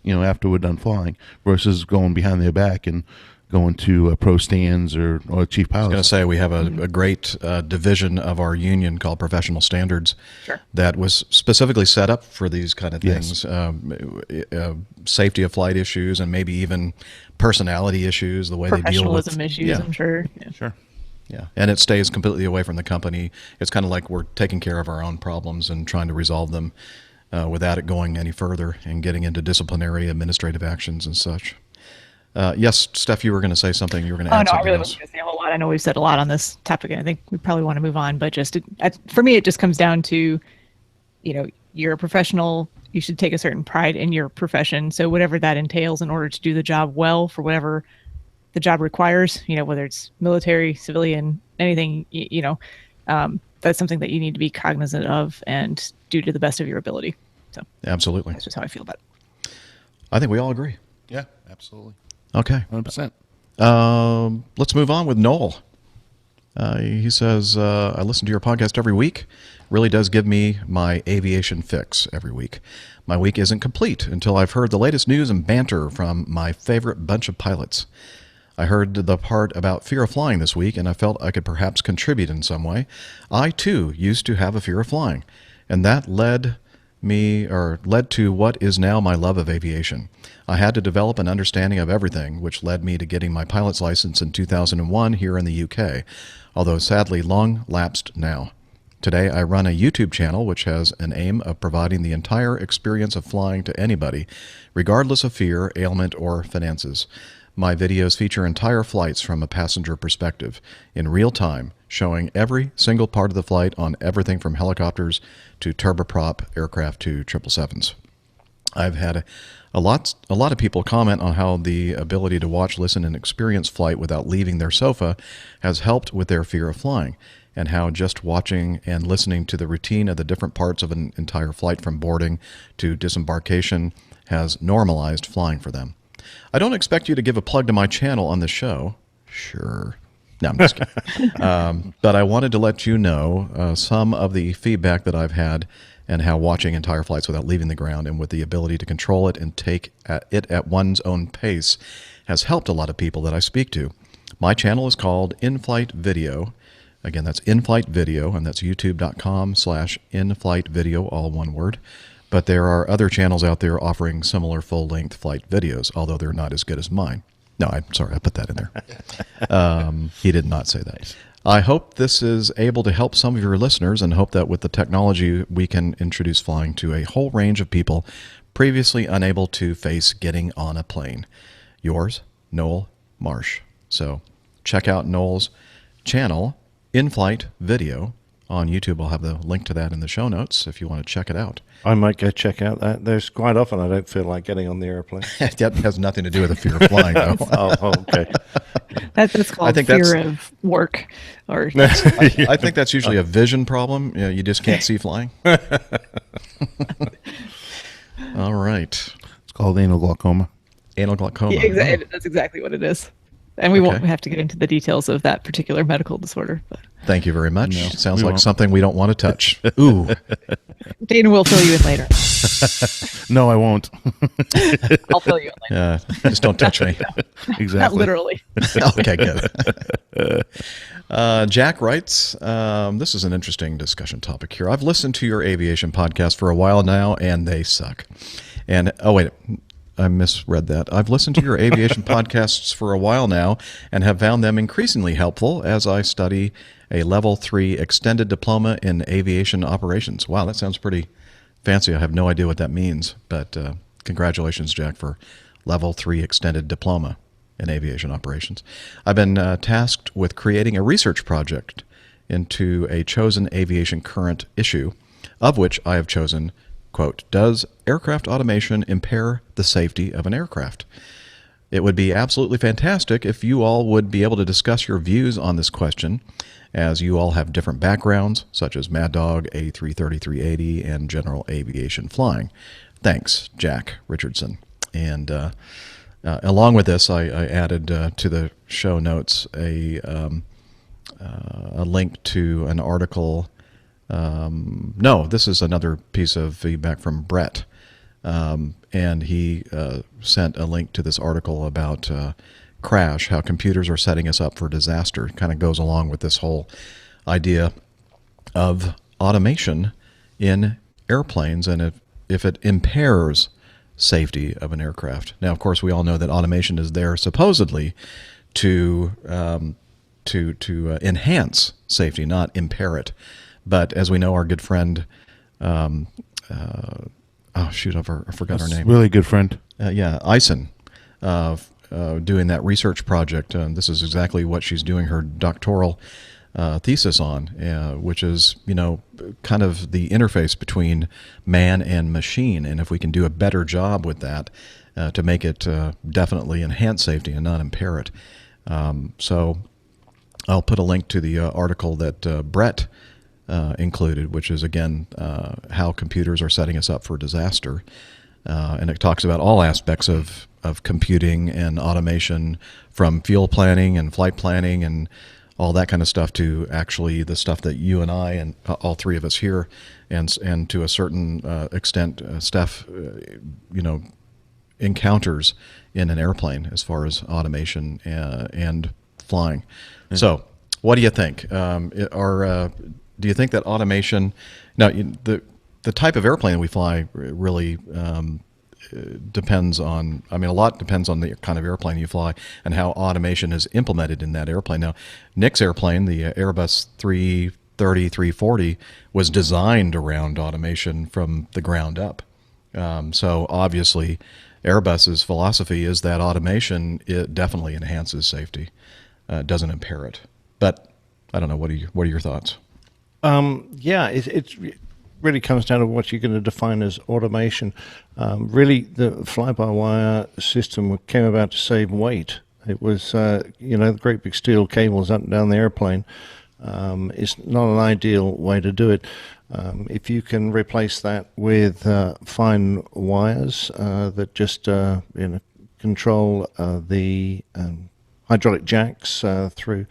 Speaker 4: after we're done flying, versus going behind their back and going to pro stands or chief pilot.
Speaker 2: I was going to say we have a great division of our union called Professional Standards that was specifically set up for these kind of things, safety of flight issues, and maybe even personality issues, the way they deal with
Speaker 1: professionalism issues. I'm sure.
Speaker 4: Sure.
Speaker 2: Yeah, and it stays completely away from the company. It's kind of like we're taking care of our own problems and trying to resolve them without it going any further and getting into disciplinary, administrative actions and such. Yes, Steph, you were going to say something. You were going to add something
Speaker 1: I really
Speaker 2: else.
Speaker 1: wasn't going to say a whole lot. I know we've said a lot on this topic, and I think we probably want to move on. But for me, it just comes down to, you're a professional. You should take a certain pride in your profession. So whatever that entails in order to do the job well for whatever the job requires, whether it's military, civilian, anything, that's something that you need to be cognizant of and do to the best of your ability. So
Speaker 2: absolutely,
Speaker 1: that's just how I feel about it.
Speaker 2: I think we all agree.
Speaker 4: Yeah, absolutely.
Speaker 2: Okay.
Speaker 4: 100%.
Speaker 2: Let's move on with Noel. He says, I listen to your podcast every week. Really does give me my aviation fix every week. My week isn't complete until I've heard the latest news and banter from my favorite bunch of pilots. I heard the part about fear of flying this week, and I felt I could perhaps contribute in some way. I, too, used to have a fear of flying, and that led to what is now my love of aviation. I had to develop an understanding of everything, which led me to getting my pilot's license in 2001 here in the UK, although sadly long lapsed now. Today I run a YouTube channel which has an aim of providing the entire experience of flying to anybody, regardless of fear, ailment, or finances. My videos feature entire flights from a passenger perspective, in real time, showing every single part of the flight on everything from helicopters to turboprop aircraft to 777s. I've had a lot of people comment on how the ability to watch, listen, and experience flight without leaving their sofa has helped with their fear of flying, and how just watching and listening to the routine of the different parts of an entire flight from boarding to disembarkation has normalized flying for them. I don't expect you to give a plug to my channel on the show. Sure. No, I'm just kidding. But I wanted to let you know some of the feedback that I've had and how watching entire flights without leaving the ground and with the ability to control it and take it at one's own pace has helped a lot of people that I speak to. My channel is called In-Flight Video. Again, that's In-Flight Video, and that's youtube.com/InFlightVideo, all one word. but there are other channels out there offering similar full-length flight videos, although they're not as good as mine. No, I'm sorry, I put that in there. He did not say that. I hope this is able to help some of your listeners, and hope that with the technology we can introduce flying to a whole range of people previously unable to face getting on a plane. Yours, Noel Marsh. So check out Noel's channel, In-Flight Video, on YouTube. I'll have the link to that in the show notes if you want to check it out.
Speaker 3: I might go check out that. There's quite often I don't feel like getting on the airplane.
Speaker 2: That has nothing to do with the fear of flying, though.
Speaker 3: Okay.
Speaker 1: That's called fear of work. Or
Speaker 2: I think that's usually a vision problem. You just can't see flying. All right.
Speaker 4: It's called anal glaucoma.
Speaker 2: Anal glaucoma.
Speaker 1: Yeah, that's exactly what it is. And we won't have to get into the details of that particular medical disorder. But
Speaker 2: thank you very much.
Speaker 4: No,
Speaker 2: Sounds like something we don't want to touch. Ooh.
Speaker 1: Dana will fill you in later.
Speaker 4: No, I won't.
Speaker 1: I'll fill you in later.
Speaker 2: Just don't touch me.
Speaker 4: Exactly.
Speaker 1: Not literally.
Speaker 2: Okay, good. Jack writes, this is an interesting discussion topic here. I've listened to your aviation podcast for a while now, and they suck. And, oh, wait. I misread that. I've listened to your aviation podcasts for a while now and have found them increasingly helpful as I study a Level 3 extended diploma in aviation operations. Wow, that sounds pretty fancy. I have no idea what that means, but congratulations, Jack, for Level 3 extended diploma in aviation operations. I've been tasked with creating a research project into a chosen aviation current issue, of which I have chosen, quote, does aircraft automation impair the safety of an aircraft? It would be absolutely fantastic if you all would be able to discuss your views on this question, as you all have different backgrounds, such as Mad Dog, A330-380, and general aviation flying. Thanks, Jack Richardson. And along with this, I added to the show notes a link to an article. No, this is another piece of feedback from Brett. And he sent a link to this article about crash, how computers are setting us up for disaster. It kind of goes along with this whole idea of automation in airplanes, and if it impairs safety of an aircraft. Now, of course, we all know that automation is there supposedly to enhance safety, not impair it. But as we know, our good friend, I forgot her name.
Speaker 4: Really good friend.
Speaker 2: Eisen, doing that research project. This is exactly what she's doing her doctoral thesis on, which is, kind of the interface between man and machine. And if we can do a better job with that to make it definitely enhance safety and not impair it. So I'll put a link to the article that Brett included, which is, again, how computers are setting us up for disaster. And it talks about all aspects of computing and automation, from fuel planning and flight planning and all that kind of stuff, to actually the stuff that you and I and all three of us here, and to a certain extent, Steph, encounters in an airplane as far as automation and flying. Mm-hmm. So what do you think? Do you think that automation, now the type of airplane we fly really depends on, a lot depends on the kind of airplane you fly and how automation is implemented in that airplane. Now, Nick's airplane, the Airbus 330, 340, was designed around automation from the ground up. So obviously, Airbus's philosophy is that automation, it definitely enhances safety, doesn't impair it. But I don't know. What are your thoughts?
Speaker 3: It really comes down to what you're going to define as automation. Really, the fly-by-wire system came about to save weight. It was, the great big steel cables up and down the airplane. It's not an ideal way to do it. If you can replace that with fine wires that just control the hydraulic jacks through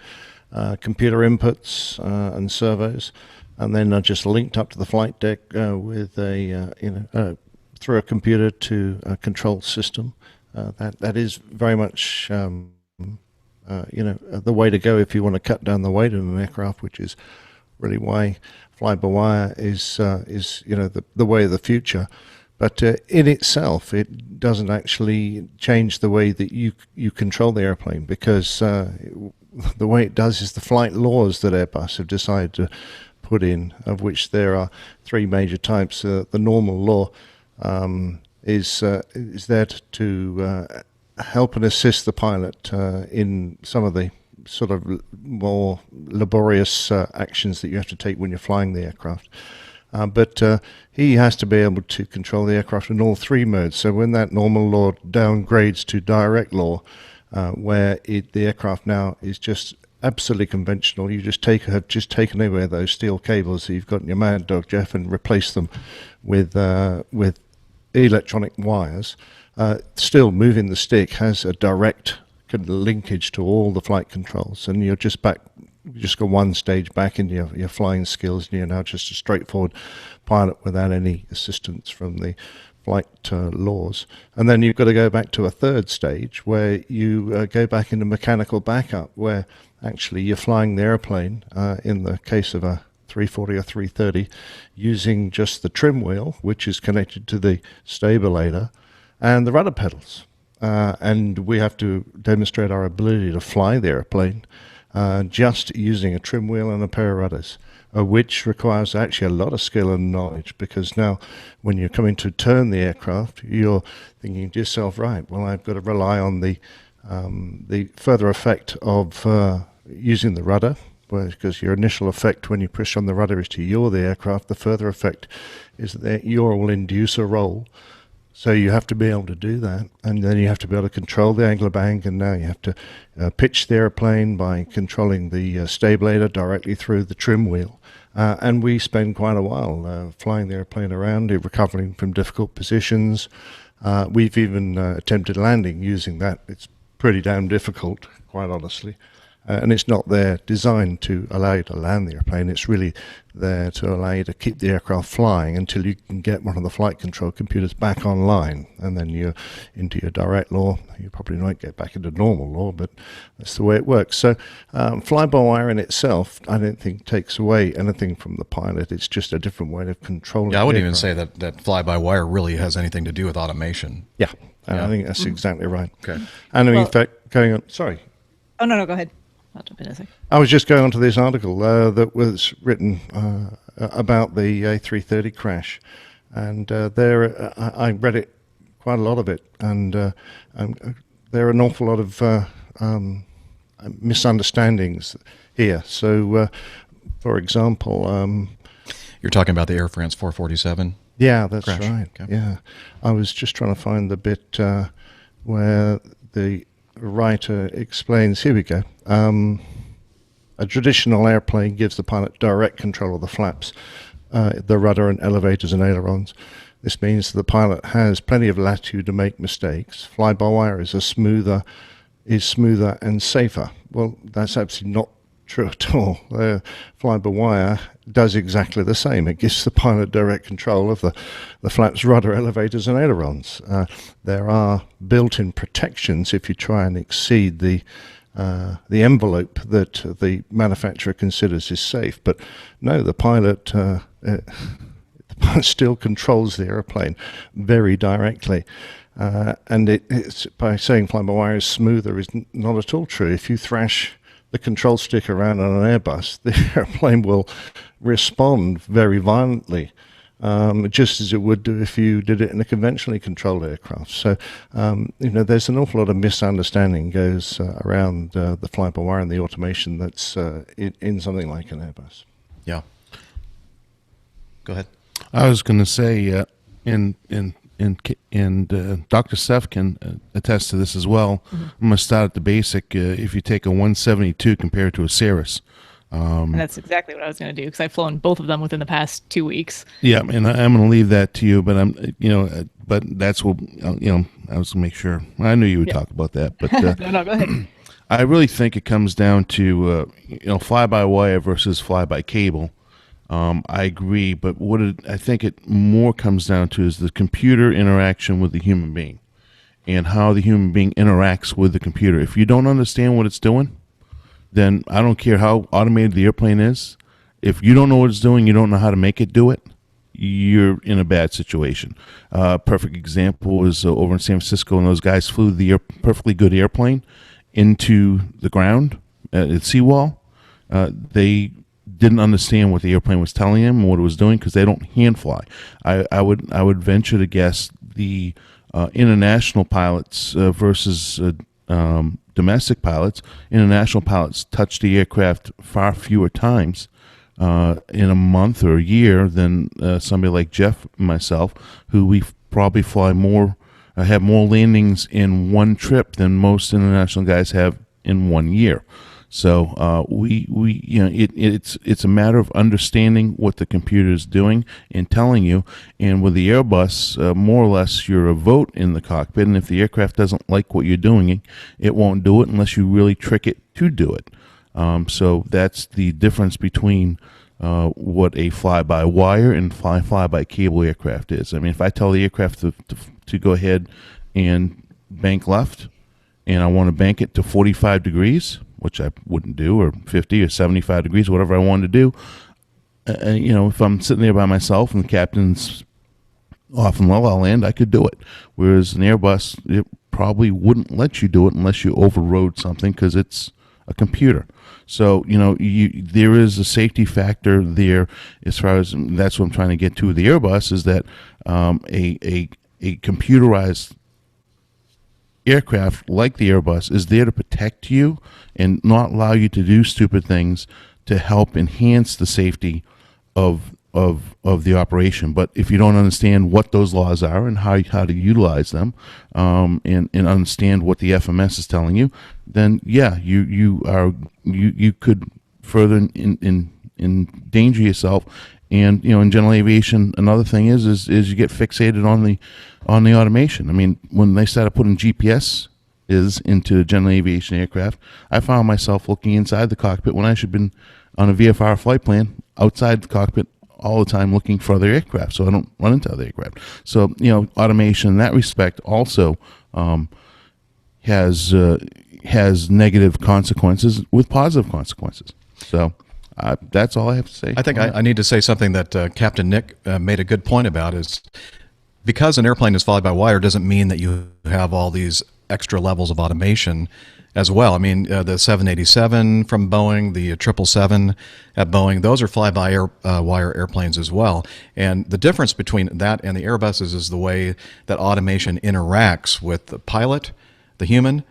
Speaker 3: computer inputs and servos, and then just linked up to the flight deck with through a computer to a control system. That is very much the way to go if you want to cut down the weight of an aircraft, which is really why fly-by-wire is the way of the future. But in itself, it doesn't actually change the way that you control the airplane, because the way it does is the flight laws that Airbus have decided to put in, of which there are three major types. The normal law is there to help and assist the pilot in some of the sort of more laborious actions that you have to take when you're flying the aircraft. But he has to be able to control the aircraft in all three modes. So when that normal law downgrades to direct law, where the aircraft now is just absolutely conventional, you have just taken away those steel cables that you've got in your Mad Dog, Jeff, and replaced them with electronic wires. Still, moving the stick has a direct kind of linkage to all the flight controls, and you're just back. You just go one stage back in your flying skills, and you're now just a straightforward pilot without any assistance from the flight laws. And then you've got to go back to a third stage where you go back into mechanical backup, where actually you're flying the airplane, in the case of a 340 or 330, using just the trim wheel, which is connected to the stabilator, and the rudder pedals. And we have to demonstrate our ability to fly the airplane just using a trim wheel and a pair of rudders, which requires actually a lot of skill and knowledge, because now when you're coming to turn the aircraft, you're thinking to yourself, right, well, I've got to rely on the further effect of using the rudder, because your initial effect when you push on the rudder is to yaw the aircraft. The further effect is that the yaw will induce a roll. So you have to be able to do that, and then you have to be able to control the angular bank, and now you have to pitch the airplane by controlling the stabilator directly through the trim wheel. And we spend quite a while flying the airplane around, recovering from difficult positions. We've even attempted landing using that. It's pretty damn difficult, quite honestly. And it's not there designed to allow you to land the airplane. It's really there to allow you to keep the aircraft flying until you can get one of the flight control computers back online, and then you're into your direct law. You probably won't get back into normal law, but that's the way it works. So fly-by-wire in itself, I don't think takes away anything from the pilot. It's just a different way of controlling.
Speaker 2: Yeah, I wouldn't even say that fly-by-wire really has anything to do with automation.
Speaker 3: Yeah, I think that's exactly right.
Speaker 2: Okay.
Speaker 3: And in fact, going on, sorry.
Speaker 1: Oh, no, go ahead. I'll jump in a second.
Speaker 3: I was just going on to this article that was written about the A330 crash, and there I read it, quite a lot of it, and there are an awful lot of misunderstandings here. So, for example,
Speaker 2: you're talking about the Air France 447?
Speaker 3: Yeah, that's
Speaker 2: crash.
Speaker 3: right.
Speaker 2: Okay.
Speaker 3: Yeah, I was just trying to find the bit where the writer explains, here we go. A traditional airplane gives the pilot direct control of the flaps, the rudder and elevators and ailerons. This means the pilot has plenty of latitude to make mistakes. Fly-by-wire is smoother and safer. Well, that's absolutely not true at all. Fly-by-wire does exactly the same. It gives the pilot direct control of the flaps, rudder, elevators, and ailerons. There are built-in protections if you try and exceed the envelope that the manufacturer considers is safe. But no, the pilot still controls the airplane very directly. And it's by saying fly-by-wire is smoother is not at all true. If you thrash the control stick around on an Airbus, the airplane will respond very violently, just as it would do if you did it in a conventionally controlled aircraft. So, there's an awful lot of misunderstanding goes around the fly-by-wire and the automation that's in something like an Airbus.
Speaker 2: Yeah. Go ahead.
Speaker 4: I was going to say, and Dr. Seth can attest to this as well. Mm-hmm. I'm going to start at the basic. If you take a 172 compared to a Cirrus,
Speaker 1: and that's exactly what I was going to do, because I've flown both of them within the past 2 weeks.
Speaker 4: Yeah, and I'm going to leave that to you, but but that's what I was going to make sure. I knew you would talk about that, but
Speaker 1: no, go ahead.
Speaker 4: I really think it comes down to fly-by-wire versus fly-by-cable. I agree, but I think it more comes down to is the computer interaction with the human being, and how the human being interacts with the computer. If you don't understand what it's doing, then I don't care how automated the airplane is, if you don't know what it's doing, you don't know how to make it do it, you're in a bad situation. Perfect example was over in San Francisco, and those guys flew the perfectly good airplane into the ground at seawall. They didn't understand what the airplane was telling them and what it was doing because they don't hand fly. I would venture to guess the international pilots versus domestic pilots. International pilots touch the aircraft far fewer times in a month or a year than somebody like Jeff and myself, who we probably fly more, have more landings in one trip than most international guys have in 1 year. So we it's a matter of understanding what the computer is doing and telling you. And with the Airbus, more or less, you're a vote in the cockpit. And if the aircraft doesn't like what you're doing, it won't do it unless you really trick it to do it. So that's the difference between what a fly-by-wire and fly-by-cable aircraft is. I mean, if I tell the aircraft to go ahead and bank left, and I want to bank it to 45 degrees, which I wouldn't do, or 50 or 75 degrees, whatever I wanted to do, if I'm sitting there by myself and the captain's off in La La Land, I could do it. Whereas an Airbus, it probably wouldn't let you do it unless you overrode something because it's a computer. So, there is a safety factor there as far as, that's what I'm trying to get to with the Airbus, is that a computerized aircraft like the Airbus is there to protect you and not allow you to do stupid things to help enhance the safety of the operation. But if you don't understand what those laws are and how to utilize them, and understand what the FMS is telling you, then you could further endanger yourself. And in general aviation, another thing is you get fixated on the automation. I mean, when they started putting GPS into general aviation aircraft, I found myself looking inside the cockpit when I should have been on a VFR flight plan outside the cockpit all the time looking for other aircraft, so I don't run into other aircraft. So automation in that respect also has negative consequences with positive consequences. So. That's all I have to say.
Speaker 2: I think I need to say something that Captain Nick made a good point about, is because an airplane is fly by wire doesn't mean that you have all these extra levels of automation as well. I mean, the 787 from Boeing, the 777 at Boeing, those are fly-by-wire airplanes as well. And the difference between that and the Airbuses is the way that automation interacts with the pilot, the human,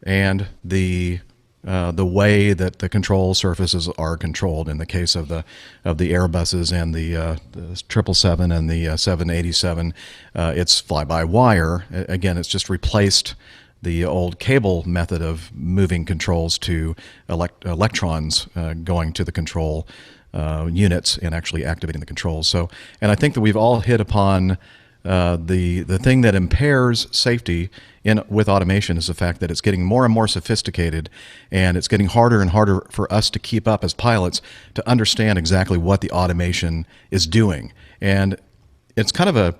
Speaker 2: and the way that the control surfaces are controlled. In the case of the Airbuses and the 777 and the 787, it's fly-by-wire. Again, it's just replaced the old cable method of moving controls to electrons going to the control units and actually activating the controls. So, and I think that we've all hit upon the thing that impairs safety with automation is the fact that it's getting more and more sophisticated, and it's getting harder and harder for us to keep up as pilots to understand exactly what the automation is doing. And it's kind of a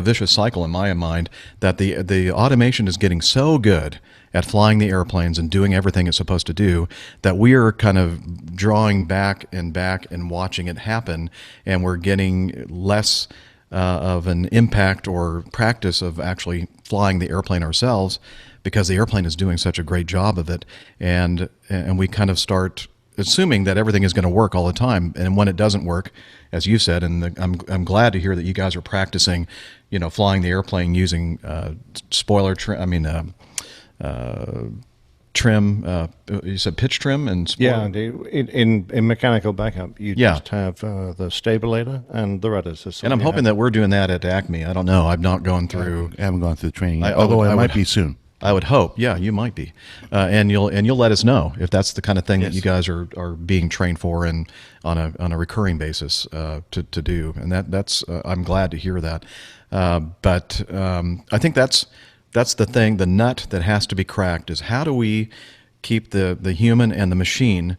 Speaker 2: vicious cycle in my mind that the automation is getting so good at flying the airplanes and doing everything it's supposed to do that we are kind of drawing back and watching it happen, and we're getting less of an impact or practice of actually flying the airplane ourselves because the airplane is doing such a great job of it, and we kind of start assuming that everything is going to work all the time. And when it doesn't work, as you said, and I'm glad to hear that you guys are practicing, flying the airplane using trim. You said pitch trim and spoiler.
Speaker 3: Yeah, in mechanical backup, you just have the stabilator and the rudders.
Speaker 2: And I'm hoping that we're doing that at Acme. I don't know. I've not gone through.
Speaker 4: I haven't gone through the training, although I might be soon.
Speaker 2: I would hope. Yeah, you might be, and you'll let us know if that's the kind of thing that you guys are being trained for and on a recurring basis to do. And that's I'm glad to hear that. But I think that's the thing. The nut that has to be cracked is how do we keep the human and the machine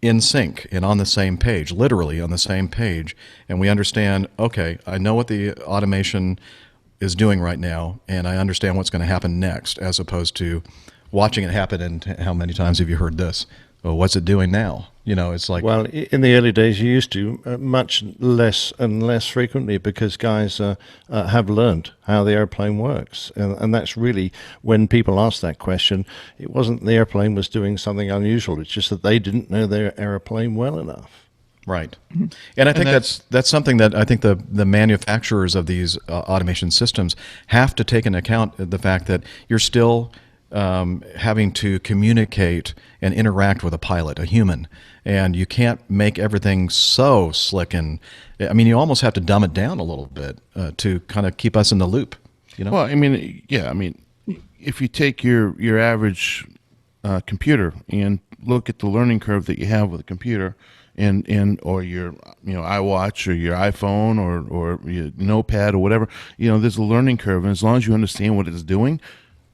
Speaker 2: in sync and on the same page, literally on the same page, and we understand. Okay, I know what the automation is doing right now, and I understand what's going to happen next, as opposed to watching it happen. And how many times have you heard this? well, what's it doing now? It's like,
Speaker 3: Well, in the early days, you used to much less and less frequently because guys have learned how the airplane works. And that's really, when people ask that question, it wasn't the airplane was doing something unusual. It's just that they didn't know their airplane well enough.
Speaker 2: right. And I think that's something that I think the manufacturers of these automation systems have to take into account, the fact that you're still having to communicate and interact with a pilot, a human, and you can't make everything so slick. And I mean, you almost have to dumb it down a little bit to kind of keep us in the loop.
Speaker 4: Well, I mean, yeah, I mean, if you take your average computer and look at the learning curve that you have with a computer, and or your iWatch or your iPhone or your notepad or whatever, there's a learning curve, and as long as you understand what it's doing,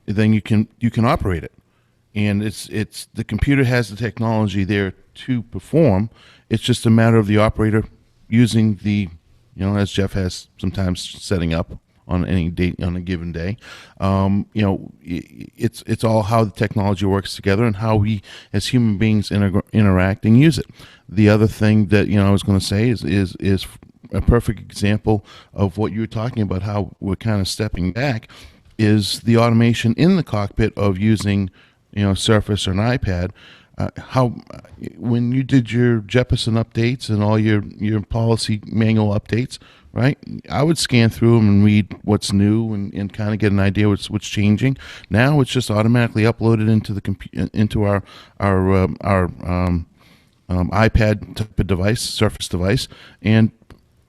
Speaker 4: then you can operate it. And it's the computer has the technology there to perform. It's just a matter of the operator using the, as Jeff has sometimes setting up on any date on a given day. It's all how the technology works together and how we as human beings interact and use it. The other thing that I was going to say is a perfect example of what you were talking about, how we're kind of stepping back, is the automation in the cockpit of using Surface or an iPad. How when you did your Jeppesen updates and all your policy manual updates, right? I would scan through them and read what's new and kind of get an idea what's changing. Now it's just automatically uploaded into the into our iPad type of device, Surface device, and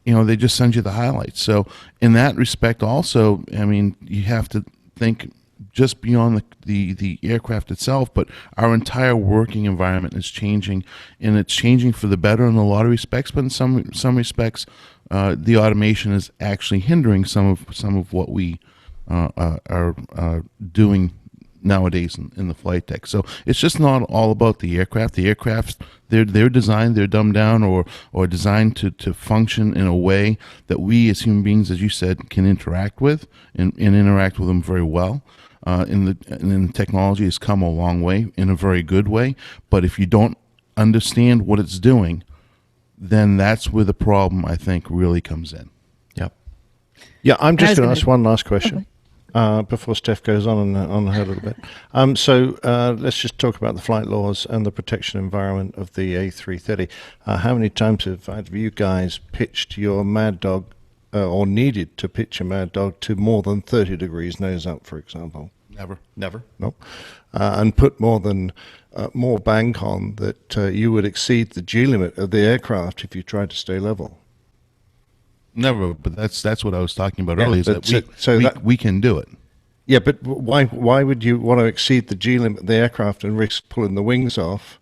Speaker 4: they just send you the highlights. So in that respect, also, I mean, you have to think just beyond the aircraft itself, but our entire working environment is changing, and it's changing for the better in a lot of respects. But in some respects, the automation is actually hindering some of what we are doing nowadays in the flight deck. So it's just not all about the aircraft. The aircrafts, they're designed, they're dumbed down or designed to function in a way that we as human beings, as you said, can interact with and interact with them very well. And the technology has come a long way in a very good way. But if you don't understand what it's doing, then that's where the problem, I think, really comes in.
Speaker 2: Yep.
Speaker 3: Yeah, I'm just going to ask one last question. Before Steph goes on her a little bit. So let's just talk about the flight laws and the protection environment of the A330. How many times have you guys pitched your Mad Dog or needed to pitch a Mad Dog to more than 30 degrees nose up, for example?
Speaker 2: Never.
Speaker 3: No. And put more bank on that you would exceed the G limit of the aircraft if you tried to stay level?
Speaker 4: Never, but that's what I was talking about earlier. Is that we can do it.
Speaker 3: Yeah, but why would you want to exceed the G limit of the aircraft and risk pulling the wings off?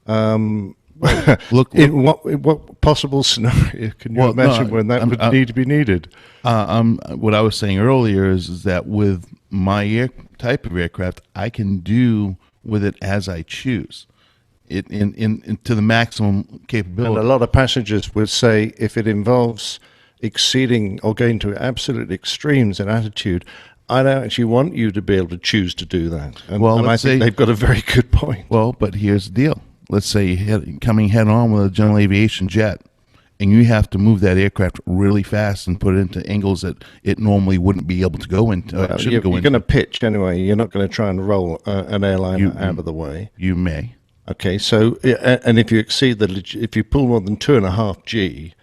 Speaker 3: Look, in what possible scenario can you imagine when that would need to be needed?
Speaker 4: What I was saying earlier is that with my type of aircraft, I can do with it as I choose. It in to the maximum capability.
Speaker 3: And a lot of passengers would say if it involves exceeding or going to absolute extremes in attitude, I don't actually want you to be able to choose to do that. And I think they've got a very good point.
Speaker 4: Well, but here's the deal. Let's say you're coming head on with a general aviation jet, and you have to move that aircraft really fast and put it into angles that it normally wouldn't be able to go into.
Speaker 3: You're going to pitch anyway. You're not going to try and roll an airline out of the way.
Speaker 4: You may.
Speaker 3: Okay, so and if you if you pull more than 2.5 G,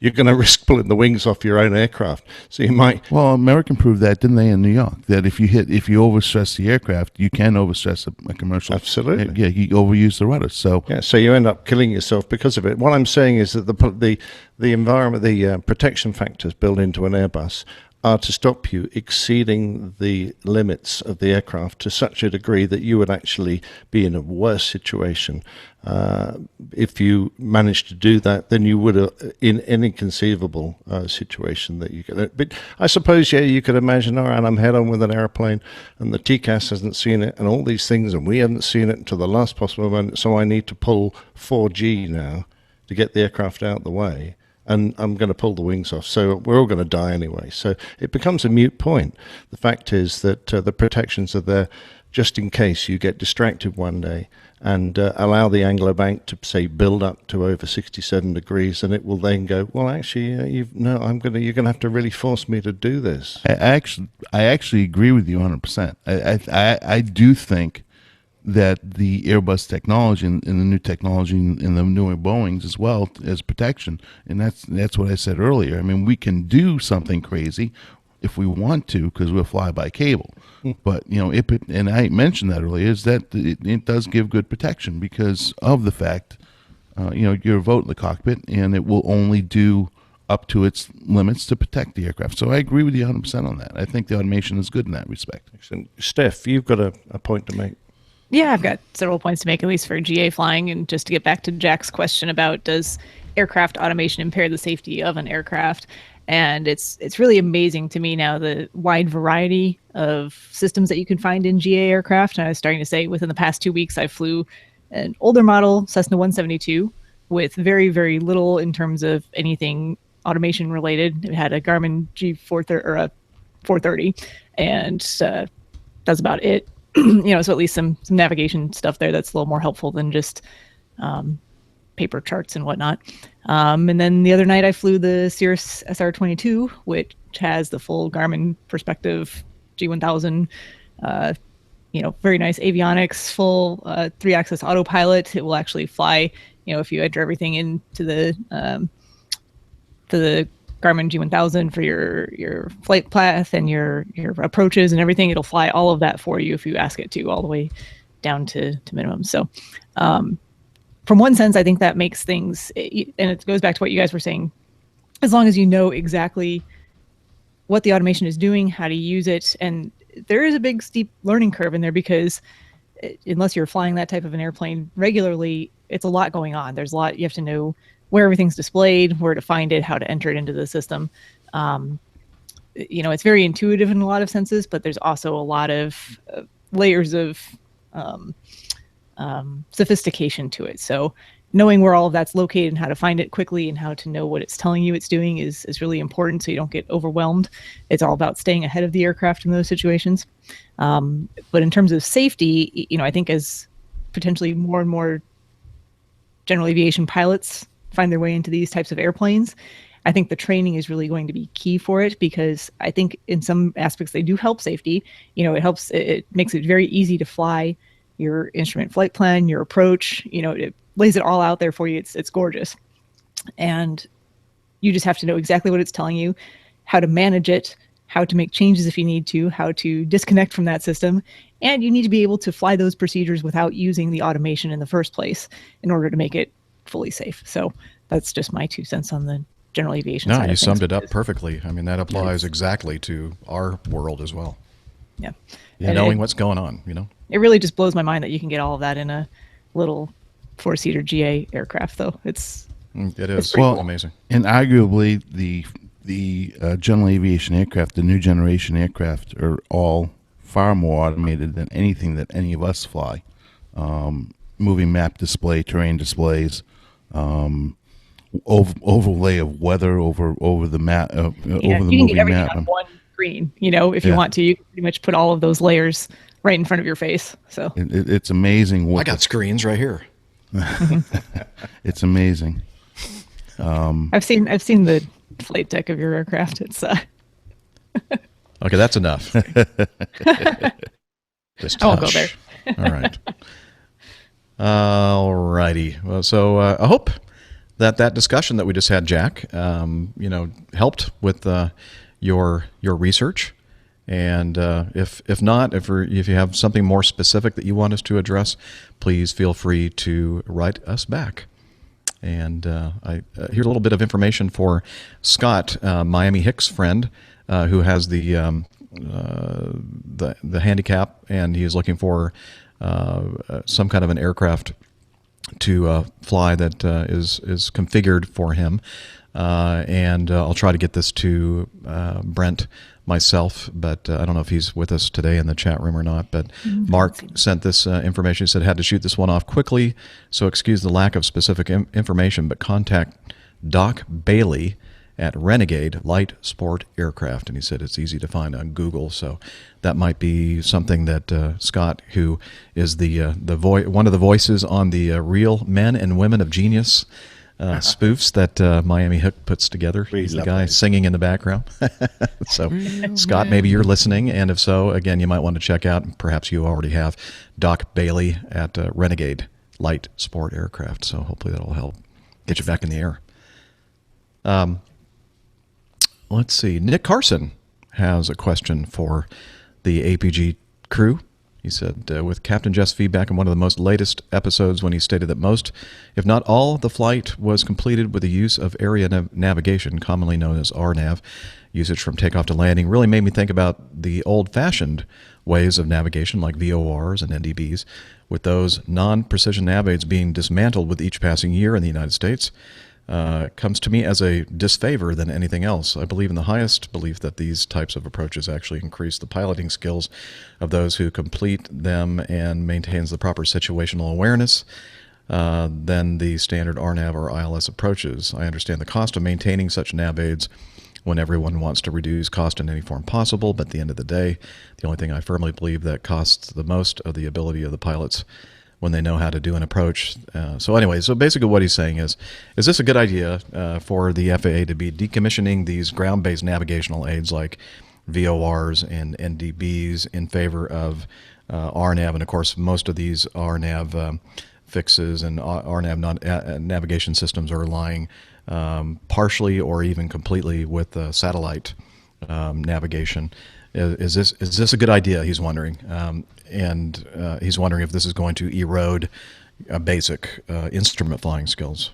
Speaker 3: you're going to risk pulling the wings off your own aircraft. So you might.
Speaker 4: Well, American proved that, didn't they, in New York? That if you overstress the aircraft, you can overstress a commercial.
Speaker 3: Absolutely.
Speaker 4: Yeah, you overuse the rudder. So
Speaker 3: yeah, so you end up killing yourself because of it. What I'm saying is that the environment, the protection factors built into an Airbus are to stop you exceeding the limits of the aircraft to such a degree that you would actually be in a worse situation. If you managed to do that, then you would in any conceivable situation that you could. But I suppose, yeah, you could imagine, all right, I'm head on with an airplane and the TCAS hasn't seen it and all these things, and we haven't seen it until the last possible moment, so I need to pull 4G now to get the aircraft out of the way. And I'm going to pull the wings off. So we're all going to die anyway. So it becomes a moot point. The fact is that the protections are there just in case you get distracted one day, and allow the anglobank to say build up to over 67 degrees, and it will then go, well, actually, you're gonna have to really force me to do this.
Speaker 4: I actually agree with you 100%. I do think that the Airbus technology and the new technology in the newer Boeings as well as protection, and that's what I said earlier. I mean, we can do something crazy if we want to because we'll fly by cable. But and I mentioned that earlier, is that it does give good protection because of the fact, you're a vote in the cockpit, and it will only do up to its limits to protect the aircraft. So I agree with you 100% on that. I think the automation is good in that respect.
Speaker 3: Excellent. Steph, you've got a point to make.
Speaker 1: Yeah, I've got several points to make, at least for GA flying. And just to get back to Jack's question about does aircraft automation impair the safety of an aircraft? And it's really amazing to me now the wide variety of systems that you can find in GA aircraft. And I was starting to say within the past 2 weeks, I flew an older model Cessna 172 with very, very little in terms of anything automation related. It had a Garmin G430 or a 430, and that's about it. So at least some navigation stuff there that's a little more helpful than just paper charts and whatnot. And then the other night I flew the Cirrus SR22, which has the full Garmin Perspective G1000, very nice avionics, full 3-axis autopilot. It will actually fly, if you enter everything into the Garmin G1000 for your flight path and your approaches and everything. It'll fly all of that for you if you ask it to, all the way down to minimum. So from one sense, I think that makes things, and it goes back to what you guys were saying, as long as you know exactly what the automation is doing, how to use it. And there is a big steep learning curve in there because unless you're flying that type of an airplane regularly, it's a lot going on. There's a lot, you have to know where everything's displayed, where to find it, how to enter it into the system. It's very intuitive in a lot of senses, but there's also a lot of layers of sophistication to it. So knowing where all of that's located and how to find it quickly and how to know what it's telling you it's doing is really important so you don't get overwhelmed. It's all about staying ahead of the aircraft in those situations. But in terms of safety, I think as potentially more and more general aviation pilots find their way into these types of airplanes, I think the training is really going to be key for it, because I think in some aspects they do help safety. It makes it very easy to fly your instrument flight plan, your approach, it lays it all out there for you. It's gorgeous. And you just have to know exactly what it's telling you, how to manage it, how to make changes if you need to, how to disconnect from that system. And you need to be able to fly those procedures without using the automation in the first place in order to make it fully safe. So that's just my 2 cents on the general aviation side.
Speaker 2: No, you summed it up perfectly. I mean, that applies exactly to our world as well.
Speaker 1: Yeah.
Speaker 2: Knowing what's going on,
Speaker 1: It really just blows my mind that you can get all of that in a little 4-seater GA aircraft, though. It is
Speaker 2: amazing.
Speaker 4: And arguably, the general aviation aircraft, the new generation aircraft, are all far more automated than anything that any of us fly. Moving map display, terrain displays, overlay of weather over the map, over the
Speaker 1: you can
Speaker 4: moving
Speaker 1: get everything
Speaker 4: map.
Speaker 1: on one screen. If you want to, you can pretty much put all of those layers right in front of your face. So
Speaker 4: it's amazing.
Speaker 2: I got screens right here.
Speaker 4: It's amazing.
Speaker 1: I've seen the flight deck of your aircraft. It's
Speaker 2: okay, that's enough. Just
Speaker 1: I won't go there.
Speaker 2: All right. All righty. Well, so I hope that discussion that we just had, Jack, helped with your research. And if not, if you have something more specific that you want us to address, please feel free to write us back. And here's a little bit of information for Scott, Miami Hicks friend, who has the handicap, and he is looking for some kind of an aircraft to fly that is configured for him. And I'll try to get this to Brent myself, but I don't know if he's with us today in the chat room or not. But Mark sent this information. He said, had to shoot this one off quickly, so excuse the lack of specific information, but contact Doc Bailey at Renegade Light Sport Aircraft, and he said it's easy to find on Google. So that might be something that Scott, who is one of the voices on the Real Men and Women of Genius spoofs that Miami Hook puts together. He's the guy singing in the background. So, Scott, maybe you're listening, and if so, again, you might want to check out, perhaps you already have, Doc Bailey at Renegade Light Sport Aircraft. So hopefully that'll help get you back in the air. Let's see. Nick Carson has a question for the APG crew. He said, with Captain Jeff's feedback on one of the most latest episodes when he stated that most, if not all, the flight was completed with the use of area navigation, commonly known as RNAV, usage from takeoff to landing, really made me think about the old-fashioned ways of navigation like VORs and NDBs, with those non-precision nav aids being dismantled with each passing year in the United States. Comes to me as a disfavor than anything else. I believe in the highest belief that these types of approaches actually increase the piloting skills of those who complete them and maintains the proper situational awareness than the standard RNAV or ILS approaches. I understand the cost of maintaining such nav aids when everyone wants to reduce cost in any form possible, but at the end of the day, the only thing I firmly believe that costs the most of the ability of the pilots when they know how to do an approach. So basically what he's saying is this a good idea for the FAA to be decommissioning these ground-based navigational aids like VORs and NDBs in favor of RNAV? And of course, most of these RNAV fixes and RNAV navigation systems are relying partially or even completely with satellite navigation. Is this a good idea? He's wondering, and he's wondering if this is going to erode basic instrument flying skills.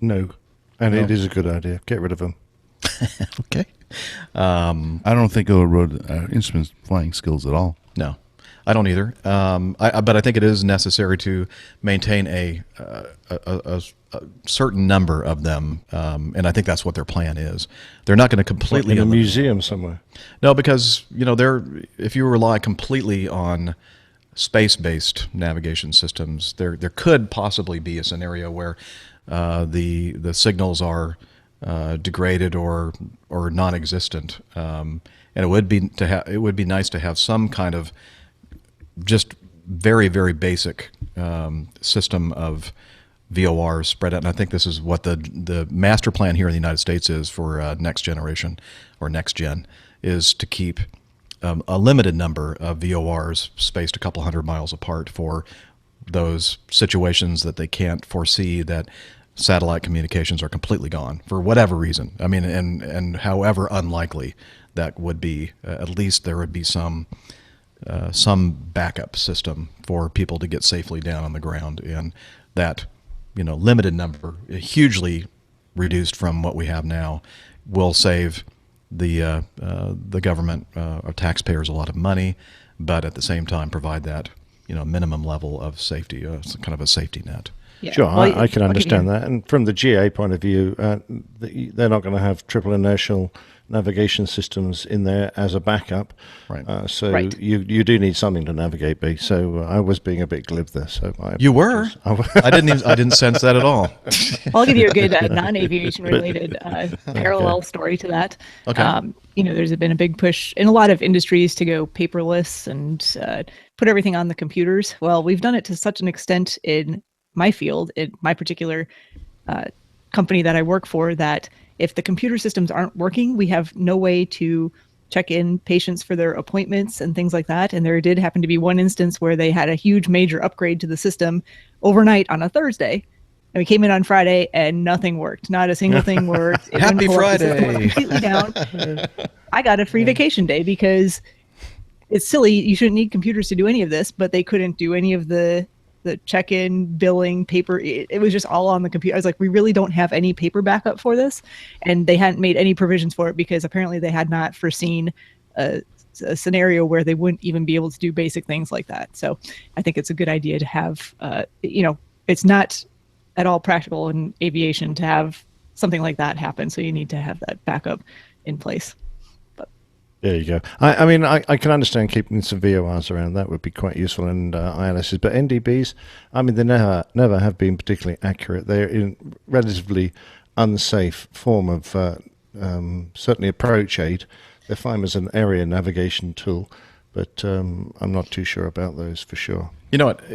Speaker 3: No, and it is a good idea. Get rid of them.
Speaker 2: Okay.
Speaker 4: I don't think it'll erode instrument flying skills at all.
Speaker 2: No, I don't either. But I think it is necessary to maintain a certain number of them, and I think that's what their plan is. They're not going to completely
Speaker 3: in a museum somewhere.
Speaker 2: No, because if you rely completely on space-based navigation systems, there could possibly be a scenario where the signals are degraded or non-existent, and it would be nice to have some kind of just very, very basic system of VORs spread out. And I think this is what the master plan here in the United States is for next generation or next gen, is to keep a limited number of VORs spaced a couple hundred miles apart for those situations that they can't foresee that satellite communications are completely gone for whatever reason. I mean, and however unlikely that would be, at least there would be some backup system for people to get safely down on the ground, and that limited number, hugely reduced from what we have now, will save the government or taxpayers a lot of money, but at the same time provide that minimum level of safety, kind of a safety net.
Speaker 1: Yeah.
Speaker 3: Sure,
Speaker 1: Well,
Speaker 3: I can understand that. And from the GA point of view, they're not going to have triple inertial navigation systems in there as a backup.
Speaker 2: Right.
Speaker 3: So
Speaker 1: Right.
Speaker 3: you do need something to navigate by. So I was being a bit glib there. So
Speaker 2: You were. I didn't sense that at all.
Speaker 1: I'll give you a good non-aviation related parallel story to that.
Speaker 2: Okay.
Speaker 1: There's been a big push in a lot of industries to go paperless and put everything on the computers. Well, we've done it to such an extent in my field, in my particular company that I work for, that if the computer systems aren't working, we have no way to check in patients for their appointments and things like that. And there did happen to be one instance where they had a huge major upgrade to the system overnight on a Thursday. And we came in on Friday and nothing worked. Not a single thing worked. It
Speaker 2: Happy
Speaker 1: wouldn't pull up. The system was
Speaker 2: Friday.
Speaker 1: completely down. I got a free vacation day because it's silly. You shouldn't need computers to do any of this, but they couldn't do any of the check-in, billing, paper. It was just all on the computer. I was like, we really don't have any paper backup for this. And they hadn't made any provisions for it because apparently they had not foreseen a scenario where they wouldn't even be able to do basic things like that. So I think it's a good idea to have, it's not at all practical in aviation to have something like that happen. So you need to have that backup in place.
Speaker 3: There you go. I mean, I can understand keeping some VORs around. That would be quite useful, and ILSs. But NDBs, I mean, they never have been particularly accurate. They're relatively unsafe form of certainly approach aid. They're fine as an area navigation tool, but I'm not too sure about those for sure.
Speaker 2: You know what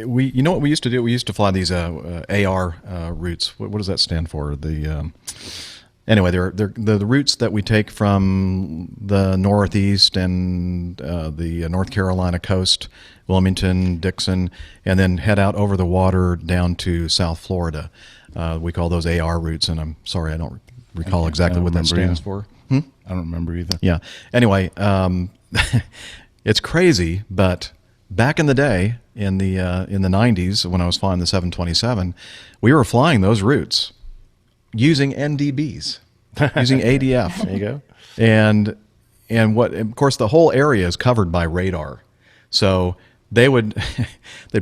Speaker 2: we used to do? We used to fly these AR routes. What does that stand for? Anyway, they're the routes that we take from the Northeast and the North Carolina coast, Wilmington, Dixon, and then head out over the water down to South Florida. We call those AR routes, and I'm sorry I don't recall exactly what that stands for.
Speaker 4: I don't remember either.
Speaker 2: Yeah. Anyway, it's crazy, but back in the day, in the 90s, when I was flying the 727, we were flying those routes using NDBs, using ADF.
Speaker 3: There you go.
Speaker 2: And of course, the whole area is covered by radar. So they'd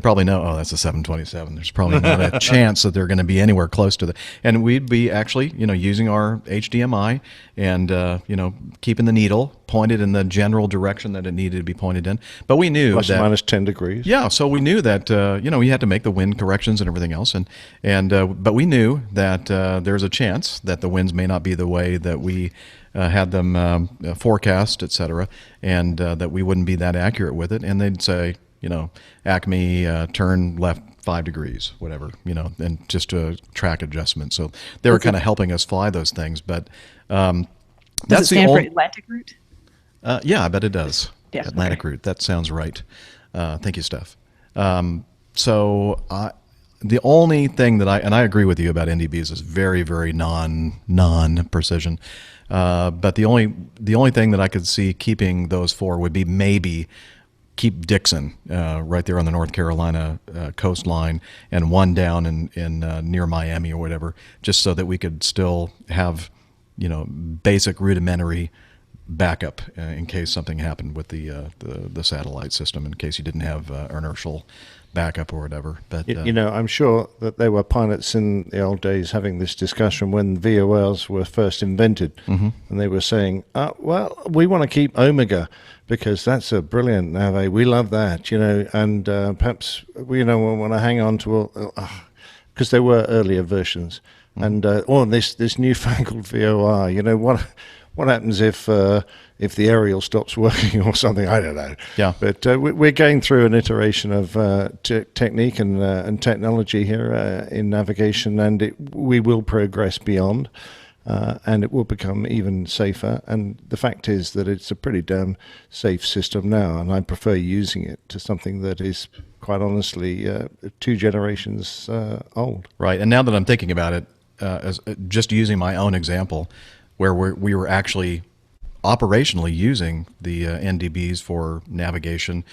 Speaker 2: probably know, oh, that's a 727. There's probably not a chance that they're going to be anywhere close to and we'd be actually, using our HDMI and, keeping the needle pointed in the general direction that it needed to be pointed in. But we knew
Speaker 3: Plus
Speaker 2: that
Speaker 3: or minus 10 degrees.
Speaker 2: Yeah. So we knew that, we had to make the wind corrections and everything else. But we knew that there's a chance that the winds may not be the way that we had them forecast, et cetera, and that we wouldn't be that accurate with it. And they'd say, Acme, turn left 5 degrees, whatever, and just a track adjustment. So they were kind of helping us fly those things. But
Speaker 1: does
Speaker 2: that's
Speaker 1: it stand for Atlantic route?
Speaker 2: Yeah, I bet it does.
Speaker 1: Yeah,
Speaker 2: Atlantic route. That sounds right. Thank you, Steph. So the only thing that I agree with you about NDBs is very, very non-precision. But the only thing that I could see keeping those for would be maybe keep Dixon right there on the North Carolina coastline, and one down in near Miami or whatever, just so that we could still have basic rudimentary backup in case something happened with the satellite system, in case you didn't have inertial backup or whatever. But
Speaker 3: I'm sure that there were pilots in the old days having this discussion when VOLs were first invented, and they were saying, well, we want to keep Omega because that's a brilliant nav. We love that, and perhaps we want to hang on to because there were earlier versions, and this newfangled VOR. What happens if the aerial stops working or something? I don't know.
Speaker 2: Yeah.
Speaker 3: But we're going through an iteration of technique and technology here in navigation, and we will progress beyond, and it will become even safer. And the fact is that it's a pretty damn safe system now, and I prefer using it to something that is, quite honestly, 2 generations old.
Speaker 2: Right. And now that I'm thinking about it, as just using my own example, where we were actually operationally using the NDBs for navigation,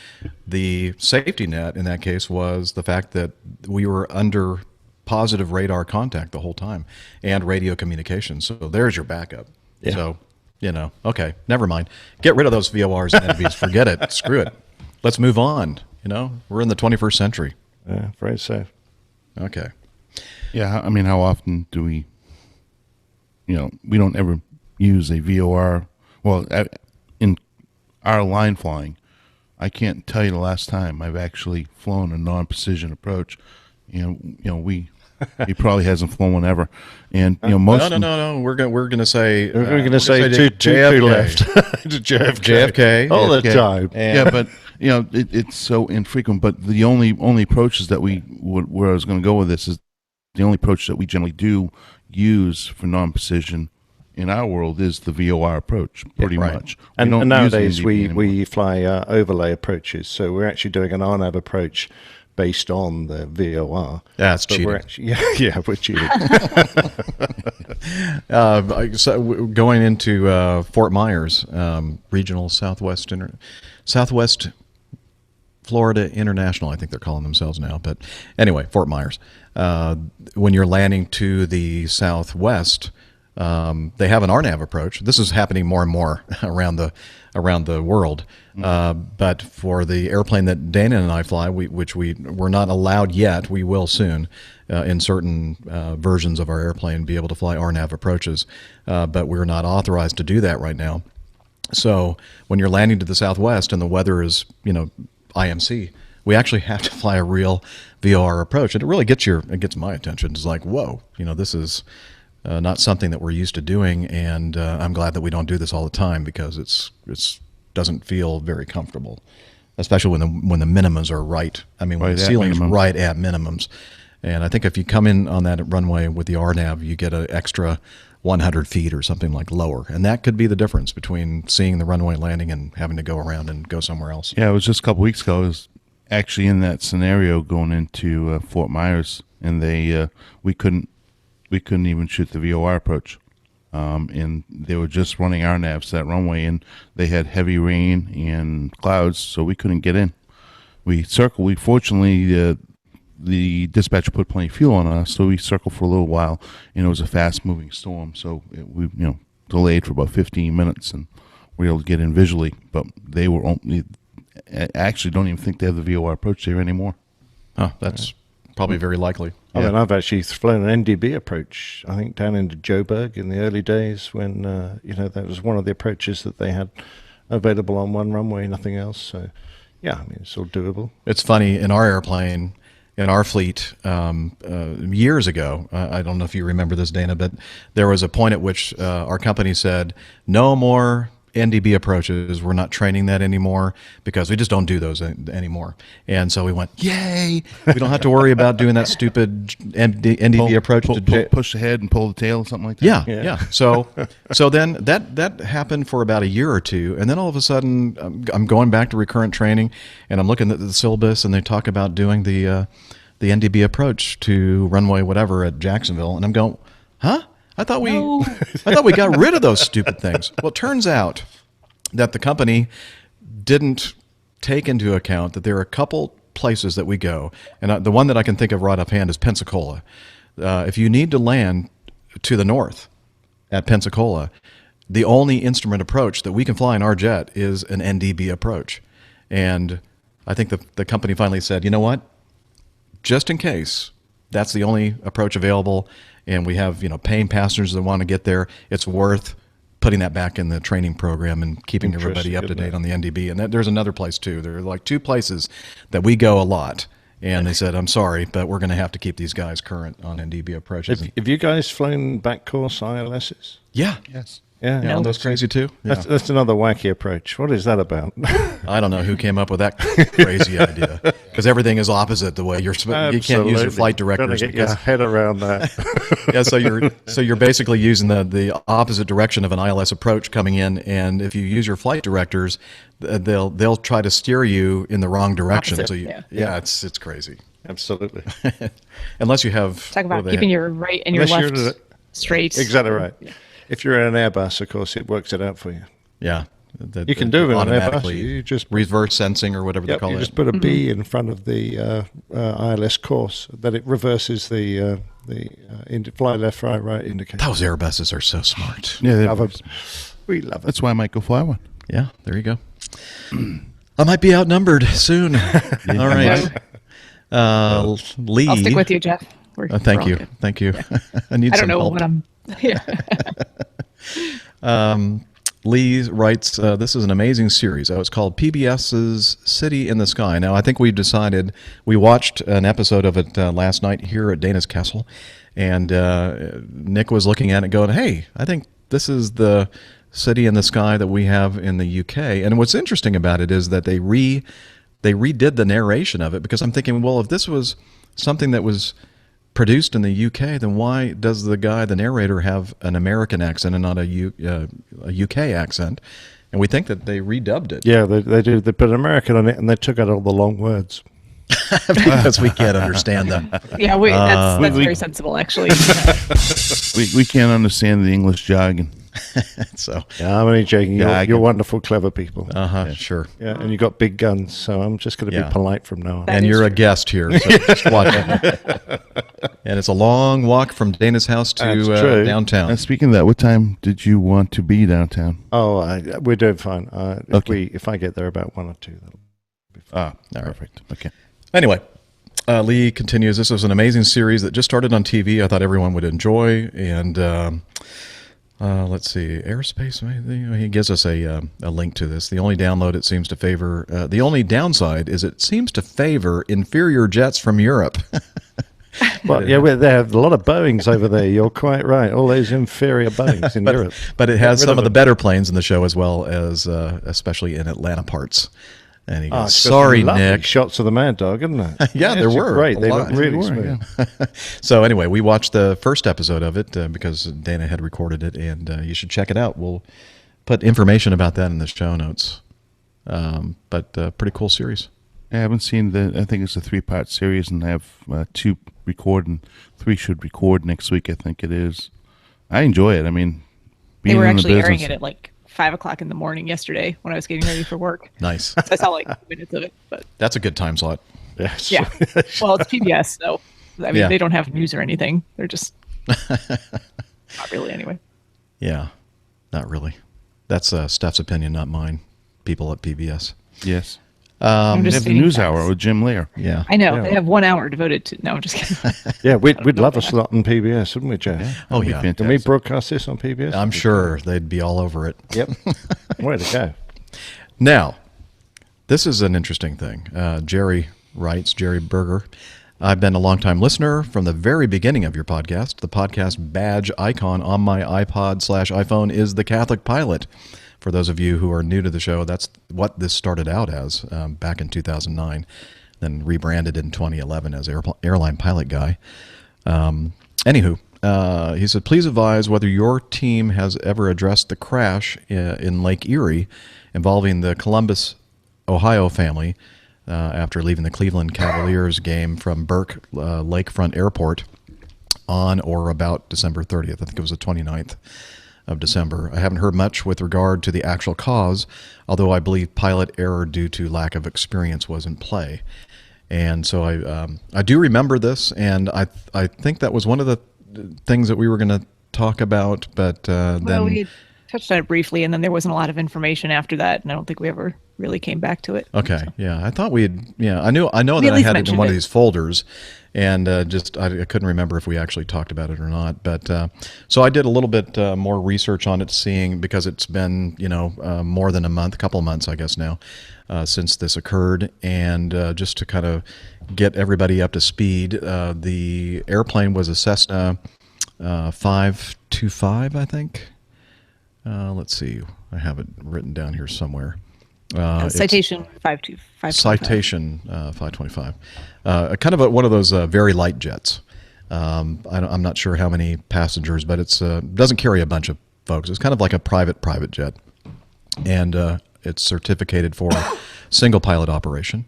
Speaker 2: the safety net in that case was the fact that we were under positive radar contact the whole time and radio communication. So there's your backup.
Speaker 3: Yeah.
Speaker 2: So, okay, never mind. Get rid of those VORs and NDBs. Forget it. Screw it. Let's move on. We're in the 21st century.
Speaker 3: Yeah, very safe.
Speaker 2: Okay.
Speaker 4: Yeah, I mean, how often do we, we don't ever use a VOR. Well, in our line flying, I can't tell you the last time I've actually flown a non-precision approach. He probably hasn't flown one ever. And most
Speaker 2: no. We're gonna say
Speaker 3: two left to JFK all the time.
Speaker 4: Yeah, but it's so infrequent. But the only approaches that where I was going to go with this is the only approach that we generally do use for non-precision in our world is the VOR approach, pretty much.
Speaker 3: And nowadays we fly overlay approaches, so we're actually doing an RNAV approach based on the VOR.
Speaker 2: That's cheating.
Speaker 3: We're cheating.
Speaker 2: So going into Fort Myers, Regional Southwest Florida International, I think they're calling themselves now. But anyway, Fort Myers. When you're landing to the southwest, they have an RNAV approach. This is happening more and more around the world. But for the airplane that Dana and I fly, which we're not allowed yet, we will soon in certain versions of our airplane be able to fly RNAV approaches. But we're not authorized to do that right now. So when you're landing to the southwest and the weather is, IMC, we actually have to fly a real VOR approach, and it really gets my attention. It's like, whoa, this is not something that we're used to doing, and I'm glad that we don't do this all the time because it's doesn't feel very comfortable, especially when the minimums are right. I mean, when
Speaker 4: Right
Speaker 2: the
Speaker 4: at
Speaker 2: ceiling's
Speaker 4: minimums.
Speaker 2: right at minimums. And I think if you come in on that runway with the RNAV, you get an extra 100 feet or something like lower, and that could be the difference between seeing the runway landing and having to go around and go somewhere else.
Speaker 4: Yeah, it was just a couple weeks ago. I was actually in that scenario going into Fort Myers, and we couldn't even shoot the VOR approach, and they were just running our navs that runway, and they had heavy rain and clouds, so we couldn't get in. We circled. We fortunately the dispatcher put plenty of fuel on us, so we circled for a little while, and it was a fast-moving storm, so we delayed for about 15 minutes, and we were able to get in visually, but they were only. I actually don't even think they have the VOR approach there anymore.
Speaker 2: Oh, that's probably very likely.
Speaker 3: I mean, I've actually flown an NDB approach, I think, down into Joburg in the early days when, that was one of the approaches that they had available on one runway, nothing else. So, yeah, I mean, it's all doable.
Speaker 2: It's funny, in our airplane, in our fleet, years ago, I don't know if you remember this, Dana, but there was a point at which our company said, no more NDB approaches. We're not training that anymore because we just don't do those anymore. And so we went, yay! We don't have to worry about doing that stupid NDB approach.
Speaker 4: Push ahead and pull the tail or something like that.
Speaker 2: Yeah. So then that happened for about a year or two, and then all of a sudden I'm going back to recurrent training, and I'm looking at the syllabus, and they talk about doing the NDB approach to runway whatever at Jacksonville, and I'm going, huh? I thought we got rid of those stupid things. Well, it turns out that the company didn't take into account that there are a couple places that we go, and the one that I can think of right offhand is Pensacola. If you need to land to the north at Pensacola, the only instrument approach that we can fly in our jet is an NDB approach. And I think the company finally said, you know what? Just in case that's the only approach available, and we have paying passengers that want to get there, it's worth putting that back in the training program and keeping everybody up to date on the NDB. And there's another place too. There are like two places that we go a lot, and they said, I'm sorry, but we're going to have to keep these guys current on NDB approaches.
Speaker 3: Have you guys flown back course ILSs?
Speaker 2: Yeah.
Speaker 4: Yes.
Speaker 3: Yeah,
Speaker 2: on those crazy too. Yeah.
Speaker 3: That's another wacky approach. What is that about?
Speaker 2: I don't know who came up with that crazy idea, because everything is opposite the way you can't use your flight directors.
Speaker 3: Get your head around that.
Speaker 2: Yeah, so you're basically using the opposite direction of an ILS approach coming in, and if you use your flight directors, they'll try to steer you in the wrong direction.
Speaker 1: Opposite,
Speaker 2: So it's crazy.
Speaker 3: Absolutely.
Speaker 2: Unless you have
Speaker 1: talk about keeping your right and your left straight.
Speaker 3: Exactly right. Yeah. If you're in an Airbus, of course, it works it out for you.
Speaker 2: Yeah.
Speaker 3: You can do it in an Airbus. You just
Speaker 2: reverse sensing or whatever they call it.
Speaker 3: You just put a B in front of the ILS course, that it reverses the fly left, right indicator.
Speaker 2: Those Airbuses are so smart.
Speaker 4: Yeah,
Speaker 3: we love it.
Speaker 4: That's why I might go fly one.
Speaker 2: Yeah, there you go. I might be outnumbered soon. All right. Lee.
Speaker 1: I'll stick with you, Jeff.
Speaker 2: Thank you. Thank you. I need some help.
Speaker 1: I don't know what I'm...
Speaker 2: Lee writes, this is an amazing series. It's called PBS's City in the Sky. Now, I think we've decided, we watched an episode of it last night here at Dana's Castle, and Nick was looking at it going, hey, I think this is the City in the Sky that we have in the UK. And what's interesting about it is that they redid the narration of it, because I'm thinking, well, if this was something that was produced in the UK, then why does the narrator, have an American accent and not a UK accent? And we think that they redubbed it.
Speaker 3: Yeah, they do. They put American on it, and they took out all the long words.
Speaker 2: Because we can't understand them.
Speaker 1: Yeah, that's very sensible, actually.
Speaker 4: we can't understand the English jargon.
Speaker 2: So
Speaker 3: yeah, I'm only joking. You're wonderful, clever people.
Speaker 2: Sure.
Speaker 3: Yeah, and you got big guns, so I'm just going to be polite from now on.
Speaker 2: And you're a guest here, so just watch it. And it's a long walk from Dana's house to downtown.
Speaker 4: And speaking of that, what time did you want to be downtown?
Speaker 3: Oh, we're doing fine. If I get there about 1 or 2, that'll be fine.
Speaker 4: Perfect. Okay.
Speaker 2: Anyway, Lee continues. This was an amazing series that just started on TV. I thought everyone would enjoy, and. Let's see, airspace. He gives us a link to this. The only downside is it seems to favor inferior jets from Europe.
Speaker 3: Well, yeah, they have a lot of Boeings over there. You're quite right. All those inferior Boeings in Europe.
Speaker 2: But it
Speaker 3: Get
Speaker 2: has
Speaker 3: rid
Speaker 2: some of the
Speaker 3: them.
Speaker 2: better planes in the show as well as, especially in Atlanta parts. And he goes,
Speaker 3: It's got
Speaker 2: "Sorry,
Speaker 3: some lovely
Speaker 2: Nick."
Speaker 3: shots of the Mad Dog, isn't it?
Speaker 2: Yeah, there
Speaker 3: It's
Speaker 2: were
Speaker 3: great.
Speaker 2: a
Speaker 3: They
Speaker 2: lot.
Speaker 3: look really
Speaker 4: They were,
Speaker 3: smooth.
Speaker 4: yeah.
Speaker 2: So anyway, we watched the first episode of it because Dana had recorded it, and you should check it out. We'll put information about that in the show notes. But pretty cool series.
Speaker 4: I haven't seen I think it's a 3-part series, and I have 2 record, and 3 should record next week, I think it is. I enjoy it. I mean,
Speaker 1: They
Speaker 4: being
Speaker 1: were
Speaker 4: in the
Speaker 1: actually airing
Speaker 4: business-
Speaker 1: it at like 5 o'clock in the morning yesterday when I was getting ready for work.
Speaker 2: Nice.
Speaker 1: So I saw like minutes of it, but
Speaker 2: That's a good time slot.
Speaker 3: Yes.
Speaker 1: yeah. Well, it's PBS, so I mean
Speaker 2: Yeah.
Speaker 1: they don't have news or anything. They're just not really anyway.
Speaker 2: Yeah, not really. That's Steph's opinion, not mine. People at PBS.
Speaker 4: Yes.
Speaker 1: I'm
Speaker 4: They
Speaker 1: just
Speaker 4: have the
Speaker 1: stating
Speaker 4: news
Speaker 1: facts.
Speaker 4: hour with Jim Lear.
Speaker 2: Yeah.
Speaker 1: I know
Speaker 3: Yeah.
Speaker 1: they have 1 hour devoted to. No, I'm just kidding.
Speaker 3: Yeah, we'd love a slot on PBS, wouldn't we, Jeff?
Speaker 2: Oh,
Speaker 4: That'd be
Speaker 2: yeah.
Speaker 4: fantastic.
Speaker 3: Can we broadcast this on PBS?
Speaker 2: I'm sure they'd be all over it.
Speaker 3: Yep. Way to go.
Speaker 2: Now, this is an interesting thing. Jerry writes, Jerry Berger, I've been a longtime listener from the very beginning of your podcast. The podcast badge icon on my iPod/iPhone is the Catholic Pilot. For those of you who are new to the show, that's what this started out as back in 2009, then rebranded in 2011 as Airline Pilot Guy. Anywho, he said, please advise whether your team has ever addressed the crash in Lake Erie involving the Columbus, Ohio family after leaving the Cleveland Cavaliers game from Burke Lakefront Airport on or about December 30th. I think it was the 29th of December. I haven't heard much with regard to the actual cause, although I believe pilot error due to lack of experience was in play. And so I do remember this, and I think that was one of the things that we were going to talk about, but then
Speaker 1: Well, we touched on it briefly, and then there wasn't a lot of information after that, and I don't think we ever really came back to it.
Speaker 2: Okay,
Speaker 1: So.
Speaker 2: yeah, I thought we had. Yeah, I know
Speaker 1: We
Speaker 2: that
Speaker 1: at
Speaker 2: I
Speaker 1: least
Speaker 2: had it in
Speaker 1: mentioned
Speaker 2: one of
Speaker 1: it.
Speaker 2: these folders, and just I couldn't remember if we actually talked about it or not. But so I did a little bit more research on it, seeing because it's been more than a month, couple of months, I guess now, since this occurred, and just to kind of get everybody up to speed, the airplane was a Cessna 525, I think. Let's see, I have it written down here somewhere. It's
Speaker 1: Citation 525.
Speaker 2: Citation 525. Kind of one of those very light jets. I'm not sure how many passengers, but it's doesn't carry a bunch of folks. It's kind of like a private jet, and it's certificated for single pilot operation.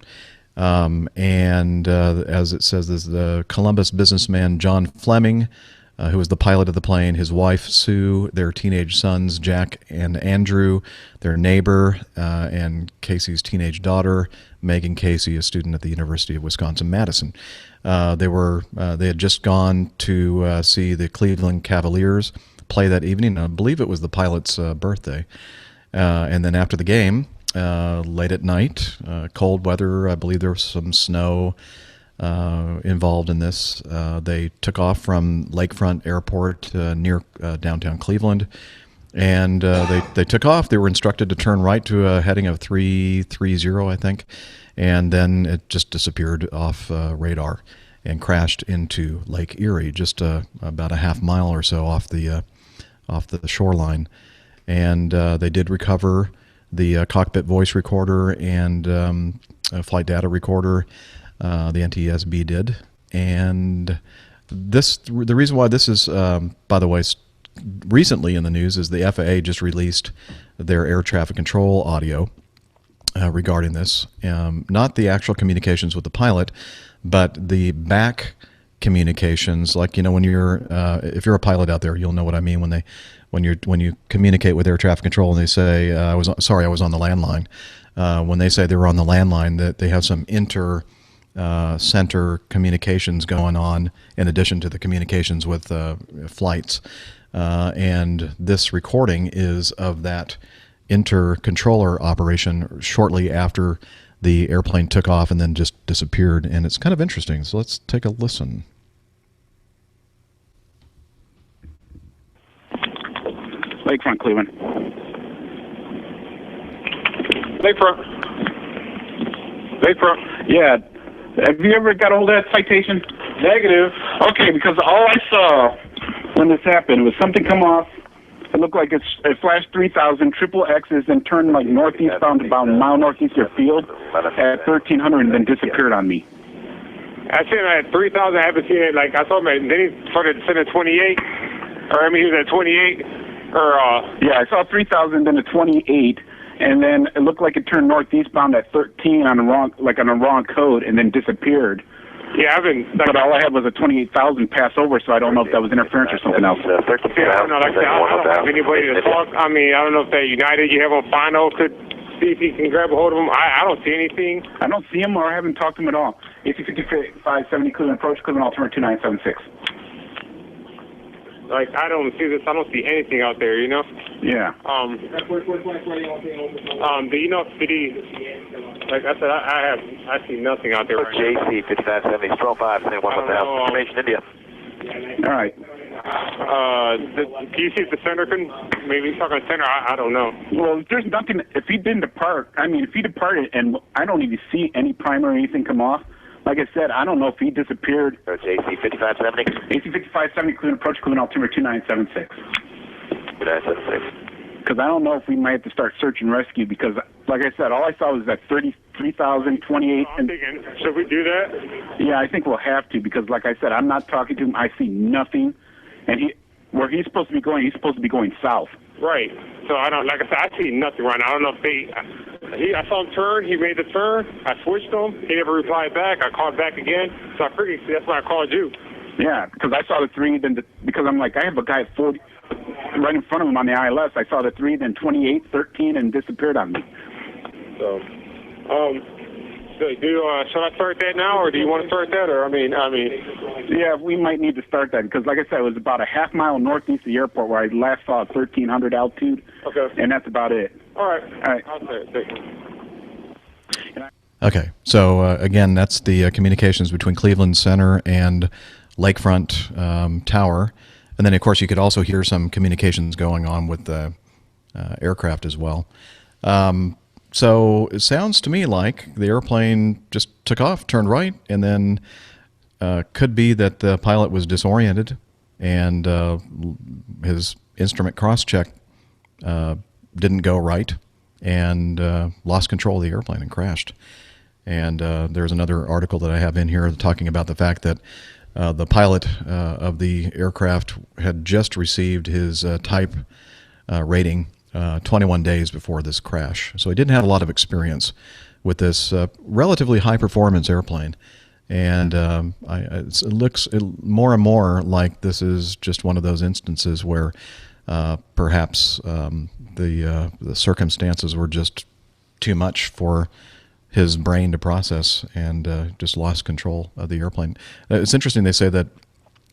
Speaker 2: And as it says, there's the Columbus businessman John Fleming, who was the pilot of the plane, his wife Sue, their teenage sons Jack and Andrew, their neighbor, and Casey's teenage daughter Megan Casey, a student at the University of Wisconsin-Madison. They had just gone to see the Cleveland Cavaliers play that evening. I believe it was the pilot's birthday. And then after the game, late at night, cold weather, I believe there was some snow involved in this. They took off from Lakefront Airport near downtown Cleveland, and they took off. They were instructed to turn right to a heading of 330, I think, and then it just disappeared off radar and crashed into Lake Erie, just about a half mile or so off the shoreline. And they did recover the cockpit voice recorder and a flight data recorder. The NTSB did, and the reason why this is, by the way, recently in the news is the FAA just released their air traffic control audio regarding this. Not the actual communications with the pilot, but the back communications. Like when you're, if you're a pilot out there, you'll know what I mean when you communicate with air traffic control and they say, I was on the landline. When they say they were on the landline, that they have some center communications going on in addition to the communications with flights. And this recording is of that intercontroller operation shortly after the airplane took off and then just disappeared. And it's kind of interesting. So let's take a listen.
Speaker 14: Lakefront, Cleveland. Lakefront. Yeah. Have you ever got a hold of that citation? Negative. Okay, because all I saw when this happened was something come off. It looked like it flashed 3,000 triple X's and turned like northeastbound about a mile northeast of your field at 1,300 and then disappeared on me.
Speaker 15: I seen it at 3,000. I haven't seen it. Like, I saw him, then he started sending 28. Or, I mean, he was at 28.
Speaker 14: Yeah, I saw 3,000, then a 28. And then it looked like it turned northeastbound at 13 on a wrong code and then disappeared.
Speaker 15: Yeah,
Speaker 14: but all I had was a 28,000 pass over, so I don't know if that was interference or something else.
Speaker 15: Yeah, I don't know. Like I said, I don't have anybody to talk. I mean, I don't know if that United you have on final could see if he can grab a hold of him. I don't see anything.
Speaker 14: I don't see him, or I haven't talked to him at all. AC-5570 Cleveland approach, Cleveland altimeter 2976.
Speaker 15: Like, I don't see this. I don't see anything out there, you know?
Speaker 14: Yeah.
Speaker 15: Do you know if he, like I said, I see nothing out there right now.
Speaker 10: JC 5570, stroll 5, send 1,000. Information India.
Speaker 14: All right.
Speaker 15: Do you see if the center can, maybe he's talking center, I don't know.
Speaker 14: Well, there's nothing, if he didn't depart, I mean, if he departed and I don't even see any primary anything come off, like I said, I don't know if he disappeared.
Speaker 10: JC 5570.
Speaker 14: AC 5570, Cleveland approach, Cleveland altimeter 2976.
Speaker 10: 2976.
Speaker 14: Because I don't know if we might have to start search and rescue because, like I said, all I saw was that 33,028.
Speaker 15: I'm thinking, should we do that?
Speaker 14: Yeah, I think we'll have to because, like I said, I'm not talking to him. I see nothing. And where he's supposed to be going, he's supposed to be going south.
Speaker 15: Right. So I don't, like I said, I see nothing right now. I don't know if I saw him turn. He made the turn. I switched him. He never replied back. I called back again. So I figured that's why I called you.
Speaker 14: Yeah, because I saw the 3, because I'm like, I have a guy at 40 right in front of him on the ILS. I saw the 3, then 28, 13, and disappeared on me.
Speaker 15: So, should I start that now, or do you want to start that, or I mean?
Speaker 14: Yeah, we might need to start that because, like I said, it was about a half mile northeast of the airport where I last saw 1,300 altitude.
Speaker 15: Okay.
Speaker 14: And that's about it.
Speaker 15: All right.
Speaker 14: All right.
Speaker 15: I'll say it. Thank you.
Speaker 2: Okay, so again, that's the communications between Cleveland Center and Lakefront Tower. And then, of course, you could also hear some communications going on with the aircraft as well. So it sounds to me like the airplane just took off, turned right, and then could be that the pilot was disoriented and his instrument cross-check didn't go right and lost control of the airplane and crashed. And there's another article that I have in here talking about the fact that the pilot of the aircraft had just received his type rating 21 days before this crash. So he didn't have a lot of experience with this relatively high-performance airplane. And it looks more and more like this is just one of those instances where perhaps the circumstances were just too much for his brain to process and just lost control of the airplane. It's interesting, they say that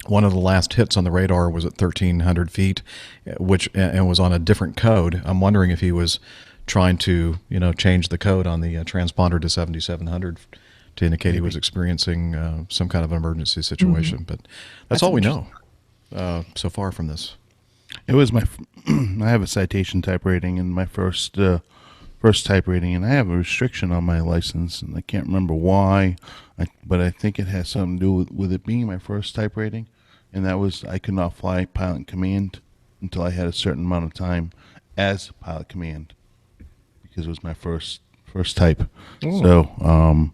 Speaker 2: one of the last hits on the radar was at 1,300 feet, which and was on a different code. I'm wondering if he was trying to, change the code on the transponder to 7,700 to indicate he was experiencing some kind of emergency situation. But that's all we know so far from this.
Speaker 4: It was I have a citation type rating, and my first type rating, and I have a restriction on my license, and I can't remember why, but I think it has something to do with it being my first type rating, and that was I could not fly pilot command until I had a certain amount of time as pilot command, because it was my first type.
Speaker 2: Ooh.
Speaker 4: So,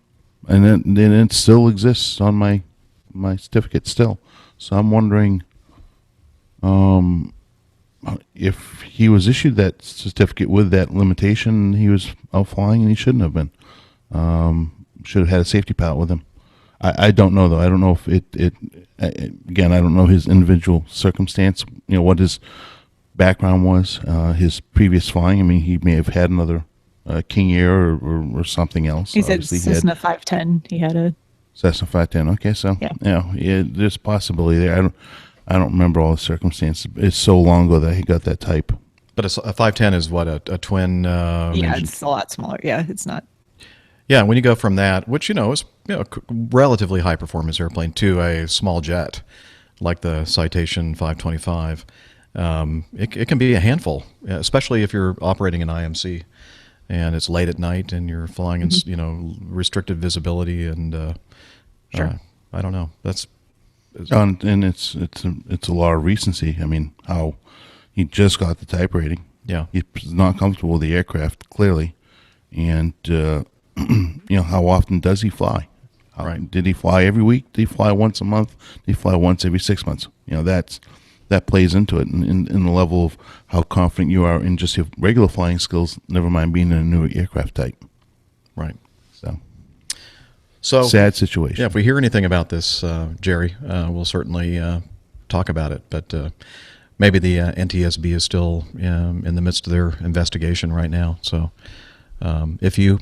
Speaker 4: and then it still exists on my certificate still. So I'm wondering, if he was issued that certificate with that limitation, he was out flying and he shouldn't have been. Should have had a safety pilot with him. I don't know though. I don't know if again, I don't know his individual circumstance, what his background was, his previous flying. I mean, he may have had another King Air or something else.
Speaker 1: He said
Speaker 4: Obviously,
Speaker 1: Cessna 510. He had a
Speaker 4: Cessna 510. Okay, so yeah, there's possibility there. I don't remember all the circumstances. It's so long ago that he got that type.
Speaker 2: But a 510 is what, a twin?
Speaker 1: yeah, it's a lot smaller. Yeah, it's not.
Speaker 2: Yeah, when you go from that, which is relatively high performance airplane, to a small jet like the Citation 525, it can be a handful, especially if you're operating an IMC and it's late at night and you're flying in restricted visibility and
Speaker 1: Sure.
Speaker 2: I don't know. That's
Speaker 4: And it's a lot of recency. I mean, how he just got the type rating.
Speaker 2: Yeah.
Speaker 4: He's not comfortable with the aircraft, clearly. And, how often does he fly?
Speaker 2: Right.
Speaker 4: Did he fly every week? Did he fly once a month? Did he fly once every 6 months? That plays into it in the level of how confident you are in just your regular flying skills, never mind being in a new aircraft type.
Speaker 2: Right.
Speaker 4: So sad situation.
Speaker 2: Yeah, if we hear anything about this, Jerry, we'll certainly talk about it. But maybe the NTSB is still in the midst of their investigation right now. So if you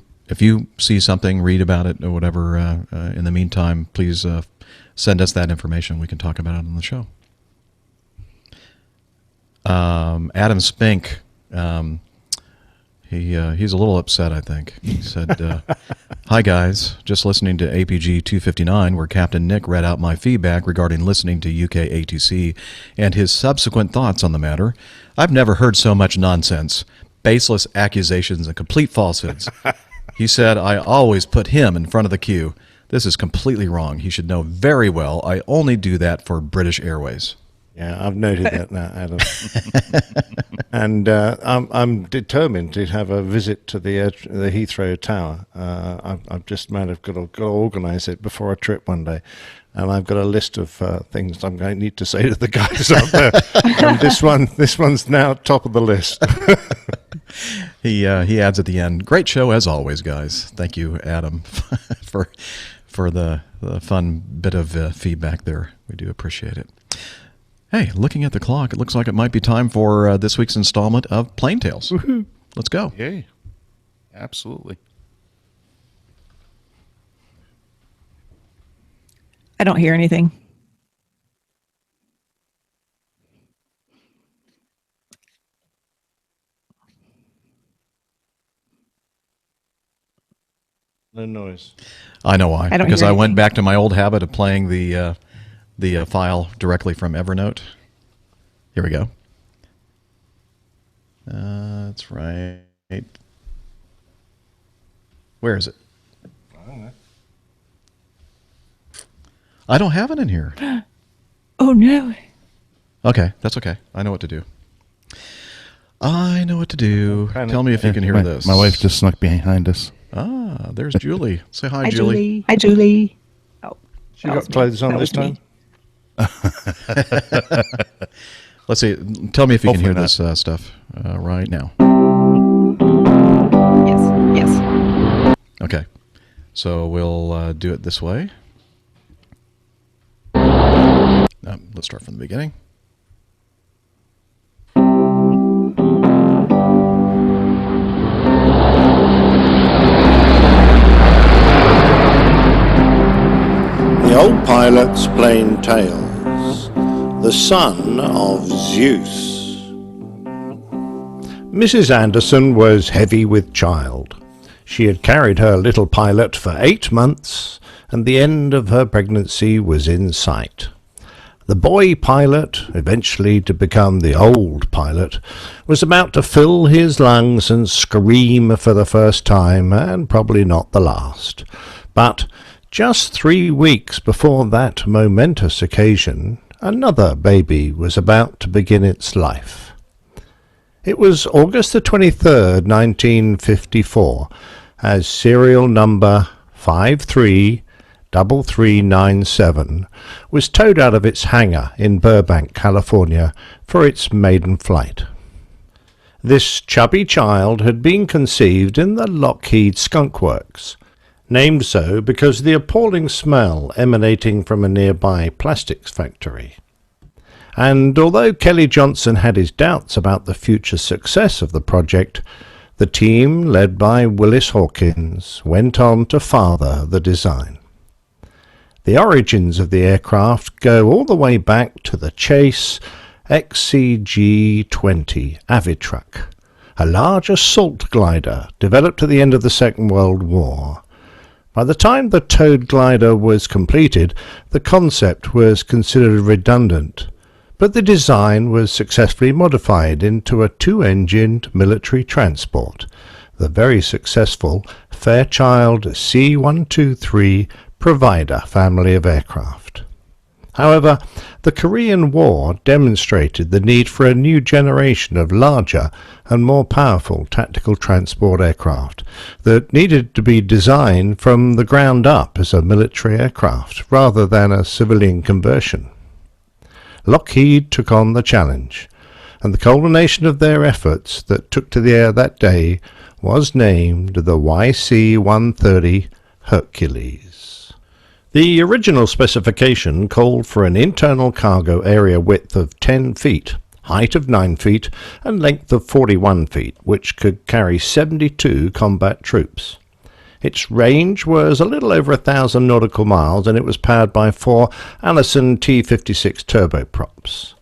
Speaker 2: see something, read about it or whatever, in the meantime, please send us that information. We can talk about it on the show. Adam Spink, he's a little upset, I think. He said, "Hi guys, just listening to APG 259 where Captain Nick read out my feedback regarding listening to UK ATC and his subsequent thoughts on the matter. I've never heard so much nonsense, baseless accusations and complete falsehoods. He said, I always put him in front of the queue. This is completely wrong. He should know very well I only do that for British Airways."
Speaker 3: Yeah, I've noted that now, Adam. And I'm determined to have a visit to the Heathrow Tower. I've just got to organise it before a trip one day. And I've got a list of things I'm going to need to say to the guys up there. And this one's now top of the list.
Speaker 2: He adds at the end, "Great show as always, guys." Thank you, Adam, for the fun bit of feedback there. We do appreciate it. Hey, looking at the clock, it looks like it might be time for this week's installment of Plain Tales.
Speaker 4: Woohoo.
Speaker 2: Let's go.
Speaker 4: Yay. Absolutely.
Speaker 1: I don't hear anything.
Speaker 3: No noise.
Speaker 2: I know why.
Speaker 1: I don't
Speaker 2: because
Speaker 1: hear
Speaker 2: I went
Speaker 1: anything.
Speaker 2: back to my old habit of playing the file directly from Evernote. Here we go. That's right. Where is it?
Speaker 3: I don't know.
Speaker 2: I don't have it in here.
Speaker 1: Oh no.
Speaker 2: Okay, that's okay. I know what to do. Tell me if you can hear this.
Speaker 4: My wife just snuck behind us.
Speaker 2: Ah, there's Julie. Say hi,
Speaker 1: Hi,
Speaker 2: Julie.
Speaker 1: Julie. Hi, Julie. Oh,
Speaker 3: She got clothes on this time?
Speaker 2: Let's see. Tell me if you can hear
Speaker 4: Hopefully
Speaker 2: this stuff right now.
Speaker 1: Yes.
Speaker 2: Okay. So we'll do it this way. Let's start from the beginning.
Speaker 3: The old pilot's plain tales. The son of Zeus. Mrs. Anderson was heavy with child. She had carried her little pilot for 8 months, and the end of her pregnancy was in sight. The boy pilot, eventually to become the old pilot, was about to fill his lungs and scream for the first time, and probably not the last. But just 3 weeks before that momentous occasion, another baby was about to begin its life. It was August the 23rd, 1954, as serial number 533397 was towed out of its hangar in Burbank, California, for its maiden flight. This chubby child had been conceived in the Lockheed Skunk Works, named so because of the appalling smell emanating from a nearby plastics factory. And although Kelly Johnson had his doubts about the future success of the project, the team, led by Willis Hawkins, went on to father the design. The origins of the aircraft go all the way back to the Chase XCG-20 Avitruck, a large assault glider developed at the end of the Second World War. By the time the towed glider was completed, the concept was considered redundant, but the design was successfully modified into a 2-engined military transport, the very successful Fairchild C-123 Provider family of aircraft. However, the Korean War demonstrated the need for a new generation of larger and more powerful tactical transport aircraft that needed to be designed from the ground up as a military aircraft rather than a civilian conversion. Lockheed took on the challenge, and the culmination of their efforts that took to the air that day was named the YC-130 Hercules. The original specification called for an internal cargo area width of 10 feet, height of 9 feet, and length of 41 feet, which could carry 72 combat troops. Its range was a little over 1,000 nautical miles, and it was powered by 4 Allison T-56 turboprops.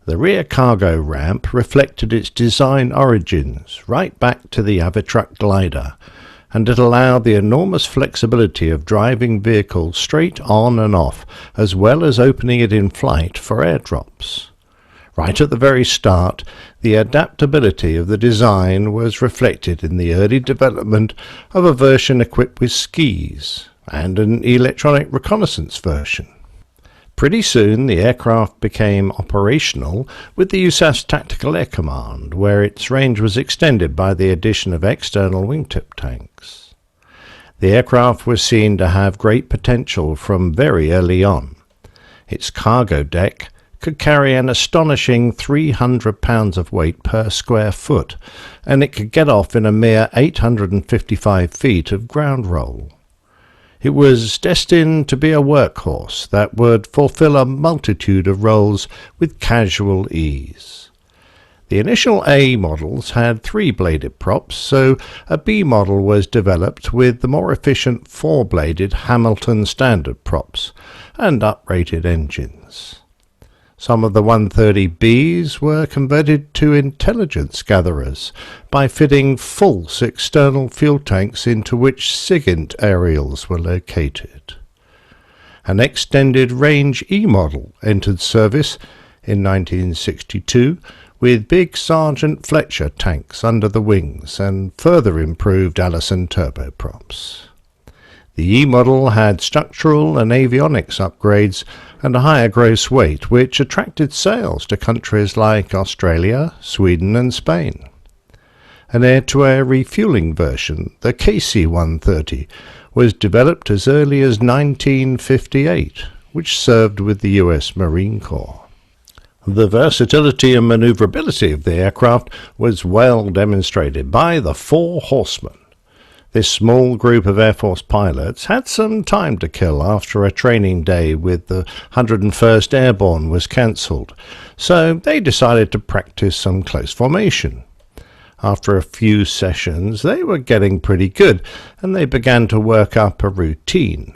Speaker 3: The rear cargo ramp reflected its design origins right back to the Avitruck glider, and it allowed the enormous flexibility of driving vehicles straight on and off, as well as opening it in flight for airdrops. Right at the very start, the adaptability of the design was reflected in the early development of a version equipped with skis and an electronic reconnaissance version. Pretty soon the aircraft became operational with the USAF's Tactical Air Command, where its range was extended by the addition of external wingtip tanks. The aircraft was seen to have great potential from very early on. Its cargo deck could carry an astonishing 300 pounds of weight per square foot, and it could get off in a mere 855 feet of ground roll. It was destined to be a workhorse that would fulfill a multitude of roles with casual ease. The initial A models had 3-bladed props, so a B model was developed with the more efficient 4-bladed Hamilton standard props and uprated engines. Some of the 130Bs were converted to intelligence gatherers by fitting false external fuel tanks into which SIGINT aerials were located. An extended range E model entered service in 1962 with big Sergeant Fletcher tanks under the wings and further improved Allison turboprops. The E model had structural and avionics upgrades and a higher gross weight, which attracted sales to countries like Australia, Sweden and Spain. An air-to-air refueling version, the KC-130, was developed as early as 1958, which served with the US Marine Corps. The versatility and maneuverability of the aircraft was well demonstrated by the Four Horsemen. This small group of Air Force pilots had some time to kill after a training day with the 101st Airborne was cancelled, so they decided to practice some close formation. After a few sessions, they were getting pretty good, and they began to work up a routine.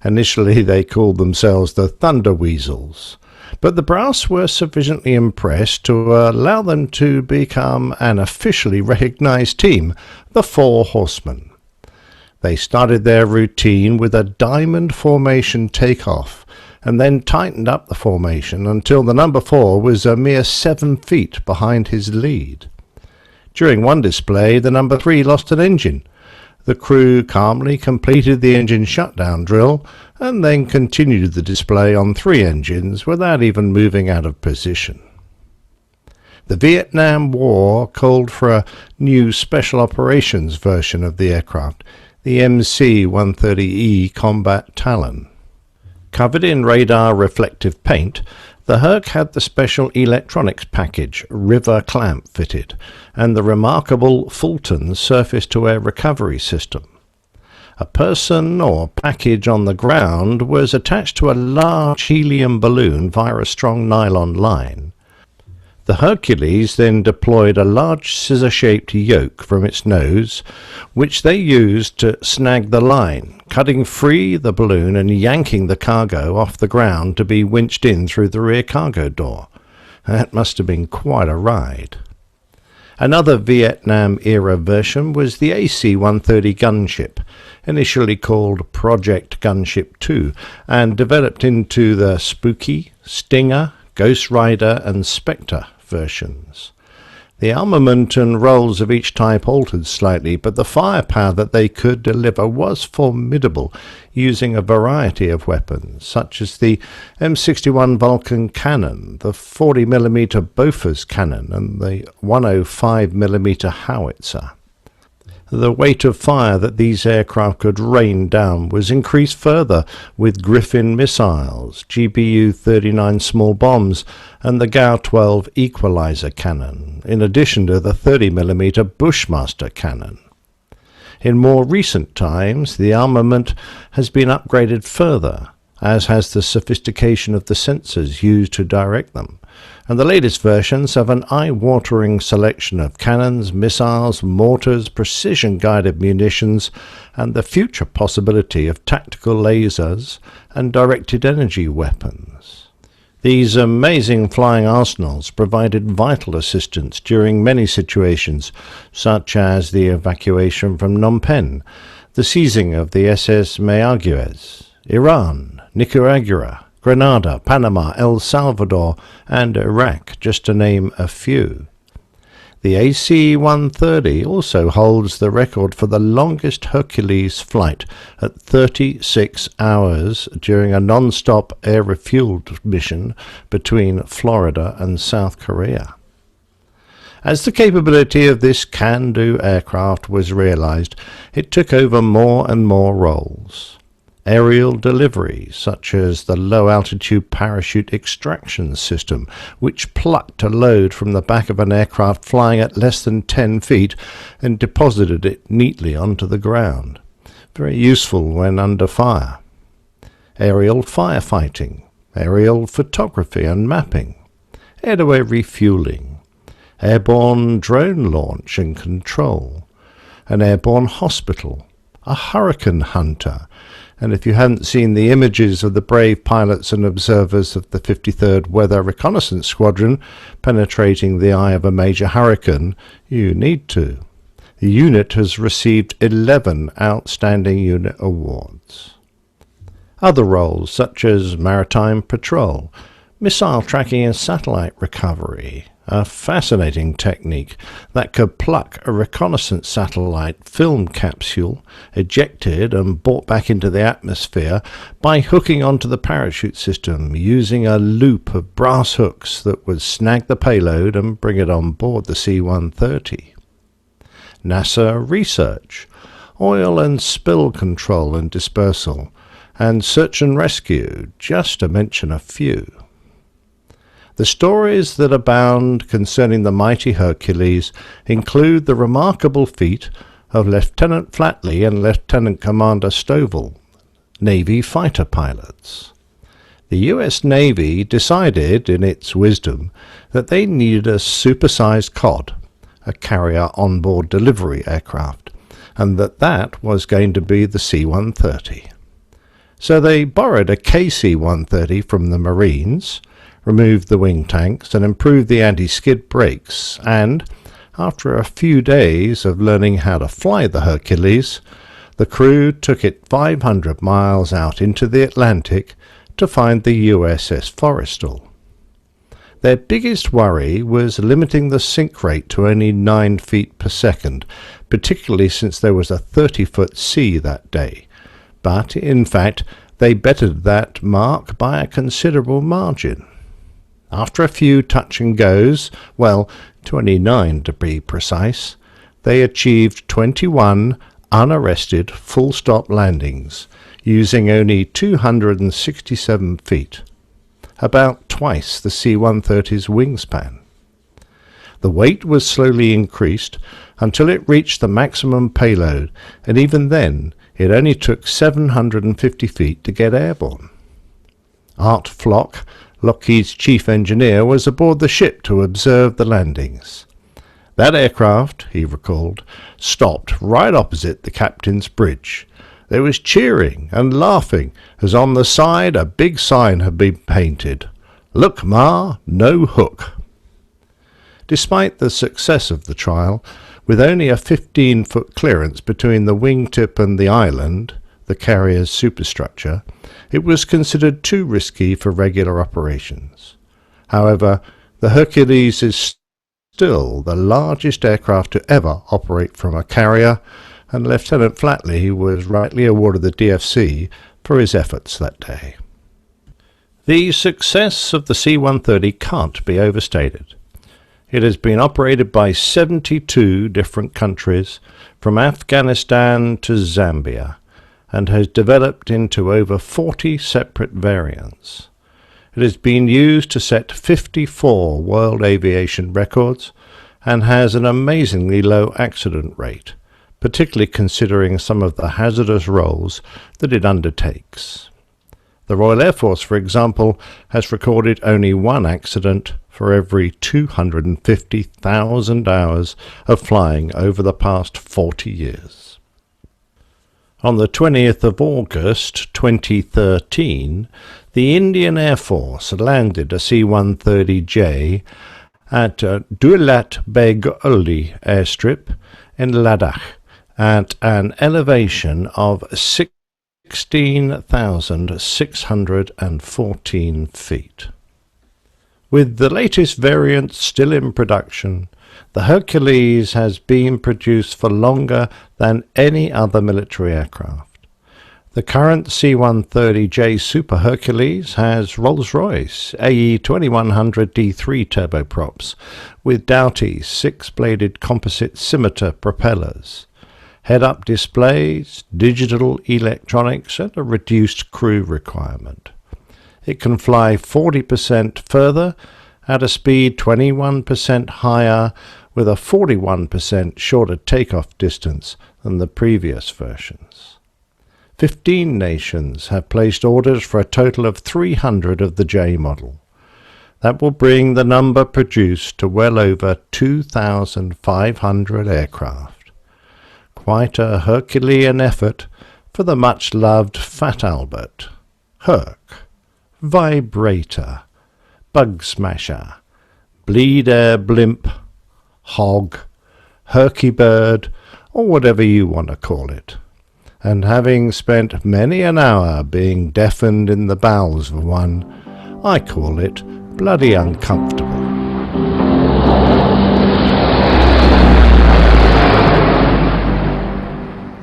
Speaker 3: Initially, they called themselves the Thunder Weasels, but the brass were sufficiently impressed to allow them to become an officially recognized team, the Four Horsemen. They started their routine with a diamond formation takeoff, and then tightened up the formation until the number 4 was a mere 7 feet behind his lead. During one display, the number 3 lost an engine. The crew calmly completed the engine shutdown drill and then continued the display on 3 engines without even moving out of position. The Vietnam War called for a new special operations version of the aircraft, the MC-130E Combat Talon. Covered in radar reflective paint, the Herc had the special electronics package River Clamp fitted and the remarkable Fulton surface-to-air recovery system. A person or package on the ground was attached to a large helium balloon via a strong nylon line. The Hercules then deployed a large scissor-shaped yoke from its nose, which they used to snag the line, cutting free the balloon and yanking the cargo off the ground to be winched in through the rear cargo door. That must have been quite a ride. Another Vietnam-era version was the AC-130 gunship, initially called Project Gunship 2, and developed into the Spooky, Stinger, Ghost Rider and Spectre versions. The armament and roles of each type altered slightly, but the firepower that they could deliver was formidable, using a variety of weapons, such as the M61 Vulcan cannon, the 40mm Bofors cannon, and the 105mm howitzer. The rate of fire that these aircraft could rain down was increased further with Griffin missiles, GBU-39 small bombs, and the GAU-12 equalizer cannon, in addition to the 30mm Bushmaster cannon. In more recent times, the armament has been upgraded further, as has the sophistication of the sensors used to direct them, and the latest versions have an eye-watering selection of cannons, missiles, mortars, precision-guided munitions, and the future possibility of tactical lasers and directed energy weapons. These amazing flying arsenals provided vital assistance during many situations, such as the evacuation from Phnom Penh, the seizing of the SS Mayaguez, Iran, Nicaragua, Grenada, Panama, El Salvador, and Iraq, just to name a few. The AC-130 also holds the record for the longest Hercules flight at 36 hours during a non-stop air-refueled mission between Florida and South Korea. As the capability of this can-do aircraft was realized, it took over more and more roles. Aerial delivery, such as the low-altitude parachute extraction system, which plucked a load from the back of an aircraft flying at less than 10 feet and deposited it neatly onto the ground. Very useful when under fire. Aerial firefighting, aerial photography and mapping, air-to-air refueling, airborne drone launch and control, an airborne hospital, a hurricane hunter, and if you hadn't seen the images of the brave pilots and observers of the 53rd Weather Reconnaissance Squadron penetrating the eye of a major hurricane, you need to. The unit has received 11 Outstanding Unit Awards. Other roles such as maritime patrol, missile tracking and satellite recovery, a fascinating technique that could pluck a reconnaissance satellite film capsule, ejected and brought back into the atmosphere by hooking onto the parachute system using a loop of brass hooks that would snag the payload and bring it on board the C-130. NASA research, oil and spill control and dispersal, and search and rescue, just to mention a few. The stories that abound concerning the mighty Hercules include the remarkable feat of Lieutenant Flatley and Lieutenant Commander Stovall, Navy fighter pilots. The U.S. Navy decided, in its wisdom, that they needed a supersized COD, a carrier onboard delivery aircraft, and that was going to be the C-130. So they borrowed a KC-130 from the Marines, removed the wing tanks and improved the anti-skid brakes, and, after a few days of learning how to fly the Hercules, the crew took it 500 miles out into the Atlantic to find the USS Forrestal. Their biggest worry was limiting the sink rate to only 9 feet per second, particularly since there was a 30-foot sea that day. But, in fact, they bettered that mark by a considerable margin. After a few touch and goes, well, 29 to be precise, they achieved 21 unarrested full-stop landings, using only 267 feet, about twice the C-130's wingspan. The weight was slowly increased until it reached the maximum payload, and even then it only took 750 feet to get airborne. Art Flock, Lockheed's chief engineer, was aboard the ship to observe the landings. That aircraft, he recalled, stopped right opposite the captain's bridge. There was cheering and laughing as on the side a big sign had been painted, "Look, Ma, no hook." Despite the success of the trial, with only a 15-foot clearance between the wingtip and the island, the carrier's superstructure, it was considered too risky for regular operations. However, the Hercules' still the largest aircraft to ever operate from a carrier, and Lieutenant Flatley was rightly awarded the DFC for his efforts that day. The success of the C-130 can't be overstated. It has been operated by 72 different countries, from Afghanistan to Zambia, and has developed into over 40 separate variants. It has been used to set 54 world aviation records and has an amazingly low accident rate, particularly considering some of the hazardous roles that it undertakes. The Royal Air Force, for example, has recorded only one accident for every 250,000 hours of flying over the past 40 years. On the 20th of August 2013, the Indian Air Force landed a C-130J at Daulat Beg Uli airstrip in Ladakh at an elevation of 16,614 feet. With the latest variant still in production, the Hercules has been produced for longer than any other military aircraft. The current C-130J Super Hercules has Rolls-Royce AE 2100 D3 turboprops with Doughty 6-bladed composite scimitar propellers, head-up displays, digital electronics, and a reduced crew requirement. It can fly 40% further at a speed 21% higher with a 41% shorter takeoff distance than the previous versions. 15 nations have placed orders for a total of 300 of the J model. That will bring the number produced to well over 2,500 aircraft. Quite a Herculean effort for the much-loved Fat Albert, Herc, Vibrator, Bug Smasher, Bleed Air Blimp, Hog, Herky Bird, or whatever you want to call it. And having spent many an hour being deafened in the bowels of one, I call it bloody uncomfortable.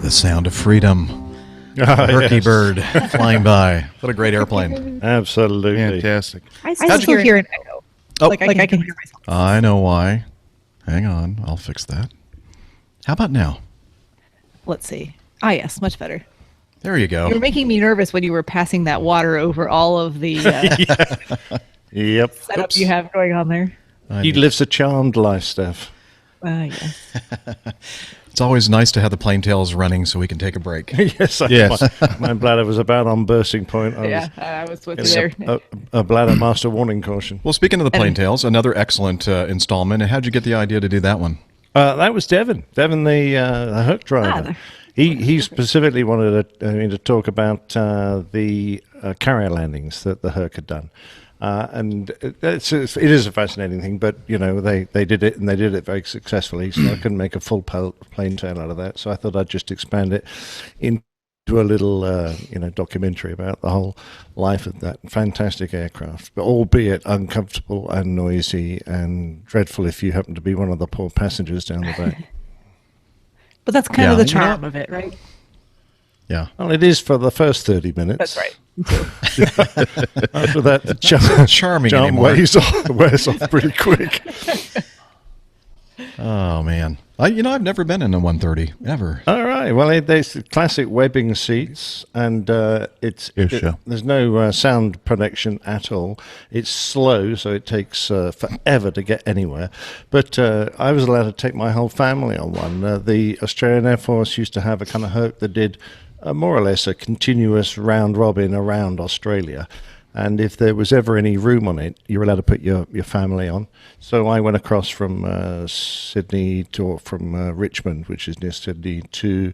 Speaker 2: The sound of freedom. Herky bird flying by. What a great airplane.
Speaker 3: Absolutely.
Speaker 4: Fantastic.
Speaker 1: I still hear an echo.
Speaker 2: Oh.
Speaker 1: Like I can hear myself.
Speaker 2: I know why. Hang on, I'll fix that. How about now?
Speaker 1: Let's see. Ah, yes, much better.
Speaker 2: There you go.
Speaker 1: You were making me nervous when you were passing that water over all of the
Speaker 3: Yep.
Speaker 1: setup you have going on there.
Speaker 3: He lives a charmed life, Steph.
Speaker 1: Yes.
Speaker 2: It's always nice to have the plane tails running so we can take a break.
Speaker 3: Yes. My bladder was about on bursting point.
Speaker 1: I was with you there.
Speaker 3: A bladder master warning caution.
Speaker 2: Well, speaking of the plane tails, another excellent installment. And how'd you get the idea to do that one?
Speaker 3: That was Devin. Devin, the Herc driver. He specifically wanted me to talk about the carrier landings that the Herc had done. And it is a fascinating thing, but, you know, they did it, and they did it very successfully, so I couldn't make a full plane tail out of that. So I thought I'd just expand it into a little, documentary about the whole life of that fantastic aircraft, but albeit uncomfortable and noisy and dreadful if you happen to be one of the poor passengers down the back.
Speaker 1: But that's kind of the charm of it, right?
Speaker 2: Yeah.
Speaker 3: Well, it is for the first 30 minutes.
Speaker 1: That's right.
Speaker 3: After that, the
Speaker 2: charming
Speaker 3: charm wears off pretty quick.
Speaker 2: Oh, man. I've never been in a 130, ever.
Speaker 3: All right. Well, there's classic webbing seats, and there's no sound protection at all. It's slow, so it takes forever to get anywhere. But I was allowed to take my whole family on one. The Australian Air Force used to have a kind of Herc that did more or less a continuous round robin around Australia. And if there was ever any room on it, you're allowed to put your family on. So I went across from Sydney from Richmond, which is near Sydney, to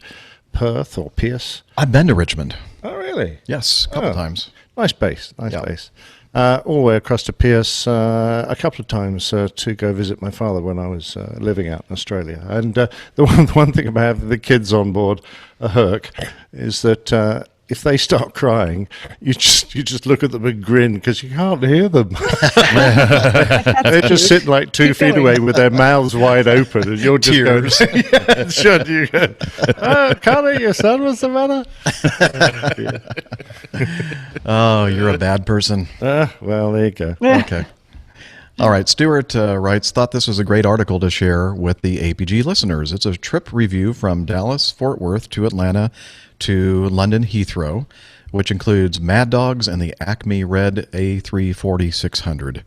Speaker 3: Perth or Pierce.
Speaker 2: I've been to Richmond.
Speaker 3: Oh, really?
Speaker 2: Yes, a couple times.
Speaker 3: Nice base. All the way across to Pierce a couple of times to go visit my father when I was living out in Australia. And the one thing about having the kids on board a Herc is that if they start crying, you just look at them and grin because you can't hear them. They're just sitting like 2 feet away with their mouths wide open, and you're just going, yeah, sure, you go, oh, Connie, your son was the matter?
Speaker 2: Oh, you're a bad person.
Speaker 3: Well, there you go.
Speaker 2: Okay. All right. Stuart writes, thought this was a great article to share with the APG listeners. It's a trip review from Dallas, Fort Worth to Atlanta to London Heathrow, which includes Mad Dogs and the Acme Red A340-600.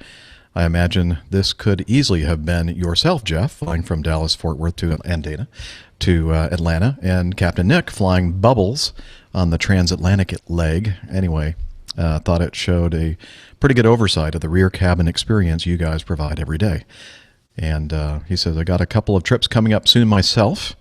Speaker 2: I imagine this could easily have been yourself, Jeff, flying from Dallas, Fort Worth to Atlanta, and Captain Nick flying Bubbles on the transatlantic leg. Anyway, thought it showed a pretty good oversight of the rear cabin experience you guys provide every day. And he says, I got a couple of trips coming up soon myself,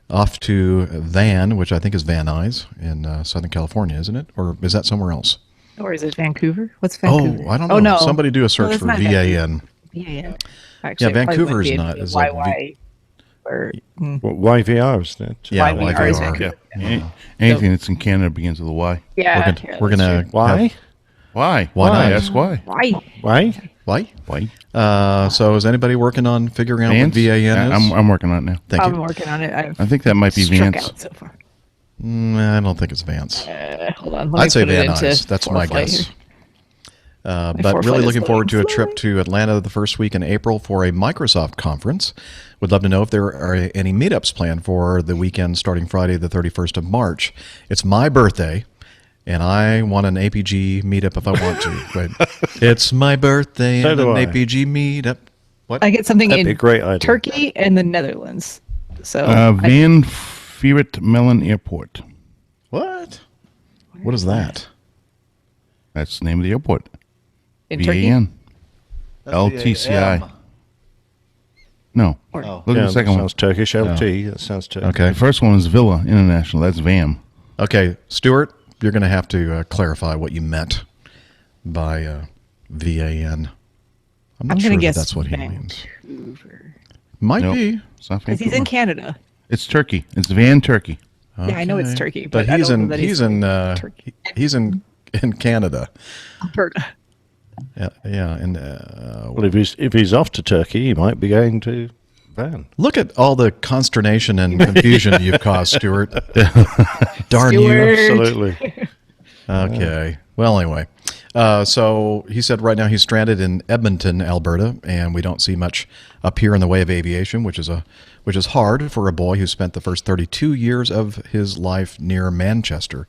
Speaker 2: off to Van, which I think is Van Nuys in Southern California, isn't it? Or is that somewhere else?
Speaker 1: Or is it Vancouver? What's Vancouver?
Speaker 2: Oh, I don't know.
Speaker 1: Oh, no.
Speaker 2: Somebody do a search
Speaker 1: No,
Speaker 2: for
Speaker 1: that's not
Speaker 2: VAN.
Speaker 1: VAN. Actually,
Speaker 2: Yeah, Vancouver is not. Is like
Speaker 1: YY. Or,
Speaker 3: YVR, isn't it?
Speaker 2: Yeah,
Speaker 1: YVR is
Speaker 2: YVR.
Speaker 1: Vancouver.
Speaker 4: Yeah. Anything that's in Canada begins with a Y.
Speaker 1: Yeah.
Speaker 2: We're gonna
Speaker 3: Why?
Speaker 4: Why?
Speaker 2: Why not?
Speaker 4: That's why.
Speaker 1: Why?
Speaker 2: Why? So is anybody working on figuring out what
Speaker 4: Vance?
Speaker 2: VAN is?
Speaker 4: I'm working on it now.
Speaker 2: Thank
Speaker 1: I'm
Speaker 2: you.
Speaker 1: working on it.
Speaker 4: I think that might be
Speaker 1: struck
Speaker 4: Vance.
Speaker 1: out so far.
Speaker 2: I don't think it's Vance.
Speaker 1: Hold on. Let me
Speaker 2: I'd say
Speaker 1: put it
Speaker 2: Van
Speaker 1: into
Speaker 2: Nuys. That's my
Speaker 1: ForeFlight
Speaker 2: guess.
Speaker 1: here.
Speaker 2: But
Speaker 1: ForeFlight
Speaker 2: really
Speaker 1: is
Speaker 2: looking forward to a
Speaker 1: loading
Speaker 2: trip to Atlanta the first week in April for a Microsoft conference. Would love to know if there are any meetups planned for the weekend starting Friday the 31st of March. It's my birthday, and I want an APG meetup if I want to. But it's my birthday
Speaker 3: So
Speaker 2: and an
Speaker 3: do I.
Speaker 2: APG meetup. What?
Speaker 1: I get something
Speaker 3: That'd be
Speaker 1: in
Speaker 3: a great idea.
Speaker 1: Turkey and the Netherlands. So
Speaker 4: Van Fieret Mellon Airport.
Speaker 2: What? What is that?
Speaker 4: That's the name of the airport.
Speaker 1: in Turkey.
Speaker 4: VAN. LTCI. No. Look at the second one.
Speaker 3: Sounds Turkish. LT. That sounds Turkish.
Speaker 2: Okay.
Speaker 4: The first one is Villa International. That's VAM.
Speaker 2: Okay, Stuart, you're going to have to clarify what you meant by VAN. I'm not
Speaker 1: I'm
Speaker 2: sure
Speaker 1: going to
Speaker 2: that
Speaker 1: guess
Speaker 2: that's what he means.
Speaker 1: Vancouver.
Speaker 2: Might
Speaker 4: Nope.
Speaker 2: be.
Speaker 4: It's not
Speaker 1: Because he's in
Speaker 4: Vancouver.
Speaker 1: Canada.
Speaker 4: It's Turkey. It's Van Turkey.
Speaker 1: Yeah, I know it's
Speaker 2: Okay.
Speaker 1: Turkey,
Speaker 2: but
Speaker 1: I
Speaker 2: he's
Speaker 1: don't know
Speaker 2: in
Speaker 1: that
Speaker 2: he's in
Speaker 1: Turkey.
Speaker 2: he's in Canada.
Speaker 1: Alberta.
Speaker 2: Yeah, and
Speaker 3: Well, if he's off to Turkey, he might be going to Van.
Speaker 2: look at all the consternation and confusion you've caused, Stuart. Darn you!
Speaker 1: Stuart.
Speaker 3: Absolutely.
Speaker 2: Okay. Well, anyway, so he said right now he's stranded in Edmonton, Alberta, and we don't see much up here in the way of aviation, which is hard for a boy who spent the first 32 years of his life near Manchester.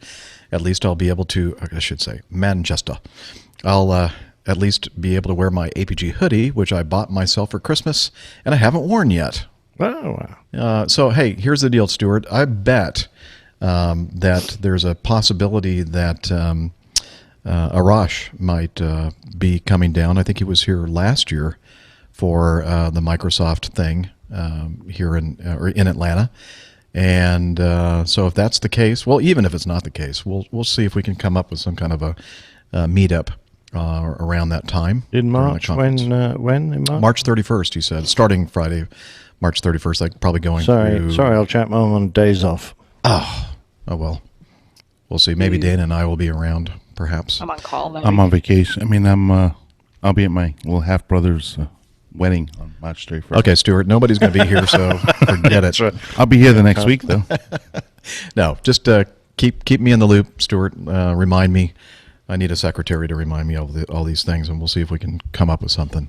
Speaker 2: At least I'll be able to, I should say, Manchester. I'll at least be able to wear my APG hoodie, which I bought myself for Christmas, and I haven't worn yet.
Speaker 3: Oh, wow.
Speaker 2: So, hey, here's the deal, Stuart. I bet that there's a possibility that Arash might be coming down. I think he was here last year for the Microsoft thing here in Atlanta. And so if that's the case, well, even if it's not the case, we'll see if we can come up with some kind of a meetup around that time.
Speaker 3: In
Speaker 2: during the
Speaker 3: March?
Speaker 2: conference.
Speaker 3: When in March?
Speaker 2: March 31st, he said, starting Friday, March 31st, like probably going through.
Speaker 3: Sorry, I'll chat. I'm on days off.
Speaker 2: Oh, well. We'll see. Maybe Dana and I will be around, perhaps.
Speaker 1: I'm on call that
Speaker 4: I'm
Speaker 1: week.
Speaker 4: on vacation. I mean, I'll be at my little half brother's wedding on March 31st.
Speaker 2: Okay, Stuart, nobody's going to be here, so forget it.
Speaker 4: I'll be here the next week, though.
Speaker 2: No, just keep me in the loop, Stuart. Remind me. I need a secretary to remind me of all these things, and we'll see if we can come up with something.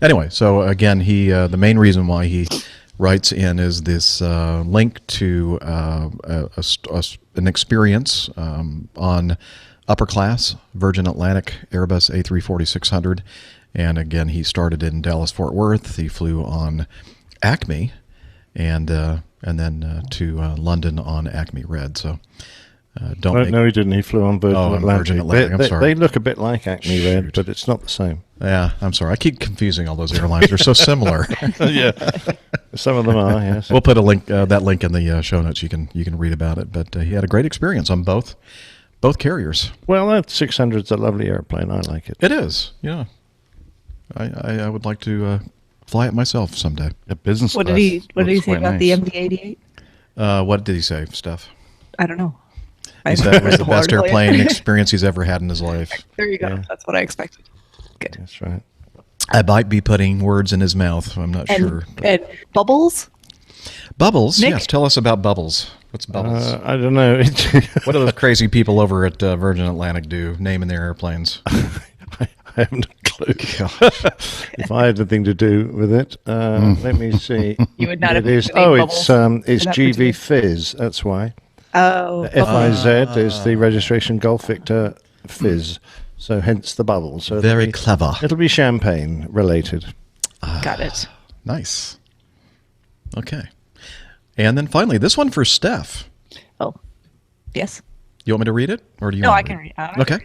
Speaker 2: Anyway, so again, the main reason why he writes in is this link to an experience on upper class Virgin Atlantic Airbus A340-600. And again, he started in Dallas-Fort Worth. He flew on Acme, and then to London on Acme Red. So
Speaker 3: No, he didn't. He flew on Virgin Atlantic.
Speaker 2: Virgin Atlantic. I'm sorry.
Speaker 3: They look a bit like Acme Red, but it's not the same.
Speaker 2: Yeah, I'm sorry. I keep confusing all those airlines. They're so similar.
Speaker 3: Yeah, some of them are. Yes.
Speaker 2: We'll put a link, that link in the show notes. You can read about it. But he had a great experience on both carriers.
Speaker 3: Well, that 600's a lovely airplane. I like it.
Speaker 2: It is. Yeah. I would like to fly it myself someday.
Speaker 4: A business
Speaker 1: What
Speaker 4: class
Speaker 1: did he say
Speaker 4: looks quite
Speaker 1: about
Speaker 4: nice.
Speaker 1: the MD-88?
Speaker 2: What did he say, Steph?
Speaker 1: I don't know. I
Speaker 2: He said it was
Speaker 1: read
Speaker 2: the
Speaker 1: whole
Speaker 2: best
Speaker 1: article.
Speaker 2: airplane experience he's ever had in his life.
Speaker 1: There you go.
Speaker 3: Yeah.
Speaker 1: That's what I expected. Good.
Speaker 3: That's right.
Speaker 2: I might be putting words in his mouth. I'm not sure.
Speaker 1: And Bubbles?
Speaker 2: Bubbles?
Speaker 1: Nick?
Speaker 2: Yes, tell us about Bubbles. What's Bubbles?
Speaker 3: I don't know.
Speaker 2: What do those crazy people over at Virgin Atlantic do, naming their airplanes?
Speaker 3: I haven't a clue. If I had anything to do with it, let me see.
Speaker 1: You would not have
Speaker 3: It is.
Speaker 1: picked the name
Speaker 3: Oh,
Speaker 1: Bubbles
Speaker 3: it's
Speaker 1: for that
Speaker 3: GV
Speaker 1: particular-
Speaker 3: Fizz. That's why.
Speaker 1: Oh,
Speaker 3: FIZ is the registration Golf Victor Fizz. So hence the bubble. So
Speaker 2: Very clever.
Speaker 3: It'll be champagne related.
Speaker 1: got it.
Speaker 2: Nice. Okay. And then finally, this one for Steph.
Speaker 1: Oh, yes.
Speaker 2: You want me to read it? Or do you
Speaker 1: No,
Speaker 2: want
Speaker 1: I
Speaker 2: to
Speaker 1: can read.
Speaker 2: Okay.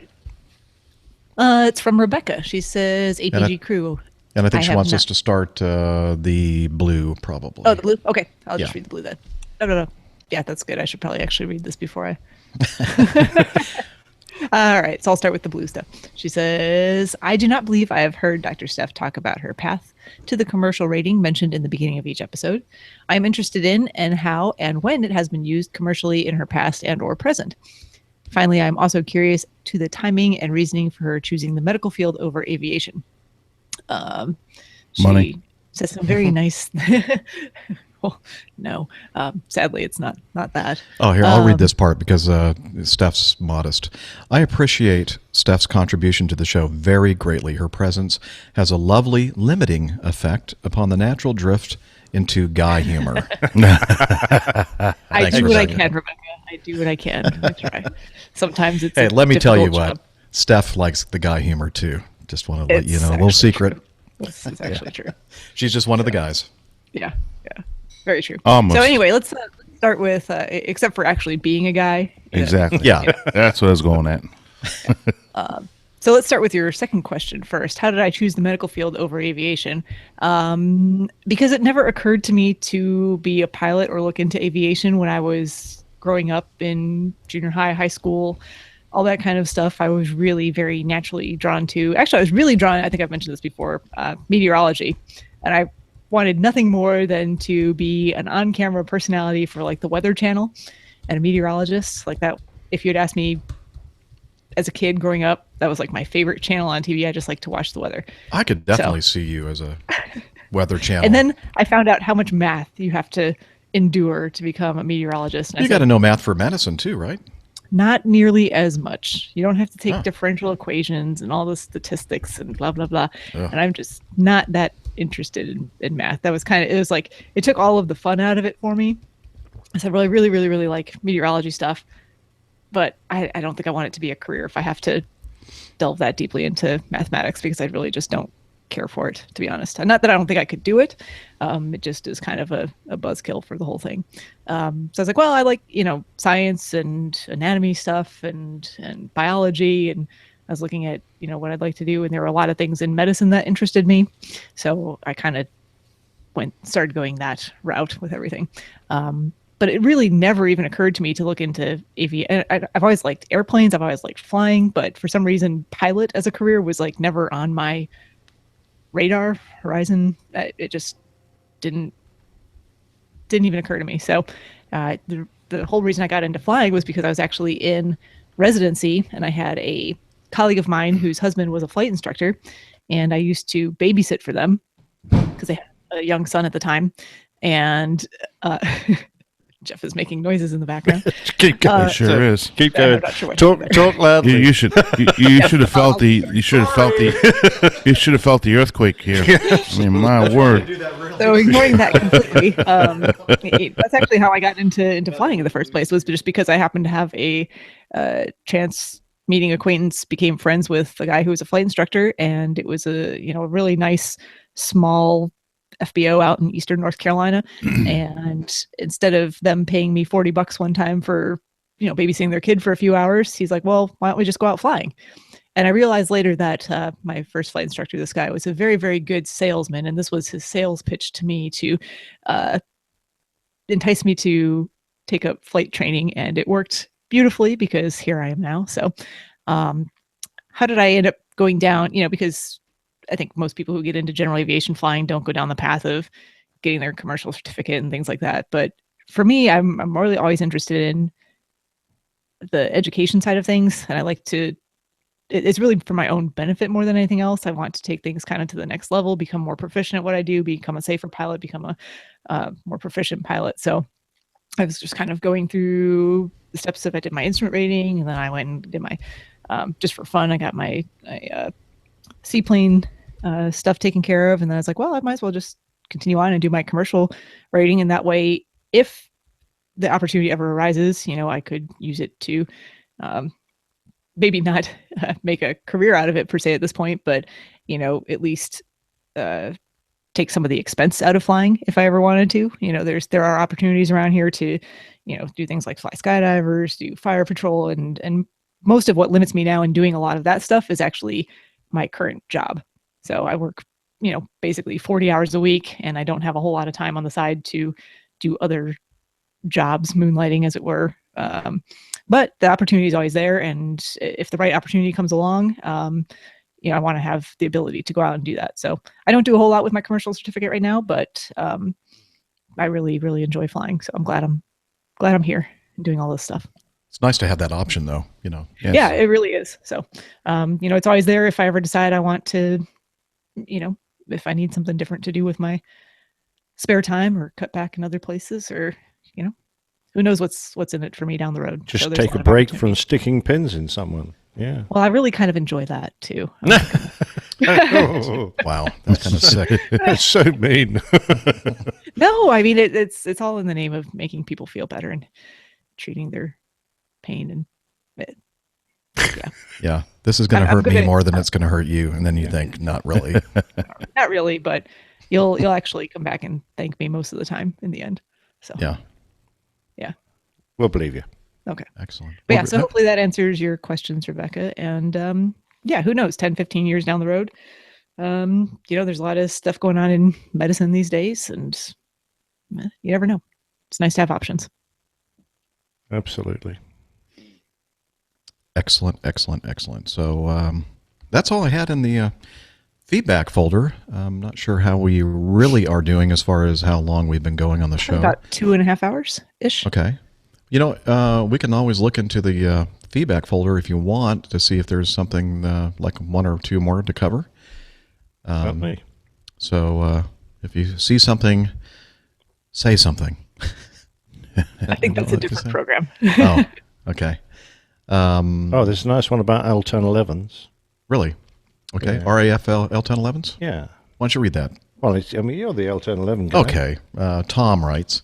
Speaker 1: It's from Rebecca. She says APG crew.
Speaker 2: And I think she
Speaker 1: have
Speaker 2: wants us
Speaker 1: not-
Speaker 2: to start the blue, probably.
Speaker 1: Oh, the blue? Okay. I'll just
Speaker 2: Yeah.
Speaker 1: read the blue then. No. Yeah, that's good. I should probably actually read this before I. All right. So I'll start with the blue stuff. She says, I do not believe I have heard Dr. Steph talk about her path to the commercial rating mentioned in the beginning of each episode. I am interested in and how and when it has been used commercially in her past and or present. Finally, I'm also curious to the timing and reasoning for her choosing the medical field over aviation. She
Speaker 4: Money.
Speaker 1: says some very nice. Well, no, sadly, it's not that.
Speaker 2: Oh, here, I'll read this part because Steph's modest. I appreciate Steph's contribution to the show very greatly. Her presence has a lovely limiting effect upon the natural drift into guy humor.
Speaker 1: I
Speaker 2: Thanks,
Speaker 1: do what I
Speaker 2: Rebecca.
Speaker 1: can, Rebecca. I do what I can. I try. Sometimes it's.
Speaker 2: Hey,
Speaker 1: a
Speaker 2: let me tell you
Speaker 1: difficult
Speaker 2: what.
Speaker 1: job.
Speaker 2: Steph likes the guy humor too. Just want to let you
Speaker 1: It's
Speaker 2: know. A little
Speaker 1: actually
Speaker 2: secret.
Speaker 1: true. This is actually true.
Speaker 2: She's just one of the guys.
Speaker 1: Yeah. Very true.
Speaker 4: Almost.
Speaker 1: So anyway, let's start with, except for actually being a guy.
Speaker 4: Exactly.
Speaker 2: Yeah.
Speaker 4: That's what I was going at.
Speaker 1: So let's start with your second question first. How did I choose the medical field over aviation? Because it never occurred to me to be a pilot or look into aviation when I was growing up in junior high, high school, all that kind of stuff. I was really very naturally drawn to. Actually, I was really drawn. I think I've mentioned this before. Meteorology, and I wanted nothing more than to be an on-camera personality for like the Weather Channel and a meteorologist like that. If you had asked me as a kid growing up, that was like my favorite channel on TV. I just like to watch the weather.
Speaker 2: I could definitely see you as a weather channel.
Speaker 1: And then I found out how much math you have to endure to become a meteorologist. And I
Speaker 2: you got to
Speaker 1: said,
Speaker 2: know math for medicine too, right?
Speaker 1: not nearly as much. You don't have to take
Speaker 2: Huh.
Speaker 1: differential equations and all the statistics and blah, blah, blah.
Speaker 2: Ugh.
Speaker 1: And I'm just not that interested in math. That was kind of, it was like, it took all of the fun out of it for me. I said, well, I really, really, really like meteorology stuff, but I don't think I want it to be a career if I have to delve that deeply into mathematics, because I really just don't care for it, to be honest. And not that I don't think I could do it. It just is kind of a buzzkill for the whole thing. So I was like, well, I like, science and anatomy stuff and biology. And I was looking at, what I'd like to do. And there were a lot of things in medicine that interested me. So I kind of started going that route with everything. But it really never even occurred to me to look into aviation. I've always liked airplanes. I've always liked flying, but for some reason, pilot as a career was like never on my radar horizon. It just didn't even occur to me. So the whole reason I got into flying was because I was actually in residency, and I had a colleague of mine whose husband was a flight instructor, and I used to babysit for them because they had a young son at the time. And Jeff is making noises in the background.
Speaker 3: Keep going.
Speaker 4: Sure is.
Speaker 3: Keep
Speaker 1: I'm
Speaker 3: going.
Speaker 1: not sure what
Speaker 3: Talk
Speaker 1: to do.
Speaker 3: loudly.
Speaker 4: You should have felt the earthquake here. I mean, my word.
Speaker 1: So ignoring that completely, that's actually how I got into flying in the first place, was just because I happened to have a chance meeting acquaintance, became friends with a guy who was a flight instructor, and it was a really nice small FBO out in Eastern North Carolina. And instead of them paying me $40 one time for babysitting their kid for a few hours, he's like, well, why don't we just go out flying? And I realized later that my first flight instructor, this guy, was a very, very good salesman. And this was his sales pitch to me to entice me to take up flight training. And it worked beautifully, because here I am now. So how did I end up going down? Because I think most people who get into general aviation flying don't go down the path of getting their commercial certificate and things like that. But for me, I'm really always interested in the education side of things, and I like to. It's really for my own benefit more than anything else. I want to take things kind of to the next level, become more proficient at what I do, become a safer pilot, become a more proficient pilot. So I was just kind of going through the steps of I did my instrument rating, and then I went and did my just for fun. I got my seaplane stuff taken care of, and then I was like, well, I might as well just continue on and do my commercial rating, and that way, if the opportunity ever arises, I could use it to maybe not make a career out of it per se at this point, but at least take some of the expense out of flying if I ever wanted to. There are opportunities around here to do things like fly skydivers, do fire patrol, and most of what limits me now in doing a lot of that stuff is actually my current job. So I work basically 40 hours a week, and I don't have a whole lot of time on the side to do other jobs, moonlighting as it were. But the opportunity is always there, and if the right opportunity comes along, I want to have the ability to go out and do that. So I don't do a whole lot with my commercial certificate right now, but I really, really enjoy flying. So I'm glad I'm here and doing all this stuff.
Speaker 2: It's nice to have that option, though. Yes.
Speaker 1: Yeah, it really is. So it's always there if I ever decide I want to, if I need something different to do with my spare time or cut back in other places, or who knows what's in it for me down the road.
Speaker 3: Just
Speaker 1: so
Speaker 3: take a break from sticking pins in someone. Yeah.
Speaker 1: Well, I really kind of enjoy that too.
Speaker 2: Wow, that's kind of sick.
Speaker 3: That's so mean.
Speaker 1: No, I mean it's all in the name of making people feel better and treating their pain, and yeah.
Speaker 2: Yeah, this is going to hurt me more than it's going to hurt you, and then you think, not really.
Speaker 1: Not really, but you'll actually come back and thank me most of the time in the end. So
Speaker 2: yeah.
Speaker 3: We'll believe you.
Speaker 1: Okay.
Speaker 2: Excellent.
Speaker 1: But yeah, so hopefully that answers your questions, Rebecca. And who knows, 10, 15 years down the road, there's a lot of stuff going on in medicine these days, and you never know. It's nice to have options.
Speaker 3: Absolutely.
Speaker 2: Excellent. So that's all I had in the feedback folder. I'm not sure how we really are doing as far as how long we've been going on the show.
Speaker 1: About 2.5 hours-ish.
Speaker 2: Okay. We can always look into the feedback folder if you want to see if there's something like one or two more to cover. So if you see something, say something.
Speaker 1: I think that's a different program.
Speaker 2: Oh, okay.
Speaker 3: There's a nice one about L1011s.
Speaker 2: Really? Okay. Yeah. RAF L1011s?
Speaker 3: Yeah.
Speaker 2: Why don't you read that?
Speaker 3: Well, you're the L1011 guy.
Speaker 2: Okay. Tom writes,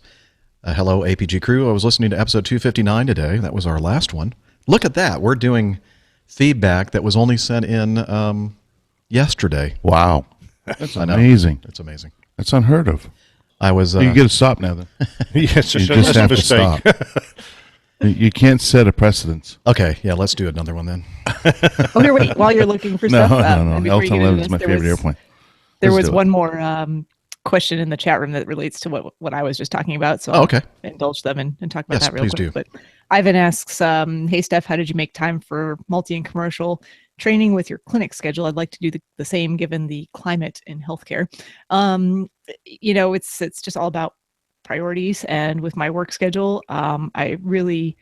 Speaker 2: hello, APG crew. I was listening to episode 259 today. That was our last one. Look at that. We're doing feedback that was only sent in yesterday.
Speaker 4: Wow. That's amazing.
Speaker 2: It's amazing.
Speaker 4: That's unheard of.
Speaker 2: I was.
Speaker 4: You get to stop now, then.
Speaker 3: Yes,
Speaker 4: you just have to stop. You can't set a precedence.
Speaker 2: Okay, yeah, let's do another one then.
Speaker 1: Oh, here, wait, while you're looking for stuff.
Speaker 4: No. L1011 is my favorite airplane.
Speaker 1: There was one more question in the chat room that relates to what I was just talking about. So
Speaker 2: okay.
Speaker 1: I'll indulge them and talk about that real
Speaker 2: please
Speaker 1: quick.
Speaker 2: Do.
Speaker 1: But Ivan asks, hey, Steph, how did you make time for multi and commercial training with your clinic schedule? I'd like to do the same given the climate in healthcare. It's just all about priorities, and with my work schedule, I really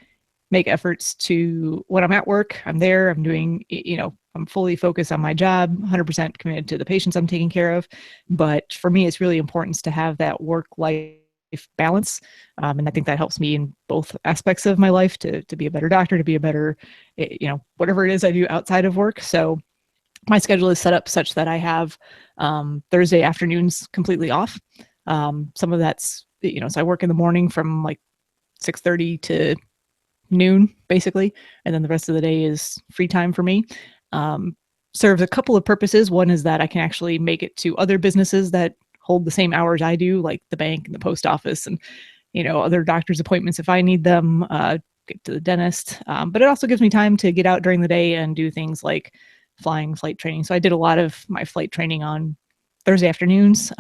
Speaker 1: make efforts to, when I'm at work, I'm there, I'm doing, I'm fully focused on my job, 100% committed to the patients I'm taking care of. But for me, it's really important to have that work-life balance. And I think that helps me in both aspects of my life to be a better doctor, to be a better, whatever it is I do outside of work. So my schedule is set up such that I have Thursday afternoons completely off. Some of that's, so I work in the morning from like 6:30 to noon, basically. And then the rest of the day is free time for me. Serves a couple of purposes. One is that I can actually make it to other businesses that hold the same hours I do, like the bank and the post office and, other doctor's appointments if I need them, get to the dentist. But it also gives me time to get out during the day and do things like flight training. So I did a lot of my flight training on Thursday afternoons.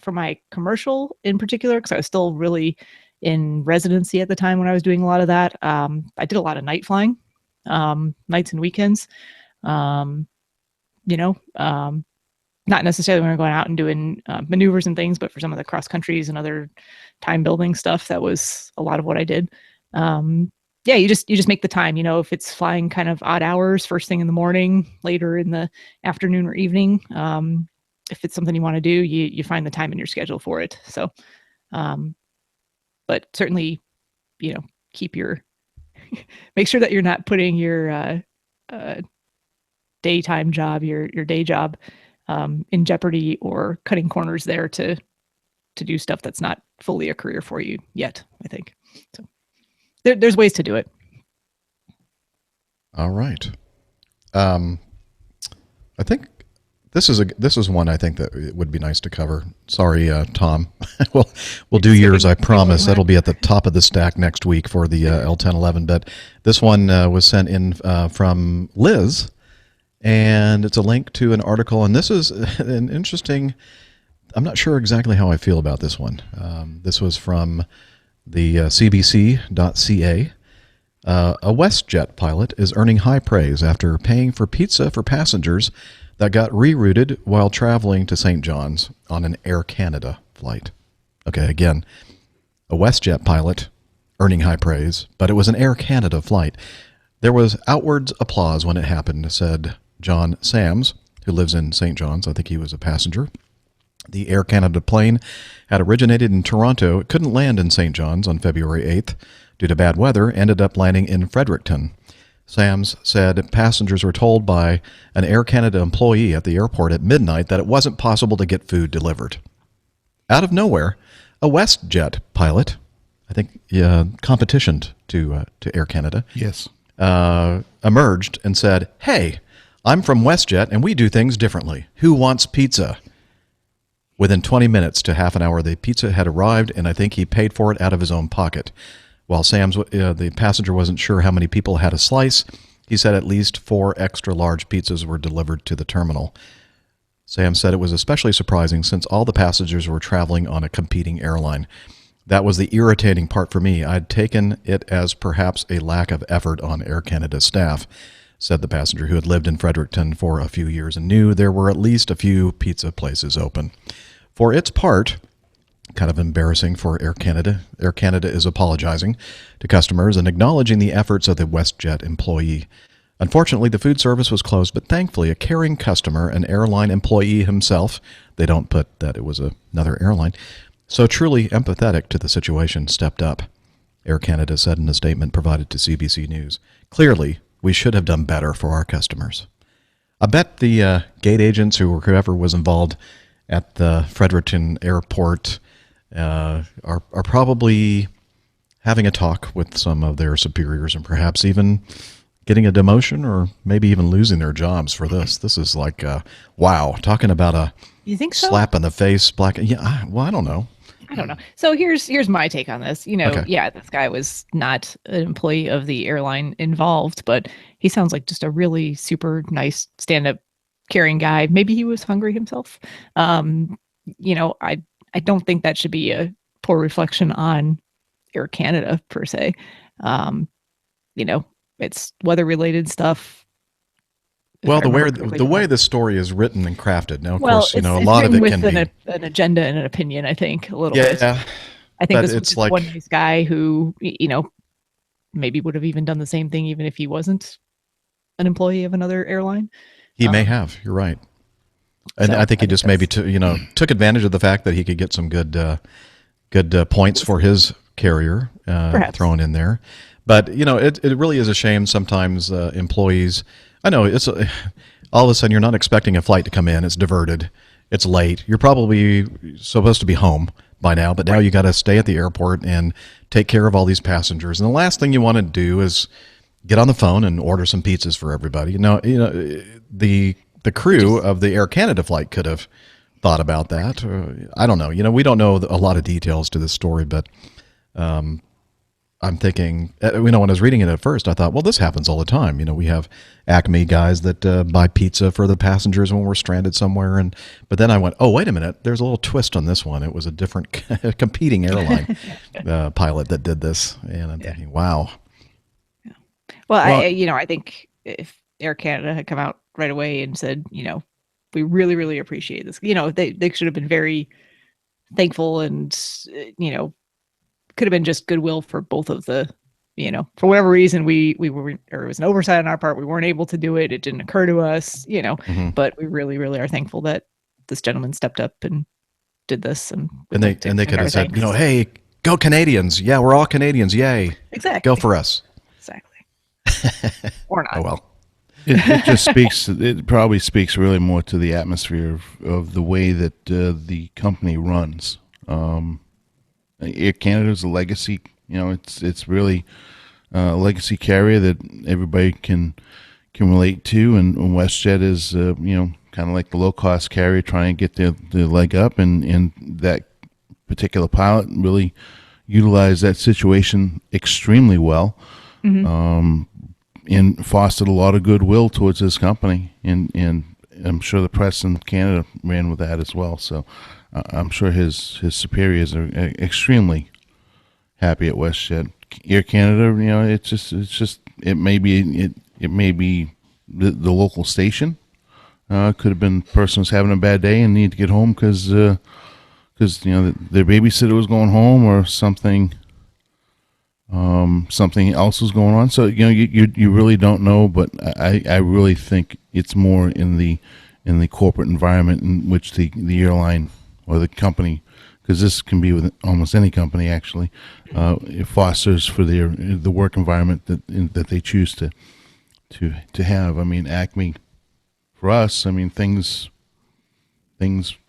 Speaker 1: For my commercial in particular, because I was still really in residency at the time when I was doing a lot of that. I did a lot of night flying, nights and weekends. Not necessarily when we're going out and doing maneuvers and things, but for some of the cross countries and other time building stuff, that was a lot of what I did. yeah, you just make the time. If it's flying kind of odd hours, first thing in the morning, later in the afternoon or evening, if it's something you want to do, you find the time in your schedule for it. So, but certainly, keep your make sure that you're not putting your daytime job, your day job, in jeopardy or cutting corners there to do stuff that's not fully a career for you yet. I think so. There's ways to do it.
Speaker 2: All right. I think this is one I think that it would be nice to cover. Sorry, Tom. we'll do yours. I promise. That'll be at the top of the stack next week for the L1011. But this one was sent in from Liz, and it's a link to an article. And this is an interesting. I'm not sure exactly how I feel about this one. This was from the CBC.ca. A WestJet pilot is earning high praise after paying for pizza for passengers that got rerouted while traveling to St. John's on an Air Canada flight. Okay, again, a WestJet pilot earning high praise, but it was an Air Canada flight. There was outwards applause when it happened, said John Sams, who lives in St. John's. I think he was a passenger. The Air Canada plane had originated in Toronto. It couldn't land in St. John's on February 8th due to bad weather, ended up landing in Fredericton. Sams said passengers were told by an Air Canada employee at the airport at midnight that it wasn't possible to get food delivered. Out of nowhere, a WestJet pilot, I think competition to Air Canada,
Speaker 4: Yes.
Speaker 2: emerged and said, "Hey, I'm from WestJet and we do things differently. Who wants pizza?" Within 20 minutes to half an hour, the pizza had arrived, and I think he paid for it out of his own pocket. While Sam's, the passenger wasn't sure how many people had a slice, he said at least 4 extra large pizzas were delivered to the terminal. Sam said it was especially surprising since all the passengers were traveling on a competing airline. That was the irritating part for me. I'd taken it as perhaps a lack of effort on Air Canada staff, said the passenger who had lived in Fredericton for a few years and knew there were at least a few pizza places open. For its part, kind of embarrassing for Air Canada, Air Canada is apologizing to customers and acknowledging the efforts of the WestJet employee. Unfortunately, the food service was closed, but thankfully a caring customer, an airline employee himself, they don't put that it was another airline, so truly empathetic to the situation, stepped up. Air Canada said in a statement provided to CBC News. Clearly, we should have done better for our customers. I bet the gate agents or whoever was involved at the Fredericton airport are probably having a talk with some of their superiors and perhaps even getting a demotion or maybe even losing their jobs for this. This is like, wow, talking about a
Speaker 1: You think so?
Speaker 2: slap in the face. I don't know.
Speaker 1: I don't know. So here's my take on this.
Speaker 2: Okay.
Speaker 1: Yeah, this guy was not an employee of the airline involved, but he sounds like just a really super nice stand-up caring guy. Maybe he was hungry himself. I don't think that should be a poor reflection on Air Canada per se. It's weather related stuff.
Speaker 2: Well, the way the story is written and crafted. Now, of course, a
Speaker 1: it's
Speaker 2: lot of it
Speaker 1: written
Speaker 2: can
Speaker 1: with
Speaker 2: be
Speaker 1: an agenda and an opinion. I think a little bit.
Speaker 2: Yeah,
Speaker 1: I think
Speaker 2: but
Speaker 1: this was
Speaker 2: it's
Speaker 1: just
Speaker 2: like
Speaker 1: one nice guy who, maybe would have even done the same thing even if he wasn't an employee of another airline.
Speaker 2: he may have. You're right, and
Speaker 1: So,
Speaker 2: I think he just maybe took advantage of the fact that he could get some good points for his carrier thrown in there. But it really is a shame sometimes employees. I know it's all of a sudden you're not expecting a flight to come in. It's diverted. It's late. You're probably supposed to be home by now, but now you got to stay at the airport and take care of all these passengers. And the last thing you want to do is get on the phone and order some pizzas for everybody. The crew of the Air Canada flight could have thought about that. I don't know. We don't know a lot of details to this story, but I'm thinking, when I was reading it at first, I thought, well, this happens all the time. We have Acme guys that buy pizza for the passengers when we're stranded somewhere. But then I went, oh, wait a minute. There's a little twist on this one. It was a different competing airline pilot that did this. And I'm thinking, wow.
Speaker 1: Yeah. Well, I think if Air Canada had come out right away and said, we really, really appreciate this, they should have been very thankful and, could have been just goodwill for both of the for whatever reason, we were, or it was an oversight on our part. We weren't able to do it. It didn't occur to us, but we really, really are thankful that this gentleman stepped up and did this. And
Speaker 2: they could have said, hey, go Canadians. Yeah, we're all Canadians. Yay.
Speaker 1: Exactly.
Speaker 2: Go for us.
Speaker 1: Exactly. Or not.
Speaker 2: Oh, well.
Speaker 4: It just speaks. It probably speaks really more to the atmosphere of the way that the company runs. Air Canada is a legacy. It's really a legacy carrier that everybody can relate to, and WestJet is kind of like the low cost carrier trying to get their leg up, and that particular pilot really utilized that situation extremely well. Mm-hmm. And fostered a lot of goodwill towards this company, and I'm sure the press in Canada ran with that as well. So I'm sure his superiors are extremely happy at WestJet. Air Canada, it may be the local station. Could have been the person who's having a bad day and need to get home because their babysitter was going home or something. Something else was going on. So you really don't know, but I really think it's more in the corporate environment in which the airline or the company, because this can be with almost any company actually, it fosters for the work environment that they choose to have. I mean, Acme for us, I mean, things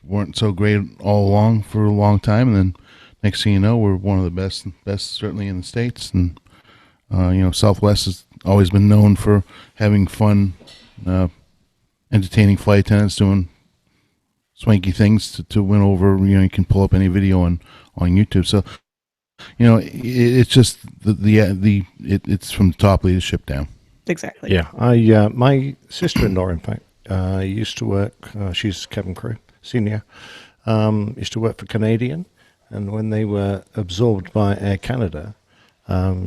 Speaker 4: weren't so great all along for a long time, and then next thing you know, we're one of the best certainly in the States. And, Southwest has always been known for having fun, entertaining flight attendants doing swanky things to win over. You can pull up any video on YouTube. So, it's just it's from the top leadership down.
Speaker 1: Exactly.
Speaker 3: Yeah. My sister-in-law, in fact, used to work, she's cabin crew, senior, used to work for Canadian. And when they were absorbed by Air Canada,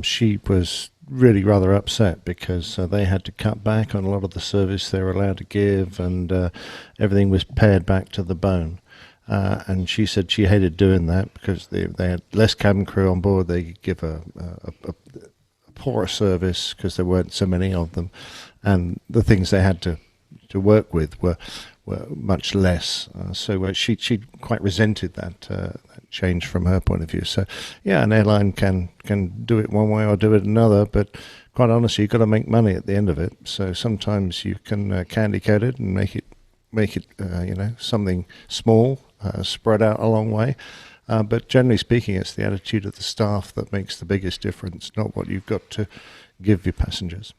Speaker 3: she was really rather upset because they had to cut back on a lot of the service they were allowed to give, and everything was pared back to the bone. And she said she hated doing that because they had less cabin crew on board. They could give a poorer service because there weren't so many of them, and the things they had to work with were much less. So she quite resented that change from her point of view. So yeah, an airline can do it one way or do it another, but quite honestly, you've got to make money at the end of it. So sometimes you can candy coat it and make it something small, spread out a long way. But generally speaking, it's the attitude of the staff that makes the biggest difference, not what you've got to give your passengers.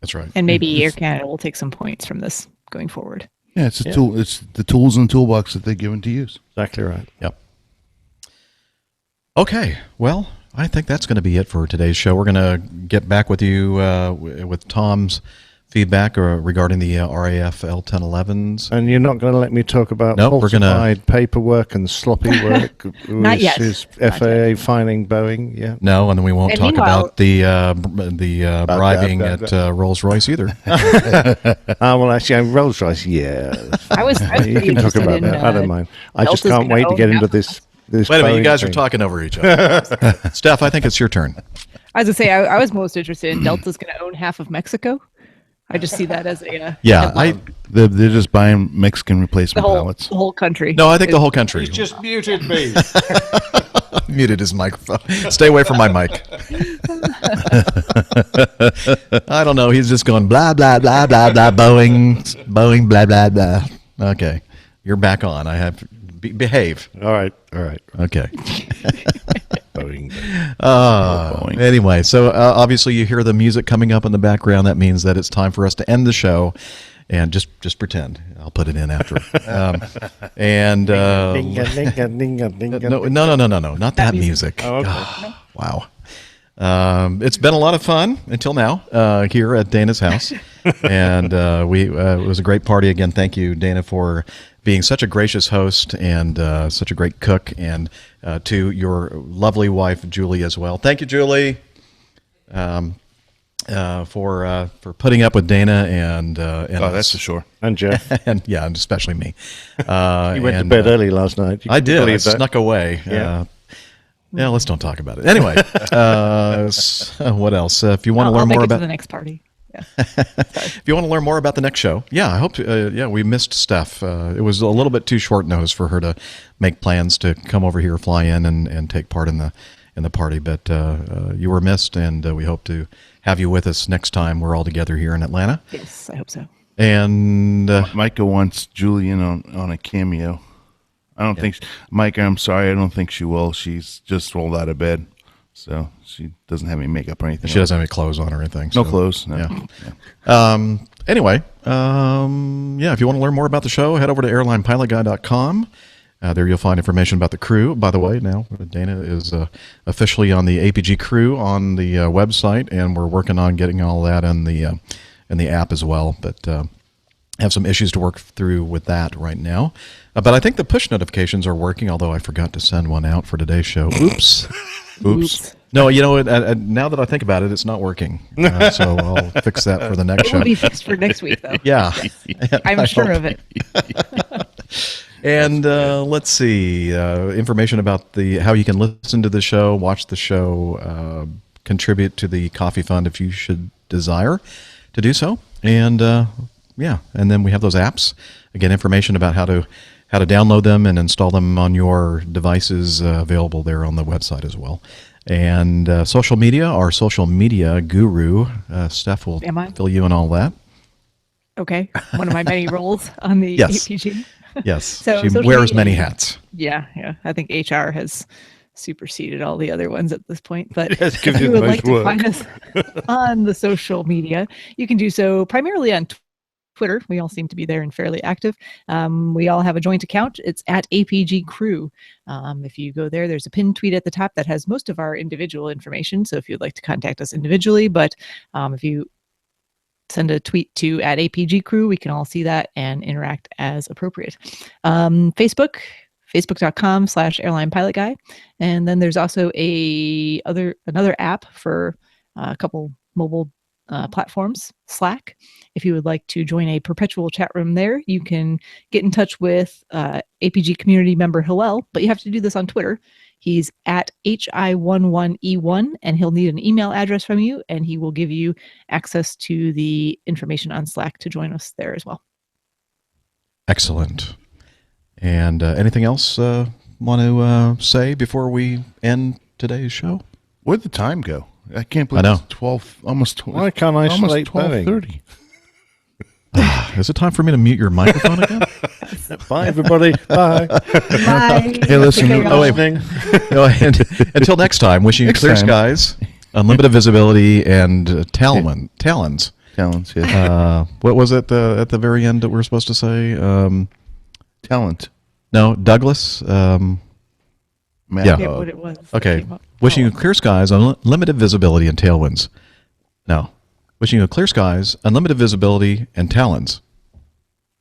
Speaker 2: That's right.
Speaker 1: And maybe Air Canada will take some points from this going forward.
Speaker 4: Yeah, it's a tool. It's the tools and toolbox that they're given to use.
Speaker 3: Exactly right.
Speaker 2: Yep. Okay. Well, I think that's going to be it for today's show. We're going to get back with you with Tom's feedback regarding the RAF L1011s.
Speaker 3: And you're not going to let me talk about falsified paperwork and sloppy work
Speaker 1: Not yet.
Speaker 3: Is FAA fining Boeing? Yeah.
Speaker 2: No, and then we won't talk about the bribing at Rolls-Royce either.
Speaker 3: Well, actually, Rolls-Royce, yeah.
Speaker 1: I was
Speaker 3: you can talk about that. I don't mind. I just can't wait to get into this.
Speaker 2: Wait a minute, you guys are talking over each other. Steph, I think it's your turn.
Speaker 1: I was going to say, I was most interested in Delta's going to own half of Mexico. I just see that as a
Speaker 4: they're just buying Mexican replacement pilots.
Speaker 1: The whole country.
Speaker 2: No, I think the whole country.
Speaker 3: He's just muted me.
Speaker 2: Muted his microphone. Stay away from my mic. I don't know. He's just going blah blah blah blah blah Boeing blah blah blah. Okay, you're back on. I have to behave.
Speaker 3: All right.
Speaker 2: Okay.
Speaker 3: Boeing.
Speaker 2: Anyway, so obviously you hear the music coming up in the background. That means that it's time for us to end the show, and just pretend. I'll put it in after. No, not that music.
Speaker 3: Oh, okay.
Speaker 2: Wow. It's been a lot of fun until now here at Dana's house, and it was a great party again. Thank you, Dana, for being such a gracious host and such a great cook, and to your lovely wife, Julie, as well. Thank you, Julie, for putting up with Dana and
Speaker 4: that's for sure.
Speaker 3: And Jeff.
Speaker 2: and especially me.
Speaker 3: You went to bed early last night.
Speaker 2: I did. I snuck away.
Speaker 3: Yeah.
Speaker 2: Yeah, let's don't talk about it. Anyway, what else? If you want to
Speaker 1: I'll
Speaker 2: learn
Speaker 1: make
Speaker 2: more
Speaker 1: it to
Speaker 2: about
Speaker 1: the next party. Yeah.
Speaker 2: if you want to learn more about the next show, I hope. We missed Steph. It was a little bit too short notice for her to make plans to come over here, fly in, and take part in the party. But you were missed, and we hope to have you with us next time we're all together here in Atlanta.
Speaker 1: Yes, I hope so.
Speaker 2: And
Speaker 4: Micah wants Julian on a cameo. I don't think Micah. I'm sorry, I don't think she will. She's just rolled out of bed, so she doesn't have any makeup or anything.
Speaker 2: She doesn't have any clothes on or anything.
Speaker 4: No
Speaker 2: so,
Speaker 4: clothes. No.
Speaker 2: Yeah. Anyway, if you want to learn more about the show, head over to airlinepilotguy.com. There you'll find information about the crew. By the way, now Dana is officially on the APG crew on the website, and we're working on getting all that in the app as well. But have some issues to work through with that right now. But I think the push notifications are working, although I forgot to send one out for today's show. Oops. Oops. No, you know, now that I think about it, it's not working. So I'll fix that for the next show.
Speaker 1: It will be fixed for next week, though.
Speaker 2: Yeah.
Speaker 1: I'm sure of it.
Speaker 2: And let's see, information about how you can listen to the show, watch the show, contribute to the coffee fund if you should desire to do so. And and then we have those apps. Again, information about how to download them and install them on your devices available there on the website as well. And social media, our social media guru, Steph will fill you in all that.
Speaker 1: Okay. One of my many roles on the
Speaker 2: Yes.
Speaker 1: APG.
Speaker 2: Yes.
Speaker 1: So
Speaker 2: she
Speaker 1: social
Speaker 2: wears
Speaker 1: media-
Speaker 2: many hats.
Speaker 1: Yeah. I think HR has superseded all the other ones at this point. But
Speaker 3: Yes,
Speaker 1: if
Speaker 3: gives
Speaker 1: you
Speaker 3: you
Speaker 1: would
Speaker 3: nice
Speaker 1: like to
Speaker 3: work.
Speaker 1: find us on the social media, you can do so primarily on Twitter. We all seem to be there and fairly active. We all have a joint account. It's at APG Crew. If you go there, there's a pinned tweet at the top that has most of our individual information. So if you'd like to contact us individually, but if you send a tweet to @APG Crew, we can all see that and interact as appropriate. Facebook, facebook.com/airline pilot guy. And then there's also another app for a couple mobile platforms, Slack. If you would like to join a perpetual chat room there, you can get in touch with APG community member Hillel, but you have to do this on Twitter. He's at HI11E1, and he'll need an email address from you, and he will give you access to the information on Slack to join us there as well.
Speaker 2: Excellent. And anything else want to say before we end today's show?
Speaker 4: Where'd the time go? I can't believe
Speaker 2: I know.
Speaker 4: it's 12, almost 12.
Speaker 3: Why can't I
Speaker 4: almost
Speaker 3: sleep
Speaker 4: 12:30.
Speaker 2: Is it time for me to mute your microphone again?
Speaker 3: Bye, everybody. Bye.
Speaker 1: Bye.
Speaker 4: Hey, listen.
Speaker 1: Okay,
Speaker 2: Oh, wait. No, and until next time, wishing you
Speaker 4: Next
Speaker 2: clear
Speaker 4: time.
Speaker 2: skies, unlimited visibility, and talons.
Speaker 4: Talents, yeah.
Speaker 2: What was it at the very end that we were supposed to say?
Speaker 4: Talent.
Speaker 2: No, Douglas.
Speaker 4: Matt.
Speaker 2: Yeah.
Speaker 1: Forget what it was. that
Speaker 2: Okay.
Speaker 1: came up.
Speaker 2: Wishing you clear skies, unlimited visibility, and tailwinds. No. Wishing you clear skies, unlimited visibility, and talons.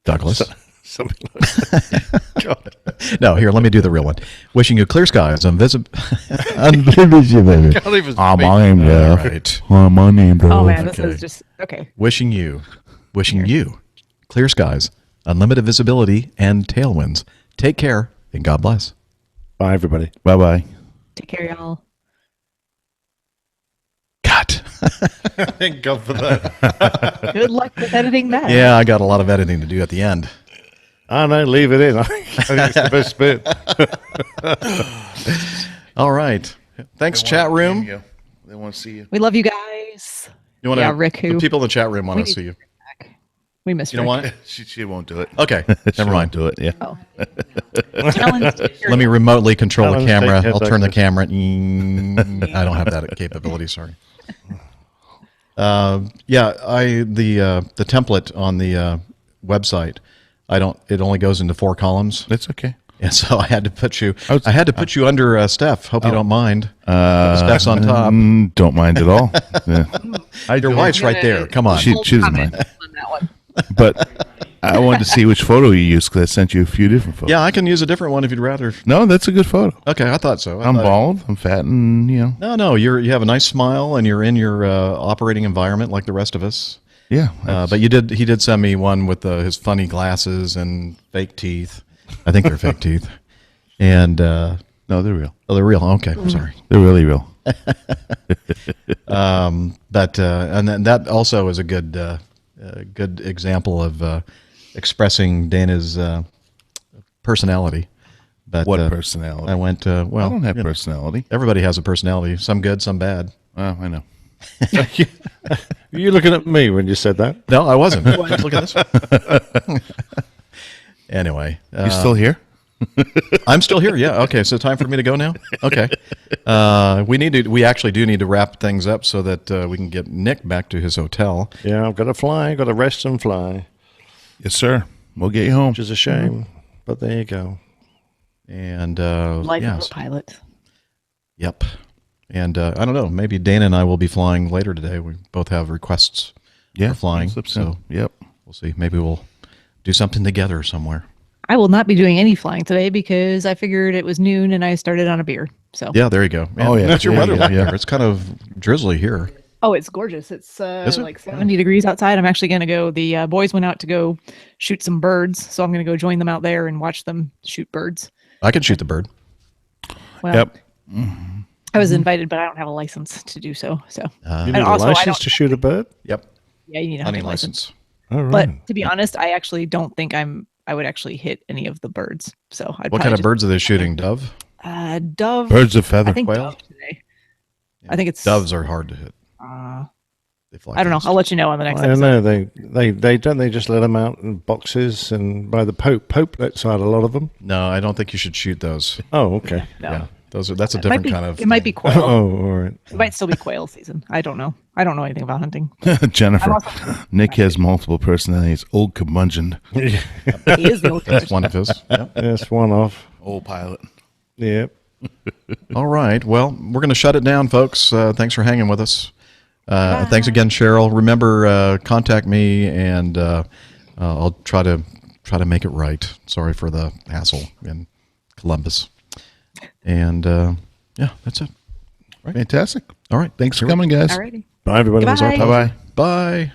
Speaker 2: Douglas.
Speaker 3: Something like that. God.
Speaker 2: No, here, let me do the real one. Wishing you clear skies, unlimited
Speaker 4: Unlimited.
Speaker 3: Can't even
Speaker 4: I'm
Speaker 3: speak.
Speaker 4: on there.
Speaker 2: Right.
Speaker 4: I'm on there.
Speaker 1: Oh man, this
Speaker 2: Okay.
Speaker 1: is just okay.
Speaker 2: Wishing you clear skies, unlimited visibility, and tailwinds. Take care, and God bless.
Speaker 3: Bye, everybody.
Speaker 4: Bye-bye.
Speaker 1: Take care, y'all.
Speaker 2: Cut.
Speaker 3: Thank God for that.
Speaker 1: Good luck with editing that.
Speaker 2: Yeah, I got a lot of editing to do at the end.
Speaker 3: Oh, no, leave it in. I think it's the best bit.
Speaker 2: All right. Thanks, chat room.
Speaker 4: They want to see you.
Speaker 1: We love you guys.
Speaker 2: You want
Speaker 1: Yeah, Rick, who-
Speaker 2: the people in the chat room want
Speaker 1: We
Speaker 2: to
Speaker 1: need-
Speaker 2: see you.
Speaker 1: We miss
Speaker 2: You don't
Speaker 1: Rick.
Speaker 2: want it?
Speaker 4: She won't do it.
Speaker 2: Okay,
Speaker 4: She
Speaker 2: never mind.
Speaker 4: won't do it. Yeah.
Speaker 1: Oh. Talents,
Speaker 2: Let me remotely control the
Speaker 3: Talents take
Speaker 2: camera.
Speaker 3: care,
Speaker 2: I'll turn the
Speaker 3: Douglas.
Speaker 2: camera. I don't have that capability. Sorry. The template on the website. It only goes into 4 columns.
Speaker 4: That's okay.
Speaker 2: And so I had to put you.
Speaker 4: I was-
Speaker 2: I had to put you under Steph. Hope you don't mind. Steph's on top.
Speaker 4: Don't mind at all. Yeah.
Speaker 2: Your wife's right there. Come on.
Speaker 4: She doesn't mind.
Speaker 1: on that one.
Speaker 4: But I wanted to see which photo you used because I sent you a few different photos.
Speaker 2: Yeah, I can use a different one if you'd rather.
Speaker 4: No, that's a good photo.
Speaker 2: Okay, I thought so.
Speaker 4: I'm bald. I'm fat, and
Speaker 2: No, you have a nice smile, and you're in your operating environment like the rest of us.
Speaker 4: Yeah.
Speaker 2: But he did send me one with his funny glasses and fake teeth. I think they're fake teeth. And
Speaker 4: No, they're real.
Speaker 2: Oh, they're real. Okay, I'm sorry.
Speaker 4: They're really real.
Speaker 2: But and then that also is a good example of expressing Dana's personality. But
Speaker 4: What personality?
Speaker 2: I went. Well,
Speaker 4: I don't have
Speaker 2: you know,
Speaker 4: personality.
Speaker 2: everybody has a personality. Some good, some bad.
Speaker 4: Oh, I know.
Speaker 3: Were you looking at me when you said that?
Speaker 2: No, I wasn't. Look at this. Anyway,
Speaker 4: You still here?
Speaker 2: I'm still here. Yeah. Okay. So time for me to go now. Okay. We actually do need to wrap things up so that we can get Nick back to his hotel.
Speaker 3: Yeah, I've got to fly. Got to rest and fly.
Speaker 4: Yes, sir. We'll get you home.
Speaker 3: Which is a shame, but there you go.
Speaker 2: And
Speaker 1: Life
Speaker 2: yeah,
Speaker 1: of a pilot.
Speaker 2: Yep. And I don't know. Maybe Dana and I will be flying later today. We both have requests for flying. So
Speaker 4: yep,
Speaker 2: we'll see. Maybe we'll do something together somewhere.
Speaker 1: I will not be doing any flying today because I figured it was noon and I started on a beer. So
Speaker 2: Yeah, there you go. Man,
Speaker 4: Oh, yeah.
Speaker 2: what's your
Speaker 4: Yeah,
Speaker 2: weather
Speaker 4: yeah,
Speaker 2: like
Speaker 4: yeah.
Speaker 2: there? It's kind of drizzly here.
Speaker 1: Oh, it's gorgeous. It's
Speaker 2: Is it?
Speaker 1: like 70 degrees outside. I'm actually going to go. The boys went out to go shoot some birds, so I'm going to go join them out there and watch them shoot birds.
Speaker 2: I can shoot the bird.
Speaker 1: Well,
Speaker 4: Yep.
Speaker 1: I was invited, but I don't have a license to do so. So,
Speaker 3: You
Speaker 1: and
Speaker 3: need a
Speaker 1: also I
Speaker 3: license
Speaker 1: don't.
Speaker 3: to shoot a bird?
Speaker 2: Yep.
Speaker 1: Yeah, you need a
Speaker 2: Hunting
Speaker 1: hunting license.
Speaker 2: license.
Speaker 3: All right.
Speaker 1: But to be honest, I actually don't think I would actually hit any of the birds. So, I'd
Speaker 2: What
Speaker 1: probably
Speaker 2: kind of
Speaker 1: just-
Speaker 2: birds are they shooting? Dove?
Speaker 1: Dove.
Speaker 4: Birds of feather.
Speaker 1: I think
Speaker 2: Quail?
Speaker 1: dove today. I think it's
Speaker 2: Doves are hard to hit. They fly
Speaker 1: I don't know.
Speaker 2: fast.
Speaker 1: I'll let you know on the next
Speaker 3: I don't
Speaker 1: episode.
Speaker 3: know. They don't they just let them out in boxes and by the Pope. Pope lets out a lot of them.
Speaker 2: No, I don't think you should shoot those.
Speaker 3: Oh, okay.
Speaker 1: No.
Speaker 2: Yeah, that's a
Speaker 1: It might
Speaker 2: different
Speaker 1: be,
Speaker 2: kind of.
Speaker 1: It might be quail.
Speaker 3: Oh, all right.
Speaker 1: It might still be quail season. I don't know. I don't know anything about hunting.
Speaker 4: Jennifer.
Speaker 1: I'm also-
Speaker 4: Nick has multiple personalities. Old curmudgeon.
Speaker 1: He is the old
Speaker 2: That's one of his. Yep.
Speaker 3: That's one off.
Speaker 4: Old pilot.
Speaker 3: Yep.
Speaker 2: All right. Well, we're going to shut it down, folks. Thanks for hanging with us. Thanks again, Cheryl. Remember, contact me, and I'll try to make it right. Sorry for the hassle in Columbus. And yeah, that's it.
Speaker 4: Fantastic.
Speaker 2: All right.
Speaker 4: Thanks for coming, guys.
Speaker 1: Alrighty.
Speaker 3: Bye, everybody.
Speaker 1: Goodbye.
Speaker 4: Bye-bye.
Speaker 2: Bye.